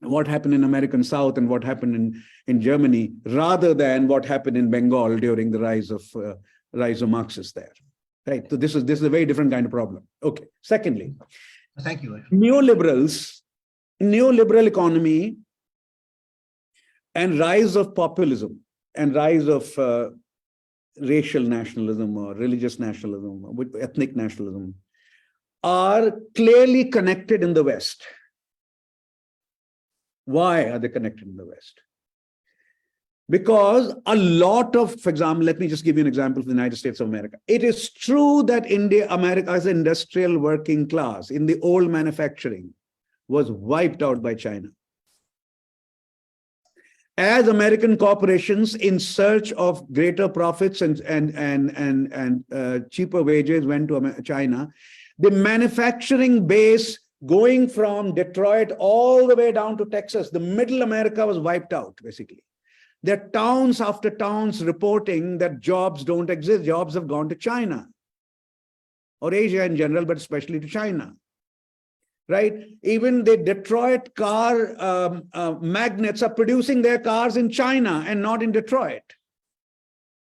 what happened in American South and what happened in Germany, rather than what happened in Bengal during the rise of Marxists there. Right. So this is a very different kind of problem. Okay. Secondly, thank you. Neoliberal economy and rise of populism and rise of racial nationalism or religious nationalism, or ethnic nationalism are clearly connected in the West. Why are they connected in the West? Because a lot of, for example, let me just give you an example of the United States of America. It is true that America as an industrial working class in the old manufacturing was wiped out by China. As American corporations in search of greater profits and cheaper wages went to China, the manufacturing base going from Detroit all the way down to Texas, the middle America was wiped out, basically. There are towns after towns reporting that jobs don't exist. Jobs have gone to China or Asia in general, but especially to China. Right? Even the Detroit car magnates are producing their cars in China and not in Detroit.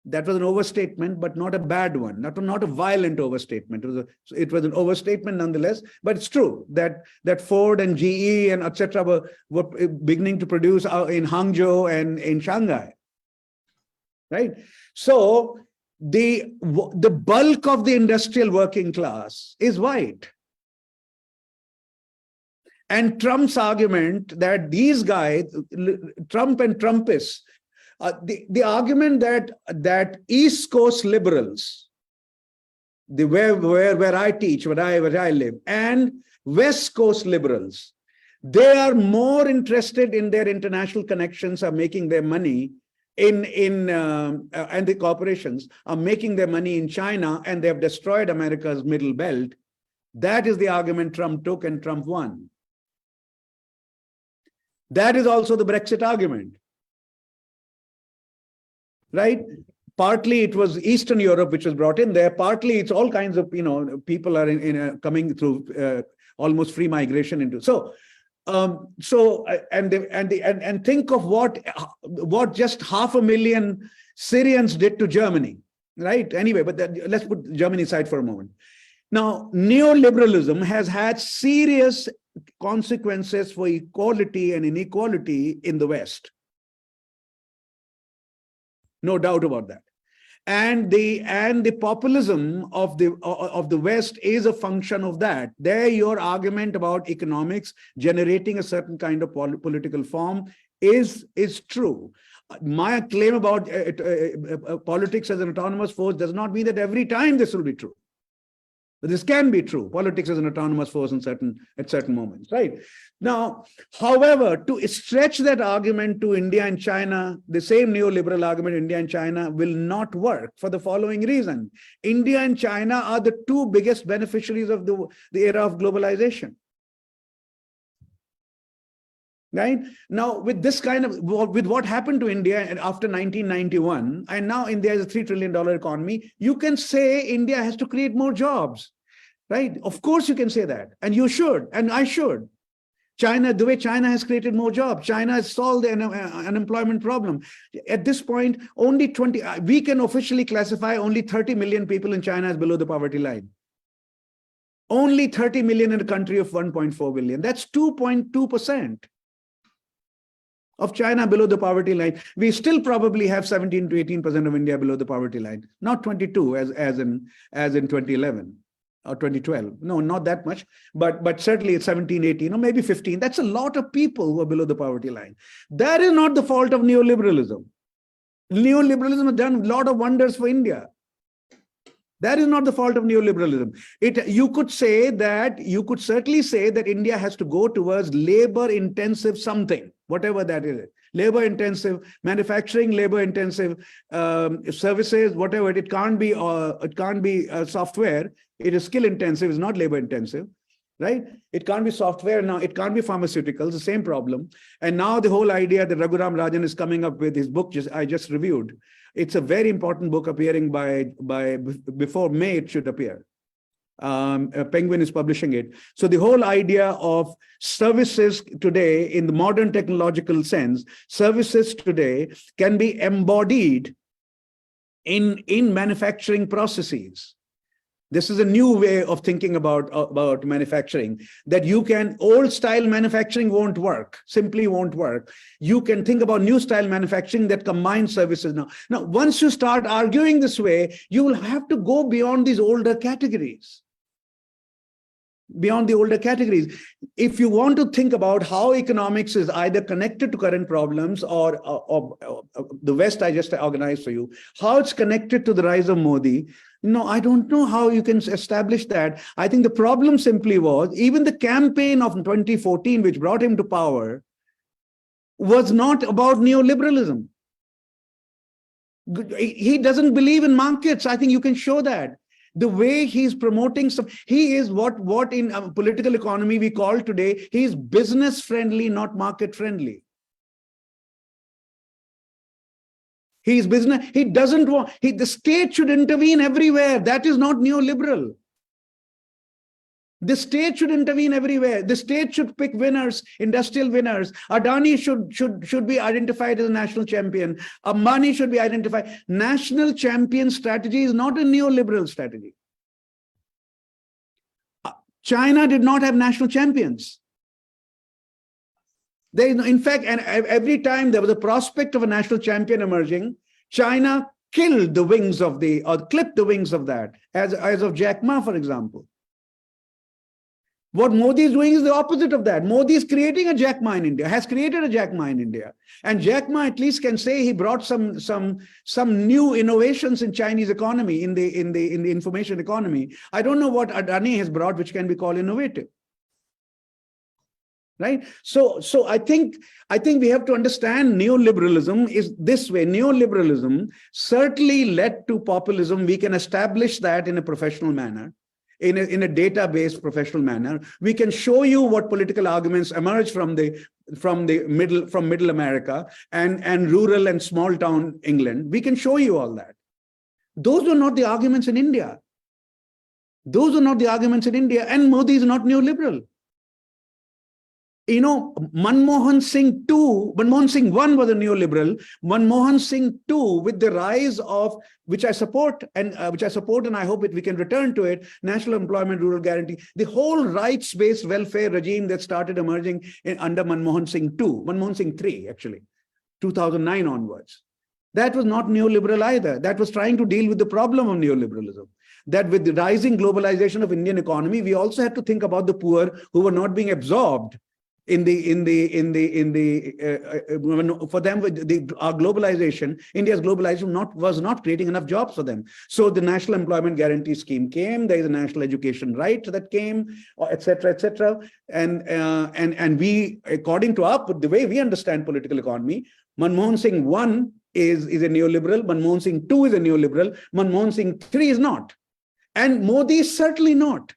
That was an overstatement, but not a bad one, not a violent overstatement. It was an overstatement nonetheless, but it's true that Ford and GE and etc. were beginning to produce in Hangzhou and in Shanghai. Right? So the bulk of the industrial working class is white. And Trump's argument that these guys, Trump and Trumpists, the argument that East Coast liberals, where I teach, where I live, and West Coast liberals, they are more interested in their international connections, are making their money and the corporations are making their money in China, and they have destroyed America's middle belt. That is the argument Trump took, and Trump won. That is also the Brexit argument. Right? Partly it was Eastern Europe which was brought in there. Partly it's all kinds of, people are coming through almost free migration into. And think of what just 500,000 Syrians did to Germany. Right? Anyway, but let's put Germany aside for a moment. Now, neoliberalism has had serious consequences for equality and inequality in the West. No doubt about that. And the populism of the West is a function of that. There, your argument about economics generating a certain kind of political form is true. My claim about politics as an autonomous force does not mean that every time this will be true. But this can be true. Politics is an autonomous force at certain moments, right? Now, however, to stretch that argument to India and China, the same neoliberal argument, India and China, will not work for the following reason. India and China are the two biggest beneficiaries of the era of globalization. Right? Now, with this with what happened to India after 1991, and now India is a $3 trillion economy, you can say India has to create more jobs, right? Of course you can say that, and you should, and I should. China, the way China has created more jobs, China has solved the unemployment problem. At this point, we can officially classify only 30 million people in China as below the poverty line. Only 30 million in a country of 1.4 billion. That's 2.2%. Of China below the poverty line. We still probably have 17 to 18% of India below the poverty line, not 22 as in 2011 or 2012. No, not that much, but certainly it's 17, 18, or maybe 15. That's a lot of people who are below the poverty line. That is not the fault of neoliberalism. Neoliberalism has done a lot of wonders for India. That is not the fault of neoliberalism. You could certainly say that India has to go towards labor-intensive something, whatever that is. Labor-intensive manufacturing, labor-intensive services, whatever. It can't be software. It is skill-intensive. It's not labor-intensive. right? It can't be software now. It can't be pharmaceuticals, the same problem. And now the whole idea that Raghuram Rajan is coming up with his book, I just reviewed. It's a very important book appearing before May it should appear. Penguin is publishing it. So the whole idea of services today in the modern technological sense, services today can be embodied in manufacturing processes. This is a new way of thinking about manufacturing, that you can, old style manufacturing won't work, simply won't work. You can think about new style manufacturing that combines services now. Now, once you start arguing this way, you will have to go beyond these older categories. Beyond the older categories. If you want to think about how economics is either connected to current problems or the West I just organized for you, how it's connected to the rise of Modi, no, I don't know how you can establish that. I think the problem simply was, even the campaign of 2014, which brought him to power, was not about neoliberalism. He doesn't believe in markets. I think you can show that. The way he's promoting some, he is what in political economy we call today, he's business friendly, not market friendly. He's business, he doesn't want, the state should intervene everywhere. That is not neoliberal. The state should intervene everywhere. The state should pick winners, industrial winners. Adani should be identified as a national champion. Ambani should be identified. National champion strategy is not a neoliberal strategy. China did not have national champions. There is no, in fact, and every time there was a prospect of a national champion emerging, China killed the wings of or clipped the wings of that, as of Jack Ma, for example. What Modi is doing is the opposite of that. Modi is creating a Jack Ma in India, has created a Jack Ma in India. And Jack Ma at least can say he brought some new innovations in Chinese economy, in the information economy. I don't know what Adani has brought, which can be called innovative. Right? So I think we have to understand neoliberalism is this way. Neoliberalism certainly led to populism. We can establish that in a professional manner, in a data-based professional manner. We can show you what political arguments emerge from middle America and rural and small town England. We can show you all that. Those are not the arguments in India. Those are not the arguments in India, and Modi is not neoliberal. You know, Manmohan Singh I was a neoliberal. Manmohan Singh II, with the rise of, which I support, and I hope we can return to it, National Employment Rural Guarantee, the whole rights-based welfare regime that started emerging under Manmohan Singh III, actually, 2009 onwards. That was not neoliberal either. That was trying to deal with the problem of neoliberalism. That with the rising globalization of Indian economy, we also had to think about the poor who were not being absorbed for them, our globalization, India's globalization was not creating enough jobs for them. So the National Employment Guarantee Scheme came. There is a national education right that came, etc., etc. And we, according to the way we understand political economy, Manmohan Singh I is a neoliberal. Manmohan Singh II is a neoliberal. Manmohan Singh III is not, and Modi is certainly not.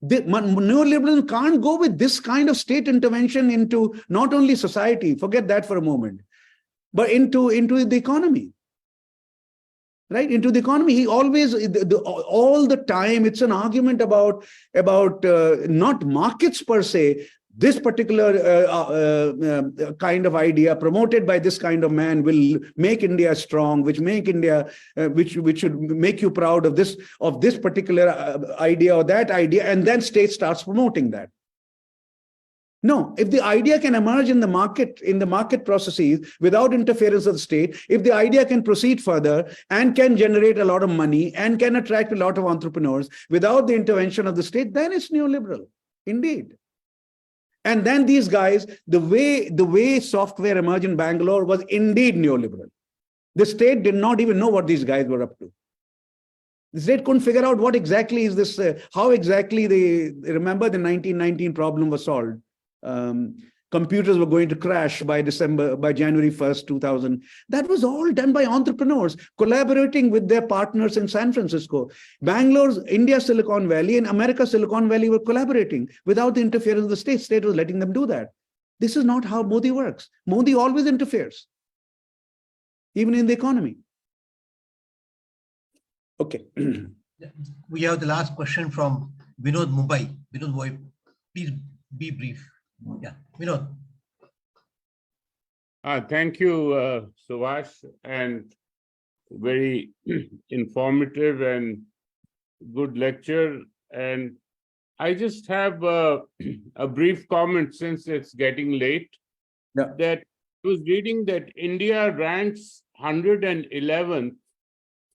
Neoliberalism can't go with this kind of state intervention into not only society, forget that for a moment, but into the economy. Right? Into the economy. He always, all the time, it's an argument about not markets per se. This particular kind of idea promoted by this kind of man will make India strong, which should make you proud of this particular idea or that idea, and then state starts promoting that. No, if the idea can emerge in the market processes without interference of the state, if the idea can proceed further and can generate a lot of money and can attract a lot of entrepreneurs without the intervention of the state, then it's neoliberal, indeed. And then these guys, the way software emerged in Bangalore was indeed neoliberal. The state did not even know what these guys were up to. The state couldn't figure out what exactly is this, how exactly remember the 1919 problem was solved. computers were going to crash by January 1st, 2000. That was all done by entrepreneurs collaborating with their partners in San Francisco. Bangalore's India Silicon Valley and America Silicon Valley were collaborating without the interference of the state. State was letting them do that. This is not how Modi works. Modi always interferes, even in the economy. Okay. We have the last question from Vinod Mumbai. Vinod Mumbai, please be brief. Yeah, Vinod. Thank you, Suvash, and very informative and good lecture. And I just have a brief comment since it's getting late. Yeah. That I was reading that India ranks 111th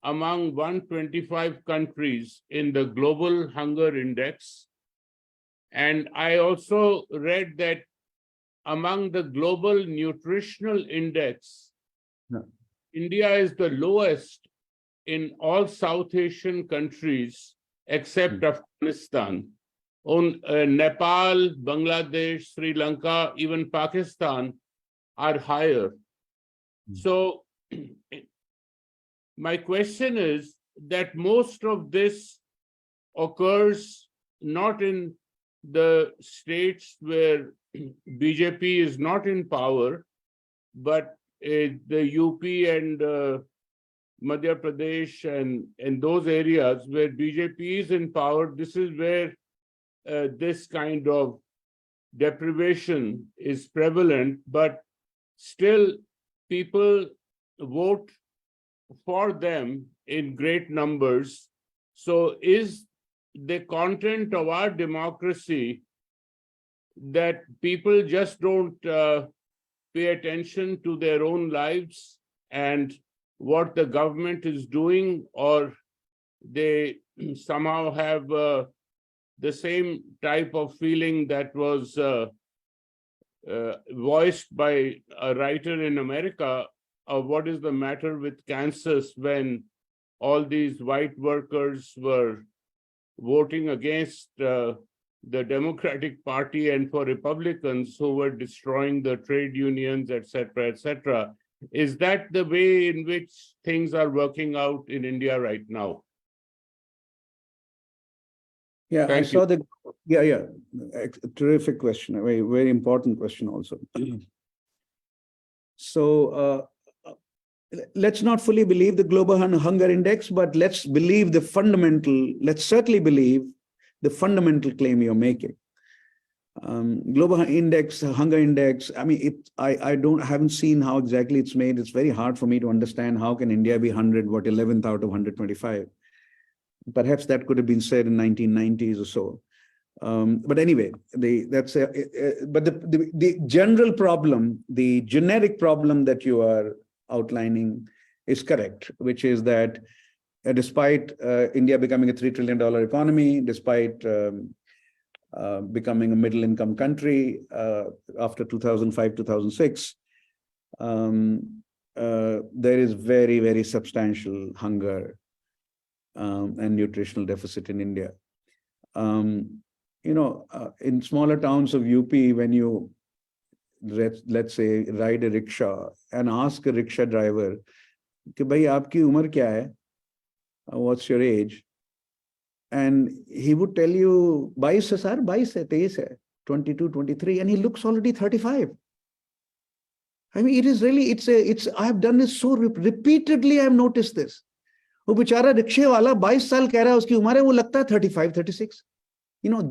among 125 countries in the Global Hunger Index. And I also read that among the Global Nutritional Index, India is the lowest in all South Asian countries except Afghanistan. On Nepal, Bangladesh, Sri Lanka, even Pakistan are higher. So my question is that most of this occurs not in the states where BJP is not in power, but the UP and Madhya Pradesh and those areas where BJP is in power. This is where this kind of deprivation is prevalent, but still people vote for them in great numbers. So is the content of our democracy that people just don't pay attention to their own lives and what the government is doing, or they somehow have the same type of feeling that was voiced by a writer in America of what is the matter with Kansas when all these white workers were voting against the Democratic Party and for Republicans who were destroying the trade unions, etc., etc. Is that the way in which things are working out in India right now? Yeah, Thank I saw the, yeah, terrific question, a very, very important question also. So let's not fully believe the global hunger index, but let's believe the fundamental, let's certainly believe the fundamental claim you're making. Global index, hunger index, I mean, I haven't seen how exactly it's made. It's very hard for me to understand how can India be 11th out of 125. Perhaps that could have been said in 1990s or so. But anyway, the general problem, the generic problem that you are outlining is correct, which is that despite India becoming a $3 trillion economy, despite becoming a middle-income country after 2005, 2006, there is very, very substantial hunger and nutritional deficit in India. In smaller towns of UP, when you, let's say, ride a rickshaw and ask a rickshaw driver, कि भाई आपकी उम्र क्या है? What's your age? And he would tell you, 22 है sir, 22 है, 23 है, 22, 23, and he looks already 35. I mean, it is really, I have done this so repeatedly, I have noticed this. वो बेचारा रिक्शे वाला 22 साल कह रहा है उसकी उम्र है, वो लगता है 35, 36.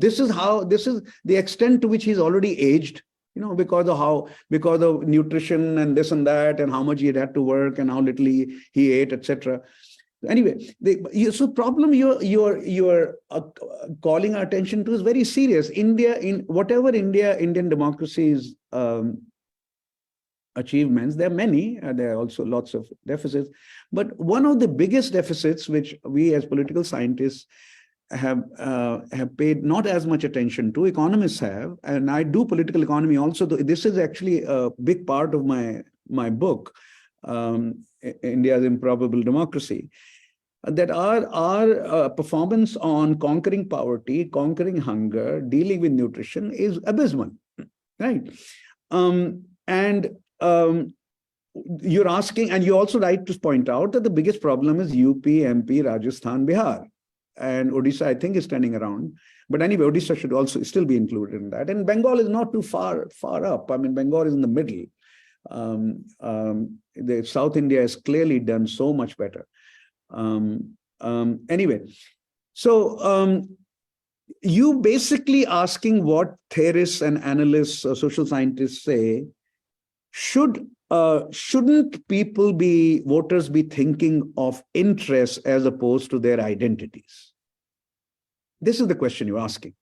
This is the extent to which he's already aged, because of nutrition and this and that, and how much he had to work and how little he ate, etc. Anyway, so problem you're calling our attention to is very serious. India, in whatever Indian democracy's achievements, there are many, there are also lots of deficits, but one of the biggest deficits which we as political scientists have paid not as much attention to, economists have, and I do political economy also. This is actually a big part of my book, India's Improbable Democracy, that our performance on conquering poverty, conquering hunger, dealing with nutrition is abysmal, right? You're asking, and you also like to point out that the biggest problem is UP, MP, Rajasthan, Bihar, and Odisha, I think, is turning around. But anyway, Odisha should also still be included in that. And Bengal is not too far up. I mean, Bengal is in the middle. The South India has clearly done so much better. Anyway, so you basically asking what theorists and analysts or social scientists say, shouldn't voters be thinking of interests as opposed to their identities? This is the question you're asking.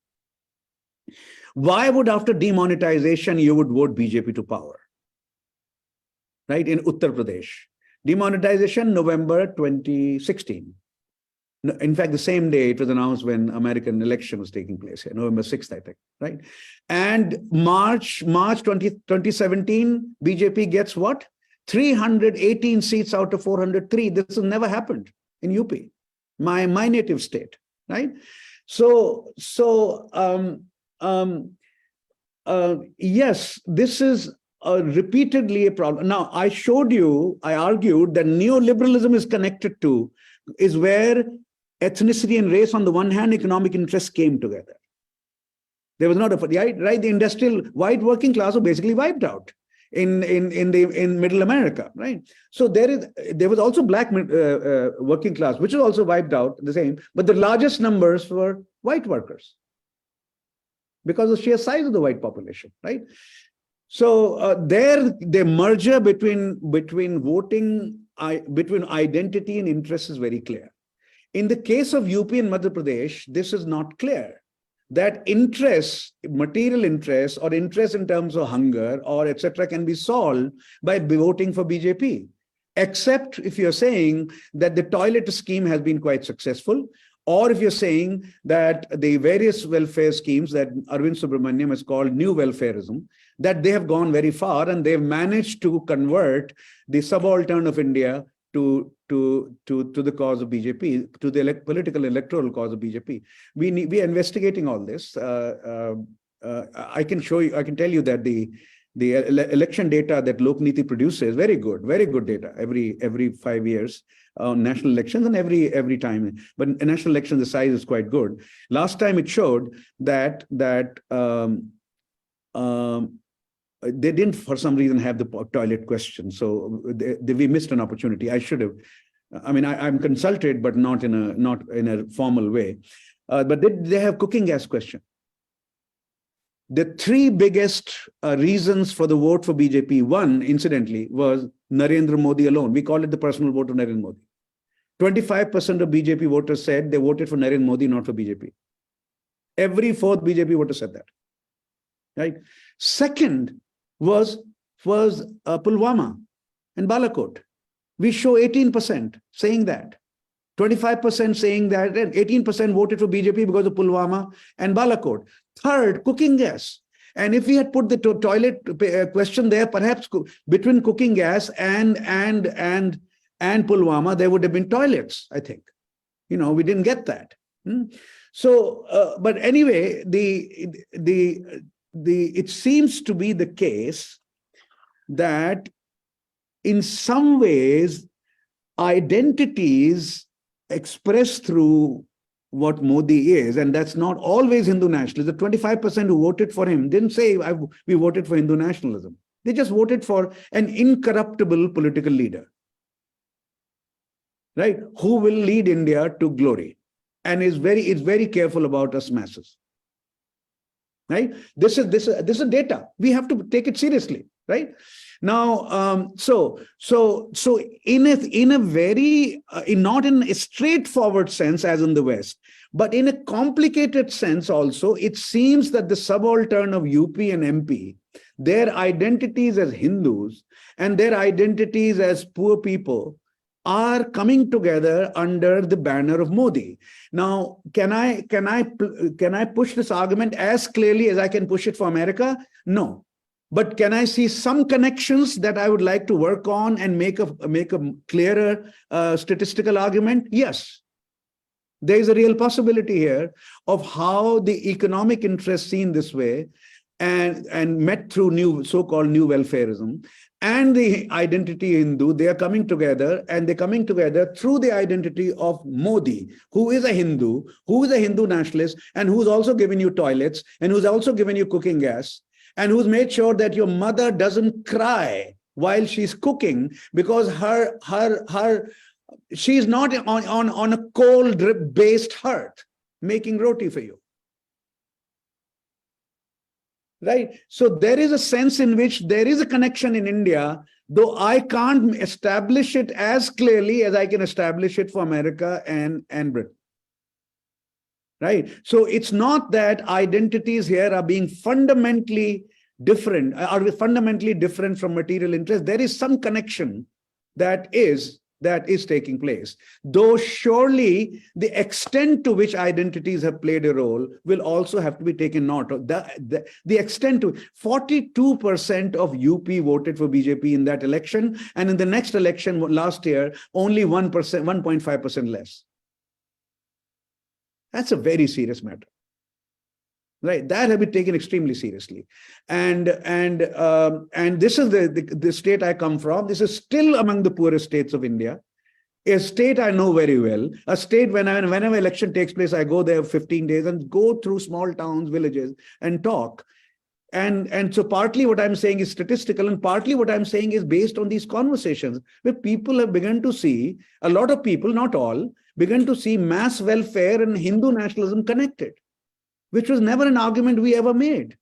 Why would, after demonetization, you would vote BJP to power? Right, in Uttar Pradesh. Demonetization, November 2016. In fact, the same day it was announced when American election was taking place here, November 6th, I think, right? And March 2017, BJP gets what? 318 seats out of 403. This has never happened in UP, my native state, right? So yes, this is repeatedly a problem. Now, I argued that neoliberalism is where ethnicity and race on the one hand, economic interests came together. There was not right. The industrial white working class was basically wiped out in Middle America, right? So there was also black working class, which was also wiped out the same. But the largest numbers were white workers because of the sheer size of the white population, right? So the merger between voting, between identity and interest is very clear. In the case of UP and Madhya Pradesh, this is not clear. That interest, material interest, or interest in terms of hunger, or etc., can be solved by voting for BJP, except if you're saying that the toilet scheme has been quite successful, or if you're saying that the various welfare schemes that Arvind Subramaniam has called new welfareism, that they have gone very far and they've managed to convert the subaltern of India to the cause of BJP, to the political electoral cause of BJP. We are investigating all this. I can tell you that the election data that Lokniti produces, very good data every 5 years on national elections, and every time. But national elections, the size is quite good. Last time it showed that they didn't, for some reason, have the toilet question. So we missed an opportunity. I should have. I mean, I'm consulted, but not in a formal way. But they have cooking gas question. The three biggest reasons for the vote for BJP, one, incidentally, was Narendra Modi alone. We call it the personal vote of Narendra Modi. 25% of BJP voters said they voted for Narendra Modi, not for BJP. Every fourth BJP voter said that. Right. Second was Pulwama and Balakot. We show 18% saying that, 25% saying that, and 18% voted for BJP because of Pulwama and Balakot. Third, cooking gas. And if we had put the toilet question there, perhaps between cooking gas and Pulwama, there would have been toilets, I think. We didn't get that. So, but anyway, it seems to be the case that in some ways, identities expressed through what Modi is, and that's not always Hindu nationalism. The 25% who voted for him didn't say, we voted for Hindu nationalism. They just voted for an incorruptible political leader, right? Who will lead India to glory and is very careful about us masses. Right? This is data. We have to take it seriously, right? Now, so in a very not in a straightforward sense as in the West, but in a complicated sense also, it seems that the subaltern of UP and MP, their identities as Hindus and their identities as poor people are coming together under the banner of Modi. Now, can I push this argument as clearly as I can push it for America? No. But can I see some connections that I would like to work on and make a clearer statistical argument? Yes. There is a real possibility here of how the economic interests seen this way and met through so-called new welfarism, and the identity Hindu, they are coming together, and they're coming together through the identity of Modi, who is a Hindu nationalist, and who's also given you toilets, and who's also given you cooking gas, and who's made sure that your mother doesn't cry while she's cooking because she's not on a coal drip based hearth making roti for you. Right? So there is a sense in which there is a connection in India, though I can't establish it as clearly as I can establish it for America and Britain. Right? So it's not that identities here are being fundamentally different, from material interest. There is some connection that is taking place, though surely the extent to which identities have played a role will also have to be taken note of. The extent to 42% of UP voted for BJP in that election, and in the next election last year, only 1.5% less. That's a very serious matter. Right, that have been taken extremely seriously, and this is the state I come from. This is still among the poorest states of India, a state I know very well. A state whenever election takes place, I go there 15 days and go through small towns, villages, and talk. And so partly what I'm saying is statistical, and partly what I'm saying is based on these conversations where people have begun to see, a lot of people, not all, begun to see mass welfare and Hindu nationalism connected, which was never an argument we ever made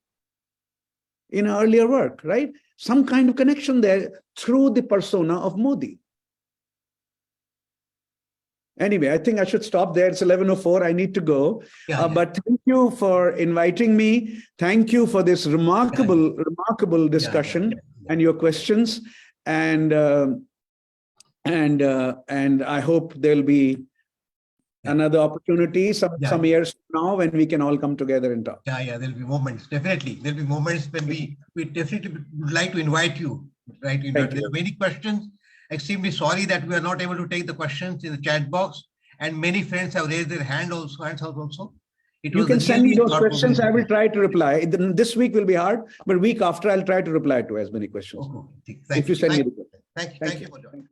in earlier work, right? Some kind of connection there through the persona of Modi. Anyway, I think I should stop there. It's 11:04. I need to go. But thank you for inviting me. Thank you for this remarkable discussion and your questions. And I hope there'll be another opportunity some years from now when we can all come together and talk. There'll be moments, definitely. There'll be moments when we definitely would like to invite you, right? There are many questions. Extremely sorry that we are not able to take the questions in the chat box, and many friends have raised their hands also. You can send me those questions. I will try to reply. This week will be hard, but week after I'll try to reply to as many questions. Okay. If you send me the questions. Thank you for joining.